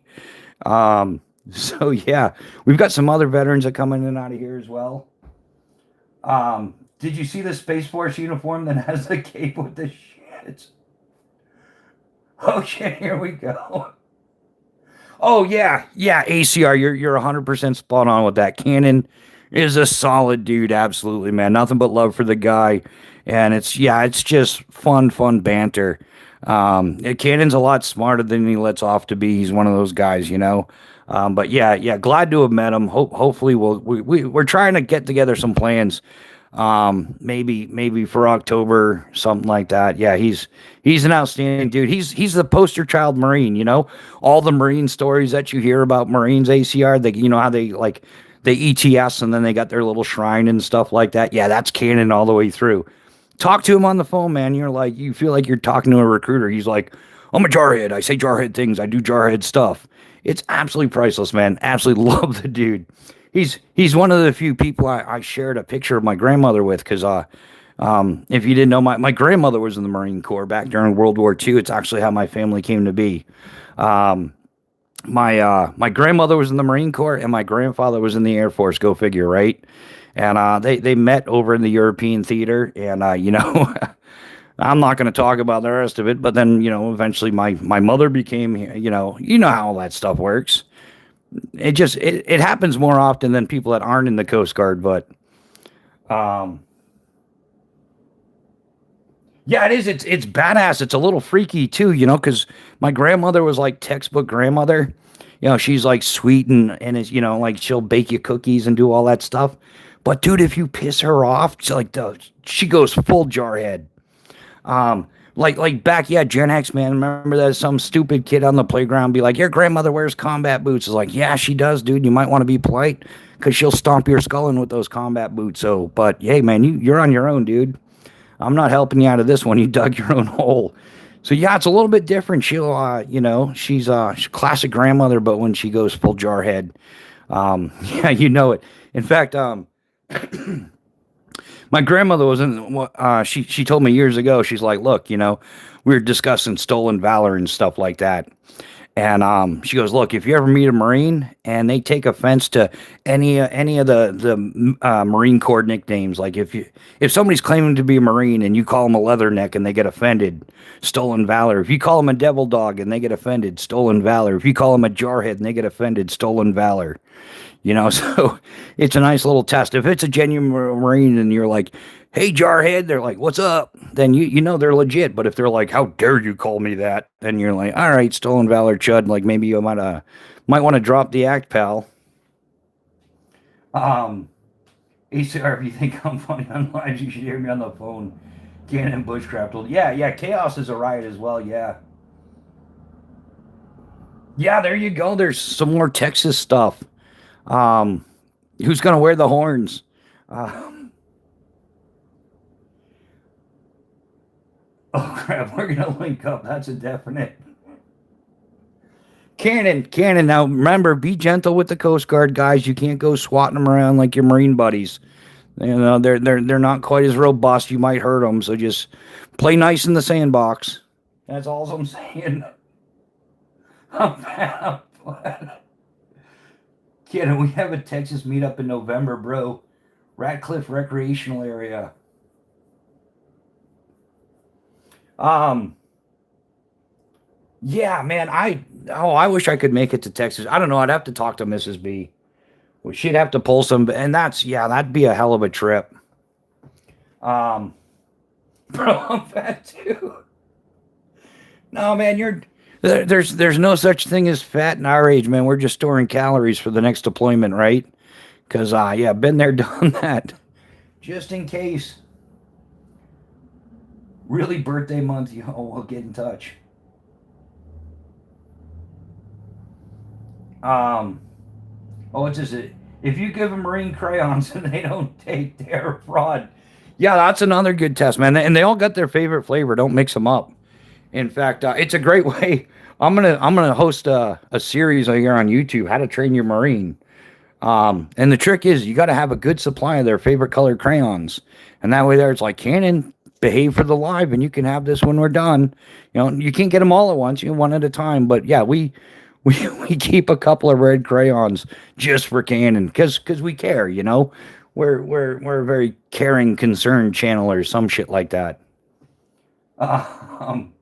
So yeah, we've got some other veterans that come in and out of here as well. Did you see the Space Force uniform that has the cape with the shit? Okay, here we go. Oh yeah, ACR, you're 100% spot on with that. Cannon is a solid dude, absolutely, man. Nothing but love for the guy, and it's just fun banter. Cannon's a lot smarter than he lets off to be. He's one of those guys, you know. But yeah, glad to have met him. Hopefully we're trying to get together some plans. Maybe for October, something like that. Yeah, he's an outstanding dude. He's the poster child Marine, you know. All the Marine stories that you hear about Marines ACR, they you know how they ETS and then they got their little shrine and stuff like that. Yeah, that's canon all the way through. Talk to him on the phone, man. You feel like you're talking to a recruiter. He's like, I'm a jarhead. I say jarhead things. I do jarhead stuff. It's absolutely priceless, man. Absolutely love the dude. He's one of the few people I shared a picture of my grandmother with because if you didn't know, my grandmother was in the Marine Corps back during World War II. It's actually how my family came to be. My grandmother was in the Marine Corps and my grandfather was in the Air Force. Go figure, right? And they met over in the European theater, and you know, I'm not going to talk about the rest of it. But then you know, eventually my mother became you know how all that stuff works. It happens more often than people that aren't in the Coast Guard, but um, yeah, it is. It's badass. It's a little freaky too, you know, because my grandmother was like textbook grandmother. You know, she's like sweet and is like she'll bake you cookies and do all that stuff. But dude, if you piss her off, she goes full jarhead. Like back, yeah, Gen X, man. Remember that some stupid kid on the playground be like, "Your grandmother wears combat boots." It's like, yeah, she does, dude. You might want to be polite because she'll stomp your skull in with those combat boots. So, but hey, man, you're on your own, dude. I'm not helping you out of this one. You dug your own hole. So yeah, it's a little bit different. She's classic grandmother, but when she goes full jarhead, yeah, you know it. In fact, my grandmother was in. She told me years ago. She's like, look, we were discussing stolen valor and stuff like that. And she goes, look, if you ever meet a Marine and they take offense to any of the Marine Corps nicknames, like if somebody's claiming to be a Marine and you call them a leatherneck and they get offended, stolen valor. If you call them a devil dog and they get offended, stolen valor. If you call them a jarhead and they get offended, stolen valor. So it's a nice little test. If it's a genuine Marine and you're like, hey, jarhead, they're like, what's up? Then you know they're legit. But if they're like, how dare you call me that? Then you're like, all right, stolen valor, chud. Like maybe you might want to drop the act, pal. ACR, if you think I'm funny on live, you should hear me on the phone. Cannon Bushcraft. Yeah, Chaos is a riot as well, yeah. Yeah, there you go. There's some more Texas stuff. Who's gonna wear the horns? Uh, oh crap, we're gonna link up. That's a definite. Cannon. Now remember, be gentle with the Coast Guard guys. You can't go swatting them around like your Marine buddies. They're not quite as robust. You might hurt them. So just play nice in the sandbox. That's all I'm saying. I'm glad. Kid, we have a Texas meetup in November, bro. Ratcliffe Recreational Area. Yeah, man. I wish I could make it to Texas. I don't know. I'd have to talk to Mrs. B. She'd have to pull some, and that'd be a hell of a trip. Um, bro, I'm fat too. No, man, there's no such thing as fat in our age, man. We're just storing calories for the next deployment, right? Because yeah, been there, done that. Just in case. Really, birthday month, we'll get in touch. Um, oh, what's this? If you give them marine crayons and they don't take, they're a fraud. Yeah, that's another good test, man. And they all got their favorite flavor. Don't mix them up. In fact, it's a great way. I'm gonna host a series here on YouTube, How to Train Your Marine. And the trick is you got to have a good supply of their favorite colored crayons, and that way there it's like Canon, behave for the live, and you can have this when we're done. You know, you can't get them all at once, one at a time. But yeah, we keep a couple of red crayons just for Canon because we care. We're a very caring, concerned channel or some shit like that. Um,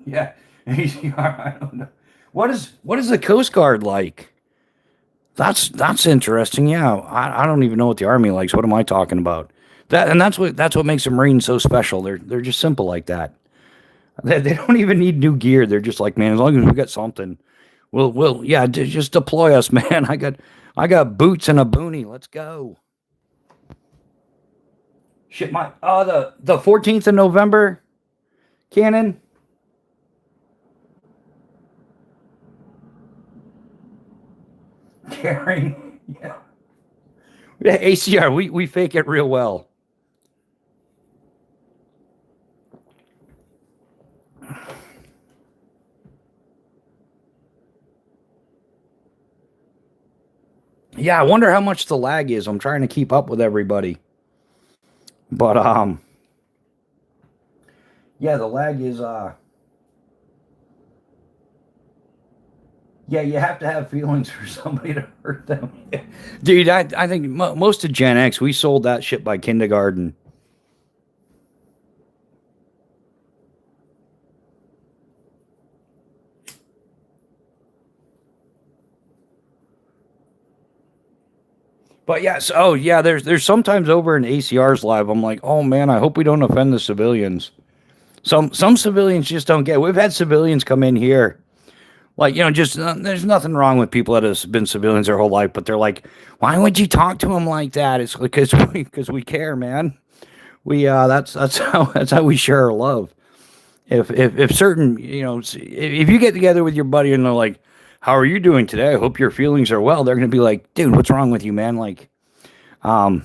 yeah, I don't know. What is the Coast Guard like? That's interesting. Yeah, I don't even know what the Army likes. What am I talking about? That's what makes a Marine so special. They're just simple like that. They don't even need new gear. They're just like, man, as long as we got something, we'll yeah, just deploy us, man. I got boots and a boonie. Let's go. Shit, the 14th of November, Cannon. Caring. Yeah. ACR, we fake it real well. Yeah, I wonder how much the lag is. I'm trying to keep up with everybody. But yeah, the lag is yeah, you have to have feelings for somebody to hurt them. Dude, I think most of Gen X, we sold that shit by kindergarten. But yes, oh yeah, there's sometimes over in ACR's live, I'm like, oh man, I hope we don't offend the civilians. Some civilians just don't get. We've had civilians come in here, like just there's nothing wrong with people that have been civilians their whole life, but they're like, why would you talk to them like that? It's because we care, man. We that's how we share our love. If certain if you get together with your buddy and they're like, how are you doing today? I hope your feelings are well. They're gonna be like, dude, what's wrong with you, man? Like, um,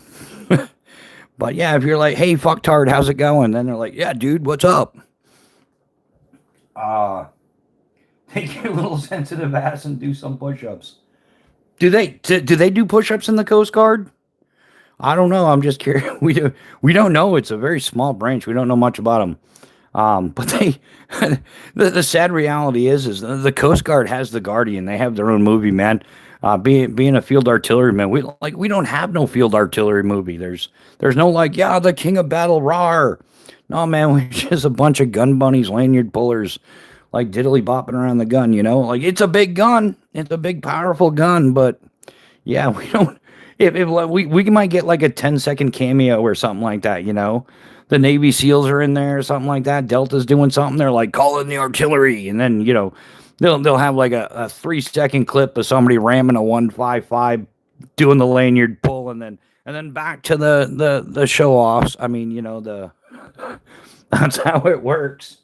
but yeah, if you're like, hey, fucktard, how's it going? Then they're like, yeah, dude, what's up? Uh, Take your little sensitive ass and do some push-ups. Do they do push-ups in the Coast Guard? I don't know. I'm just curious. We don't know. It's a very small branch. We don't know much about them. But the sad reality is the Coast Guard has the Guardian. They have their own movie, man. Being a field artillery man, we don't have no field artillery movie. There's no like, yeah, the king of battle, rawr. No, man, we're just a bunch of gun bunnies, lanyard pullers, like diddly bopping around the gun. Like it's a big gun, it's a big powerful gun, but yeah, we don't. If we might get like a 10-second cameo or something like that, the Navy SEALs are in there or something like that. Delta's doing something. They're like, call in the artillery. And then, they'll have like a 3-second clip of somebody ramming a 155, doing the lanyard pull, and then back to the show offs. I mean, that's how it works.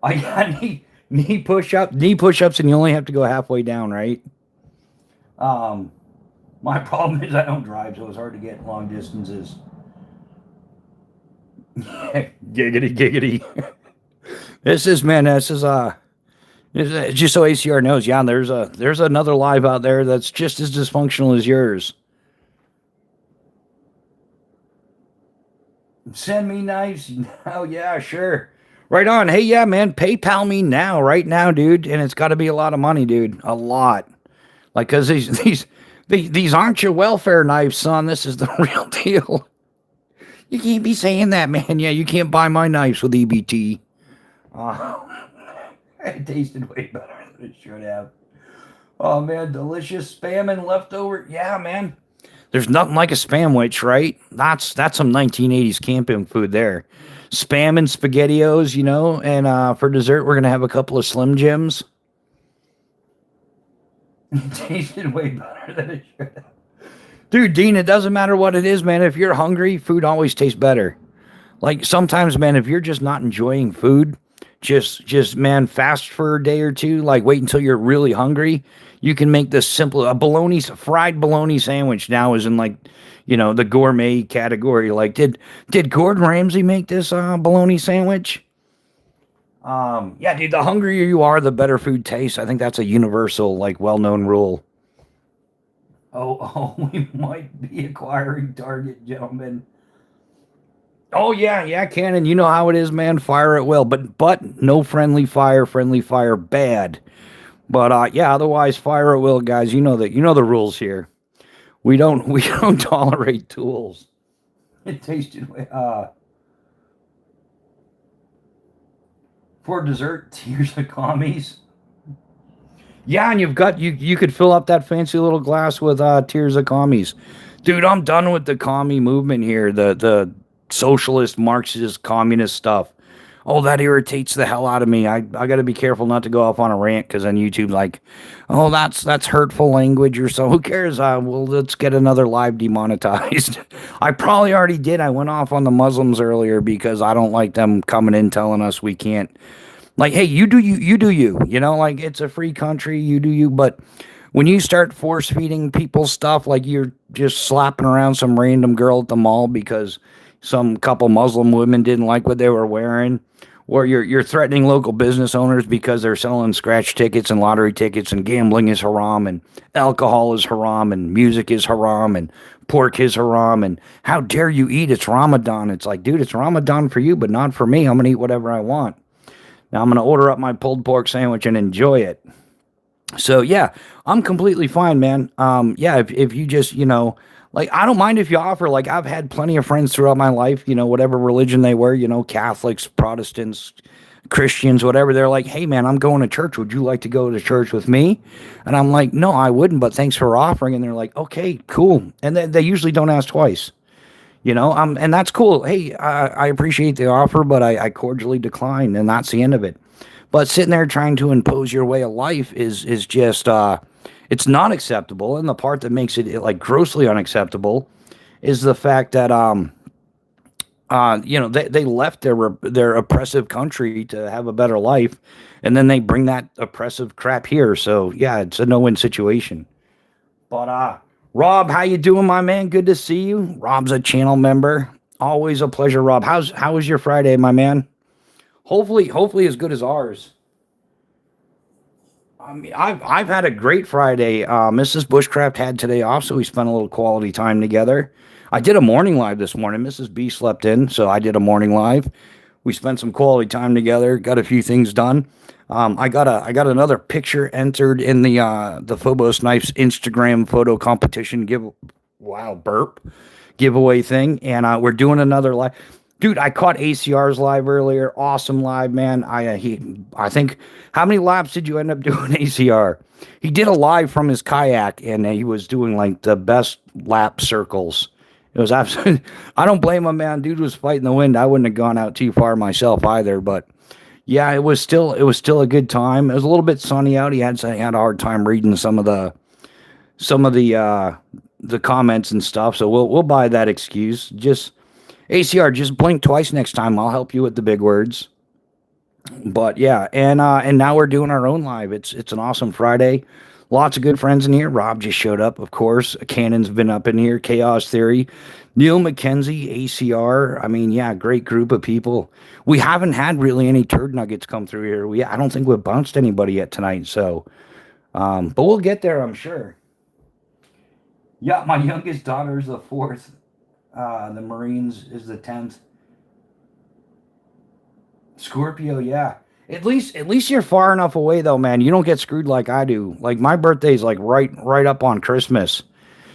I got knee push-ups, and you only have to go halfway down, right? My problem is I don't drive, so it's hard to get long distances. Giggity. This is just so ACR knows. Yeah, there's another live out there that's just as dysfunctional as yours. Send me knives. Oh yeah, sure. Right on. Hey, yeah, man. PayPal me now, right now, dude. And it's got to be a lot of money, dude. A lot. Like, cause these aren't your welfare knives, son. This is the real deal. You can't be saying that, man. Yeah, you can't buy my knives with EBT. Uh, it tasted way better than it should have. Oh man, delicious spam and leftover. Yeah, man. There's nothing like a spam witch, right? That's some 1980s camping food there. Spam and spaghettios, and for dessert we're gonna have a couple of Slim Jims. It tasted way better than it should have. Dude, Dean, it doesn't matter what it is, man. If you're hungry, food always tastes better. Like sometimes, man, if you're just not enjoying food, just man, fast for a day or two. Like wait until you're really hungry. You can make this simple fried bologna sandwich. Now is in like, the gourmet category. Like, did Gordon Ramsay make this bologna sandwich? Yeah, dude. The hungrier you are, the better food tastes. I think that's a universal, like, well-known rule. Oh, we might be acquiring Target, gentlemen. Oh yeah, Cannon. You know how it is, man. Fire at will, but no friendly fire. Friendly fire bad. But yeah, otherwise fire at will, guys. You know the rules here. We don't tolerate tools. It tasted for dessert, tears of commies. Yeah, and you could fill up that fancy little glass with tears of commies. Dude, I'm done with the commie movement here. The socialist, Marxist, communist stuff. Oh, that irritates the hell out of me. I got to be careful not to go off on a rant because on YouTube, like, oh, that's hurtful language or so. Who cares? Well, let's get another live demonetized. I probably already did. I went off on the Muslims earlier because I don't like them coming in telling us we can't. Like, hey, you do you, you do you. Like it's a free country. You do you. But when you start force feeding people stuff, like you're just slapping around some random girl at the mall because some couple Muslim women didn't like what they were wearing, or you're threatening local business owners because they're selling scratch tickets and lottery tickets, and gambling is haram, and alcohol is haram, and music is haram, and pork is haram, and how dare you eat? It's Ramadan. It's like, dude, it's Ramadan for you, but not for me. I'm gonna eat whatever I want. Now I'm gonna order up my pulled pork sandwich and enjoy it. So yeah, I'm completely fine, man. Yeah, if you just, like, I don't mind if you offer, like, I've had plenty of friends throughout my life, whatever religion they were, Catholics, Protestants, Christians, whatever. They're like, hey man, I'm going to church. Would you like to go to church with me? And I'm like, no, I wouldn't, but thanks for offering. And they're like, okay, cool. And they usually don't ask twice, and that's cool. Hey, I appreciate the offer, but I cordially decline. And that's the end of it. But sitting there trying to impose your way of life is just, it's not acceptable. And the part that makes it like grossly unacceptable is the fact that, they left their oppressive country to have a better life. And then they bring that oppressive crap here. So yeah, it's a no-win situation. But, Rob, how you doing, my man? Good to see you. Rob's a channel member. Always a pleasure, Rob. How was your Friday, my man? Hopefully as good as ours. I mean, I've had a great Friday. Mrs. Bushcraft had today off, so we spent a little quality time together. I did a morning live this morning. Mrs. B slept in, so I did a morning live. We spent some quality time together. Got a few things done. I got another picture entered in the FOBOS Knives Instagram photo competition giveaway thing, and we're doing another live. Dude, I caught ACR's live earlier. Awesome live, man. I think, how many laps did you end up doing, ACR? He did a live from his kayak, and he was doing like the best lap circles. It was absolutely, I don't blame him, man. Dude was fighting the wind. I wouldn't have gone out too far myself either, but yeah, it was still a good time. It was a little bit sunny out. He had a hard time reading some of the comments and stuff. So we'll buy that excuse. Just ACR, just blink twice next time. I'll help you with the big words. But yeah, and now we're doing our own live. It's an awesome Friday. Lots of good friends in here. Rob just showed up, of course. Cannon's been up in here. Chaos Theory. Neil McKenzie, ACR. I mean, yeah, great group of people. We haven't had really any turd nuggets come through here. I don't think we've bounced anybody yet tonight. So, but we'll get there, I'm sure. Yeah, my youngest daughter is the 4th. The Marines is the 10th. Scorpio, yeah. At least you're far enough away though, man. You don't get screwed like I do. Like my birthday's like right up on Christmas.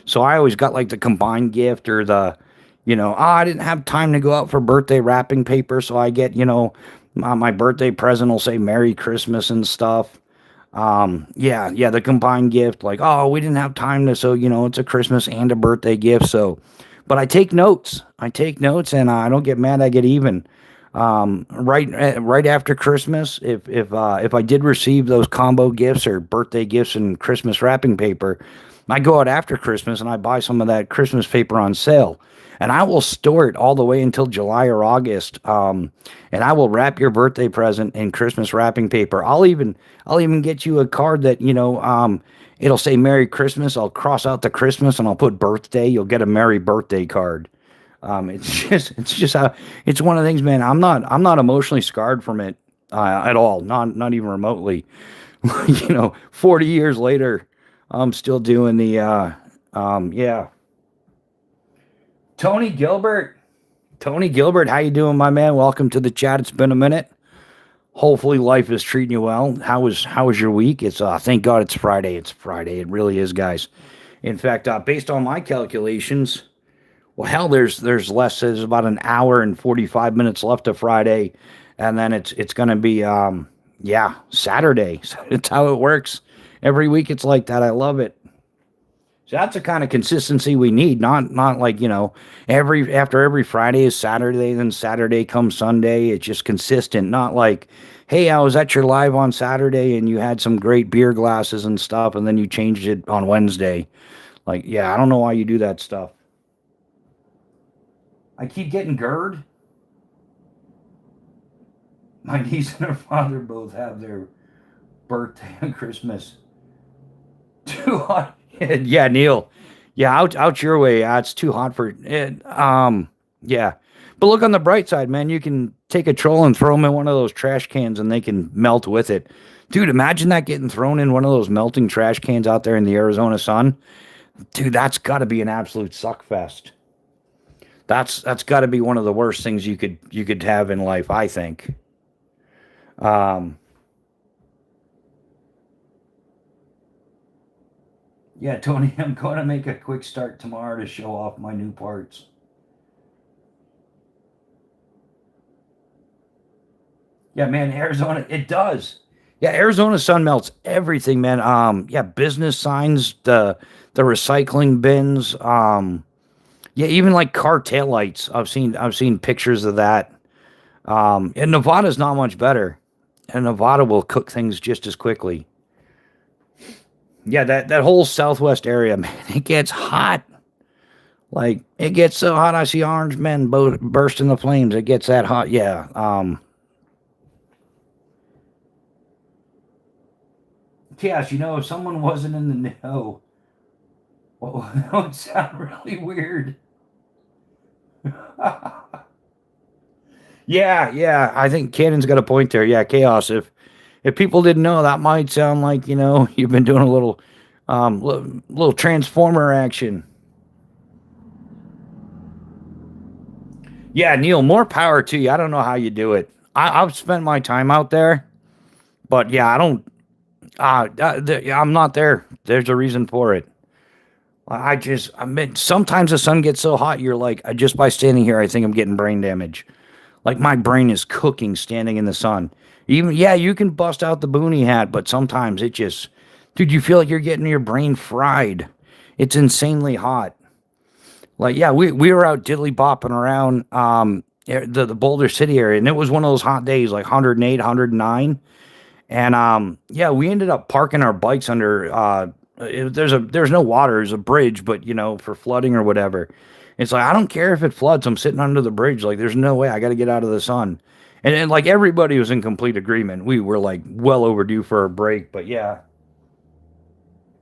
So I always got like the combined gift or the, I didn't have time to go out for birthday wrapping paper, so I get, my birthday present will say Merry Christmas and stuff. Yeah, the combined gift, like, oh, we didn't have time to, so, it's a Christmas and a birthday gift. So, but I take notes. And I don't get mad. I get even. Right after Christmas, if I did receive those combo gifts or birthday gifts and Christmas wrapping paper, I go out after Christmas and I buy some of that Christmas paper on sale, and I will store it all the way until July or August. And I will wrap your birthday present in Christmas wrapping paper. I'll even get you a card that it'll say Merry Christmas. I'll cross out the Christmas and I'll put birthday. You'll get a Merry Birthday card. It's just how it's one of the things, man. I'm not emotionally scarred from it at all. Not even remotely. 40 years later, I'm still doing the yeah. Tony Gilbert. Tony Gilbert, how you doing, my man? Welcome to the chat. It's been a minute. Hopefully life is treating you well. How was your week? It's thank God it's Friday. It's Friday. It really is, guys. In fact, based on my calculations, well, hell, there's less. There's about an hour and 45 minutes left of Friday, and then it's gonna be yeah, Saturday. So it's how it works. Every week it's like that. I love it. So that's the kind of consistency we need. Not like, every Friday is Saturday, then Saturday comes Sunday. It's just consistent. Not like, hey, I was at your live on Saturday and you had some great beer glasses and stuff, and then you changed it on Wednesday. Like, yeah, I don't know why you do that stuff. I keep getting GERD. My niece and her father both have their birthday on Christmas. Too hot. Yeah, Neil. Yeah, out your way. It's too hot for it. Yeah. But look on the bright side, man. You can take a troll and throw them in one of those trash cans and they can melt with it. Dude, imagine that getting thrown in one of those melting trash cans out there in the Arizona sun. Dude, that's got to be an absolute suck fest. That's got to be one of the worst things you could have in life, I think. Um, yeah, Tony, I'm going to make a quick start tomorrow to show off my new parts. Yeah, man, Arizona, it does. Yeah, Arizona sun melts everything, man. Yeah, business signs, the recycling bins, yeah, even like car taillights. I've seen pictures of that. And Nevada's not much better. And Nevada will cook things just as quickly. Yeah, that whole southwest area, man, it gets hot. Like it gets so hot, I see orange men burst into flames. It gets that hot. Yeah. Chaos. If someone wasn't in the know, well, that would sound really weird. Yeah. I think Cannon's got a point there. Yeah, chaos. If people didn't know, that might sound like you've been doing a little transformer action. Yeah, Neil, more power to you. I don't know how you do it. I've spent my time out there, but yeah, I don't. I'm not there. There's a reason for it. I mean, sometimes the sun gets so hot, you're like, just by standing here, I think I'm getting brain damage. Like my brain is cooking standing in the sun. Even, yeah, you can bust out the boonie hat, but sometimes it just, dude, you feel like you're getting your brain fried. It's insanely hot. Like, yeah, we were out diddly bopping around the Boulder City area, and it was one of those hot days, like 108, 109. And yeah, we ended up parking our bikes under there's no water, there's a bridge, but for flooding or whatever. It's like I don't care if it floods, I'm sitting under the bridge, like there's no way, I got to get out of the sun. And like everybody was in complete agreement. We were like well overdue for a break, but yeah.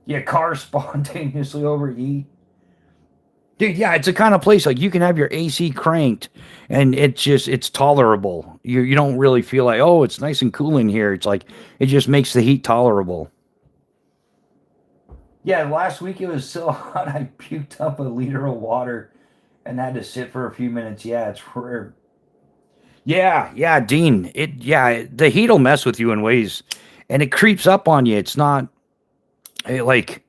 Yeah, cars spontaneously overheat. Dude, yeah, it's a kind of place like you can have your AC cranked and it's tolerable. You don't really feel like, oh, it's nice and cool in here. It's like it just makes the heat tolerable. Yeah, last week it was so hot I puked up a liter of water and had to sit for a few minutes. Yeah, it's rare. Yeah, Dean. The heat'll mess with you in ways, and it creeps up on you. It's not like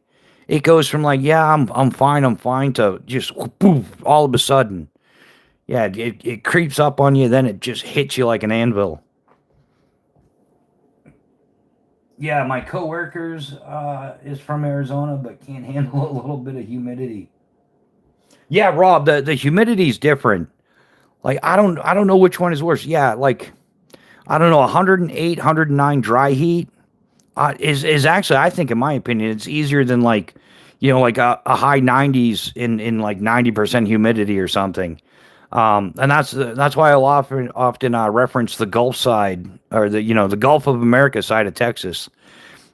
it goes from like, yeah, I'm fine to just poof, all of a sudden. Yeah, it creeps up on you, then it just hits you like an anvil. Yeah, my coworkers is from Arizona, but can't handle a little bit of humidity. Yeah, Rob, the humidity's different. Like I don't know which one is worse. Yeah, like I don't know, 108, 109 dry heat is actually, I think, in my opinion, it's easier than like, like a high 90s in like 90% humidity or something. And that's why I'll often reference the Gulf side, or the Gulf of America side of Texas,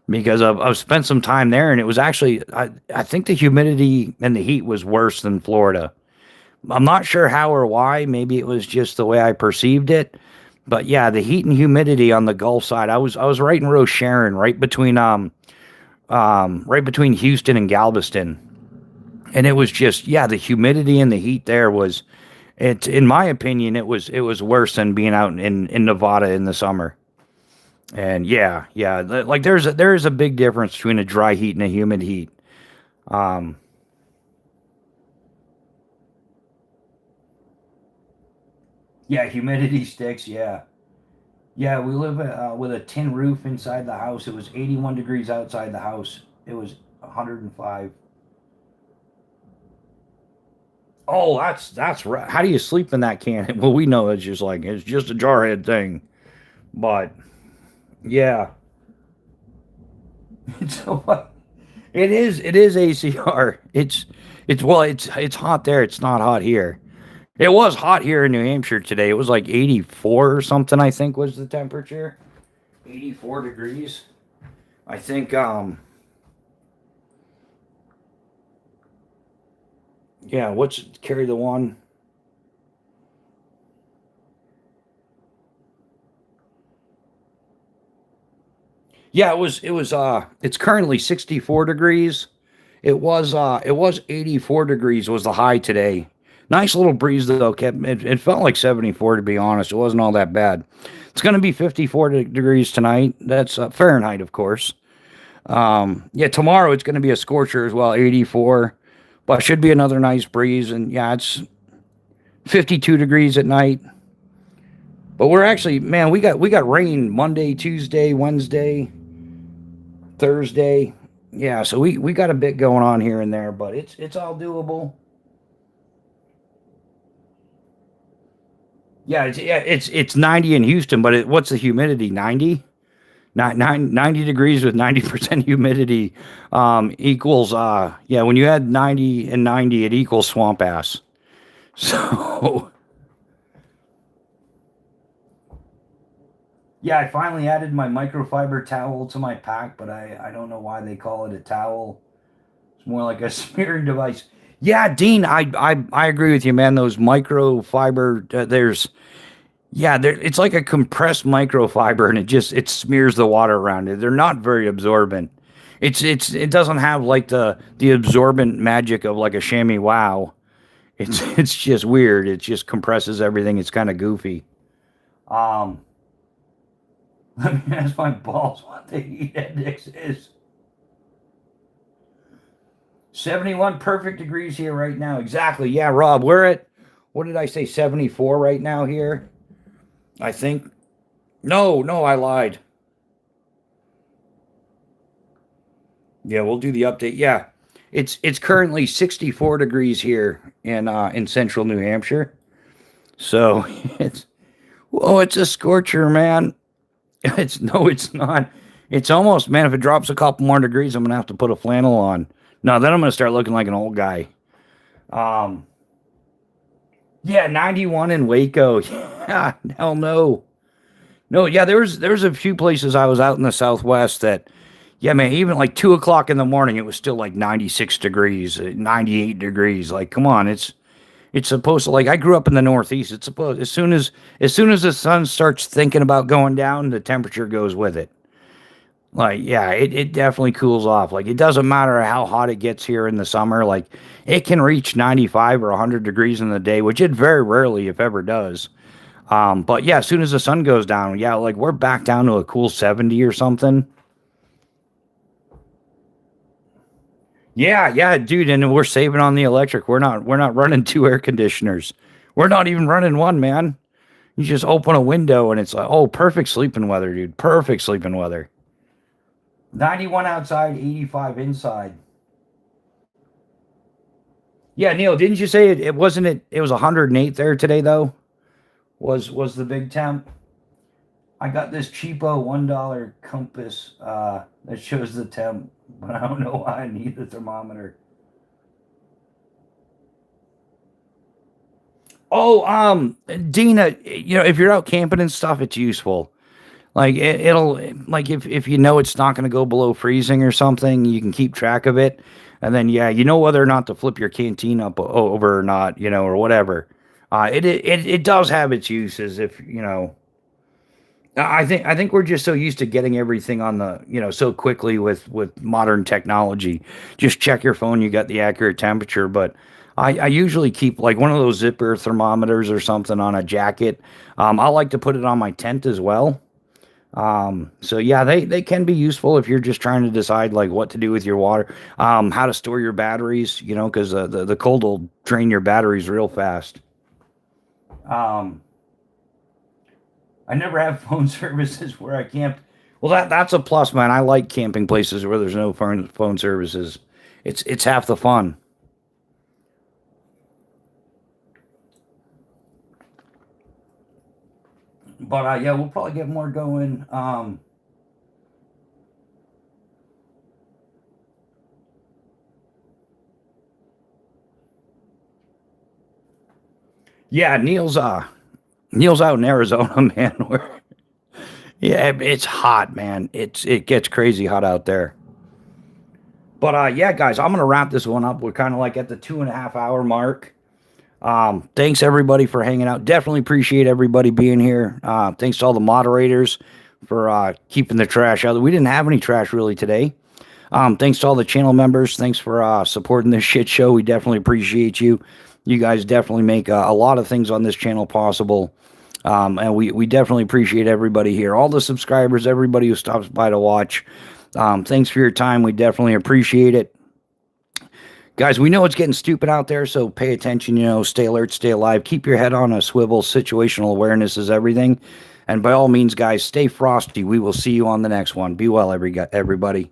because I've spent some time there, and it was actually, I think the humidity and the heat was worse than Florida. I'm not sure how or why. Maybe it was just the way I perceived it. But yeah, the heat and humidity on the Gulf side. I was right in Rose Sharon, right between Houston and Galveston. And it was just, yeah, the humidity and the heat there was, it's, in my opinion, it was worse than being out in Nevada in the summer. And yeah, yeah, like there is a big difference between a dry heat and a humid heat. Um, yeah, humidity sticks. Yeah, yeah. We live with a tin roof inside the house. It was 81 degrees outside the house. It was 105. Oh, that's right. How do you sleep in that can? Well, we know it's just a jarhead thing, but yeah, it's it is ACR. It's hot there. It's not hot here. It was hot here in New Hampshire today. It was like 84 or something, I think was the temperature. 84 degrees. I think yeah, what's carry the one? Yeah, it's currently 64 degrees. It was 84 degrees was the high today. Nice little breeze though. It felt like 74 to be honest. It wasn't all that bad. It's going to be 54 degrees tonight. That's Fahrenheit, of course. Yeah, tomorrow it's going to be a scorcher as well, 84. But should be another nice breeze, and yeah, it's 52 degrees at night. But we're actually, man, we got rain Monday, Tuesday, Wednesday, Thursday. Yeah, so we got a bit going on here and there, but it's all doable. Yeah, it's 90 in Houston, but what's the humidity? 90? Not 90 degrees with 90% humidity equals yeah, when you add 90 and 90 it equals swamp ass. So yeah, I finally added my microfiber towel to my pack, but I don't know why they call it a towel. It's more like a smearing device. Yeah, Dean, I agree with you, man. Those microfiber, there's yeah, it's like a compressed microfiber, and it smears the water around it. They're not very absorbent. It doesn't have like the absorbent magic of like a chamois wow. It's just weird. It just compresses everything. It's kind of goofy. Um, Let me ask my boss what the heat index is. 71 perfect degrees here right now. Exactly. Yeah, Rob, we're at, what did I say, 74 right now here? I think. No, no, I lied. Yeah, we'll do the update. Yeah. It's currently 64 degrees here in central New Hampshire. So it's it's a scorcher, man. It's no, it's not. It's almost, man, if it drops a couple more degrees, I'm gonna have to put a flannel on. No, then I'm gonna start looking like an old guy. Um yeah, 91 in Waco. Yeah, hell no. No, yeah, there was a few places I was out in the Southwest that, yeah, man, even like 2 o'clock in the morning, it was still like 96 degrees, 98 degrees. Like, come on, it's supposed to, like, I grew up in the Northeast. It's supposed, as soon as the sun starts thinking about going down, the temperature goes with it. Like, yeah, it definitely cools off. Like, it doesn't matter how hot it gets here in the summer. Like, it can reach 95 or 100 degrees in the day, which it very rarely, if ever, does. But yeah, as soon as the sun goes down, yeah, like we're back down to a cool 70 or something. Yeah, yeah, dude, and we're saving on the electric. We're not running two air conditioners. We're not even running one, man. You just open a window and it's like, oh, perfect sleeping weather, dude. Perfect sleeping weather. 91 outside, 85 inside. Yeah, Neil, didn't you say it wasn't it? It was 108 there today, though. Was the big temp? I got this cheapo $1 compass that shows the temp, but I don't know why I need the thermometer. Oh, Dina, if you're out camping and stuff, it's useful. Like it'll like if you know it's not going to go below freezing or something, you can keep track of it, and then yeah, you know whether or not to flip your canteen up over or not, or whatever. It does have its uses if I think we're just so used to getting everything on the so quickly with modern technology. Just check your phone, you got the accurate temperature. But I usually keep like one of those zipper thermometers or something on a jacket. I like to put it on my tent as well. So yeah, they can be useful if you're just trying to decide like what to do with your water, how to store your batteries, because the cold will drain your batteries real fast. Um, I never have phone services where I camp. Well, that's a plus, man. I like camping places where there's no phone services. It's half the fun. But yeah, we'll probably get more going. Yeah, Neil's out in Arizona, man. Yeah, it's hot, man. It gets crazy hot out there. But yeah, guys, I'm gonna wrap this one up. We're kind of like at the 2.5 hour mark. Thanks everybody for hanging out. Definitely appreciate everybody being here. Thanks to all the moderators for keeping the trash out. We didn't have any trash really today. Thanks to all the channel members. Thanks for supporting this shit show. We definitely appreciate you. You guys definitely make a lot of things on this channel possible. And we definitely appreciate everybody here. All the subscribers, everybody who stops by to watch. Thanks for your time. We definitely appreciate it. Guys, we know it's getting stupid out there, so pay attention, stay alert, stay alive, keep your head on a swivel. Situational awareness is everything. And by all means, guys, stay frosty. We will see you on the next one. Be well, everybody.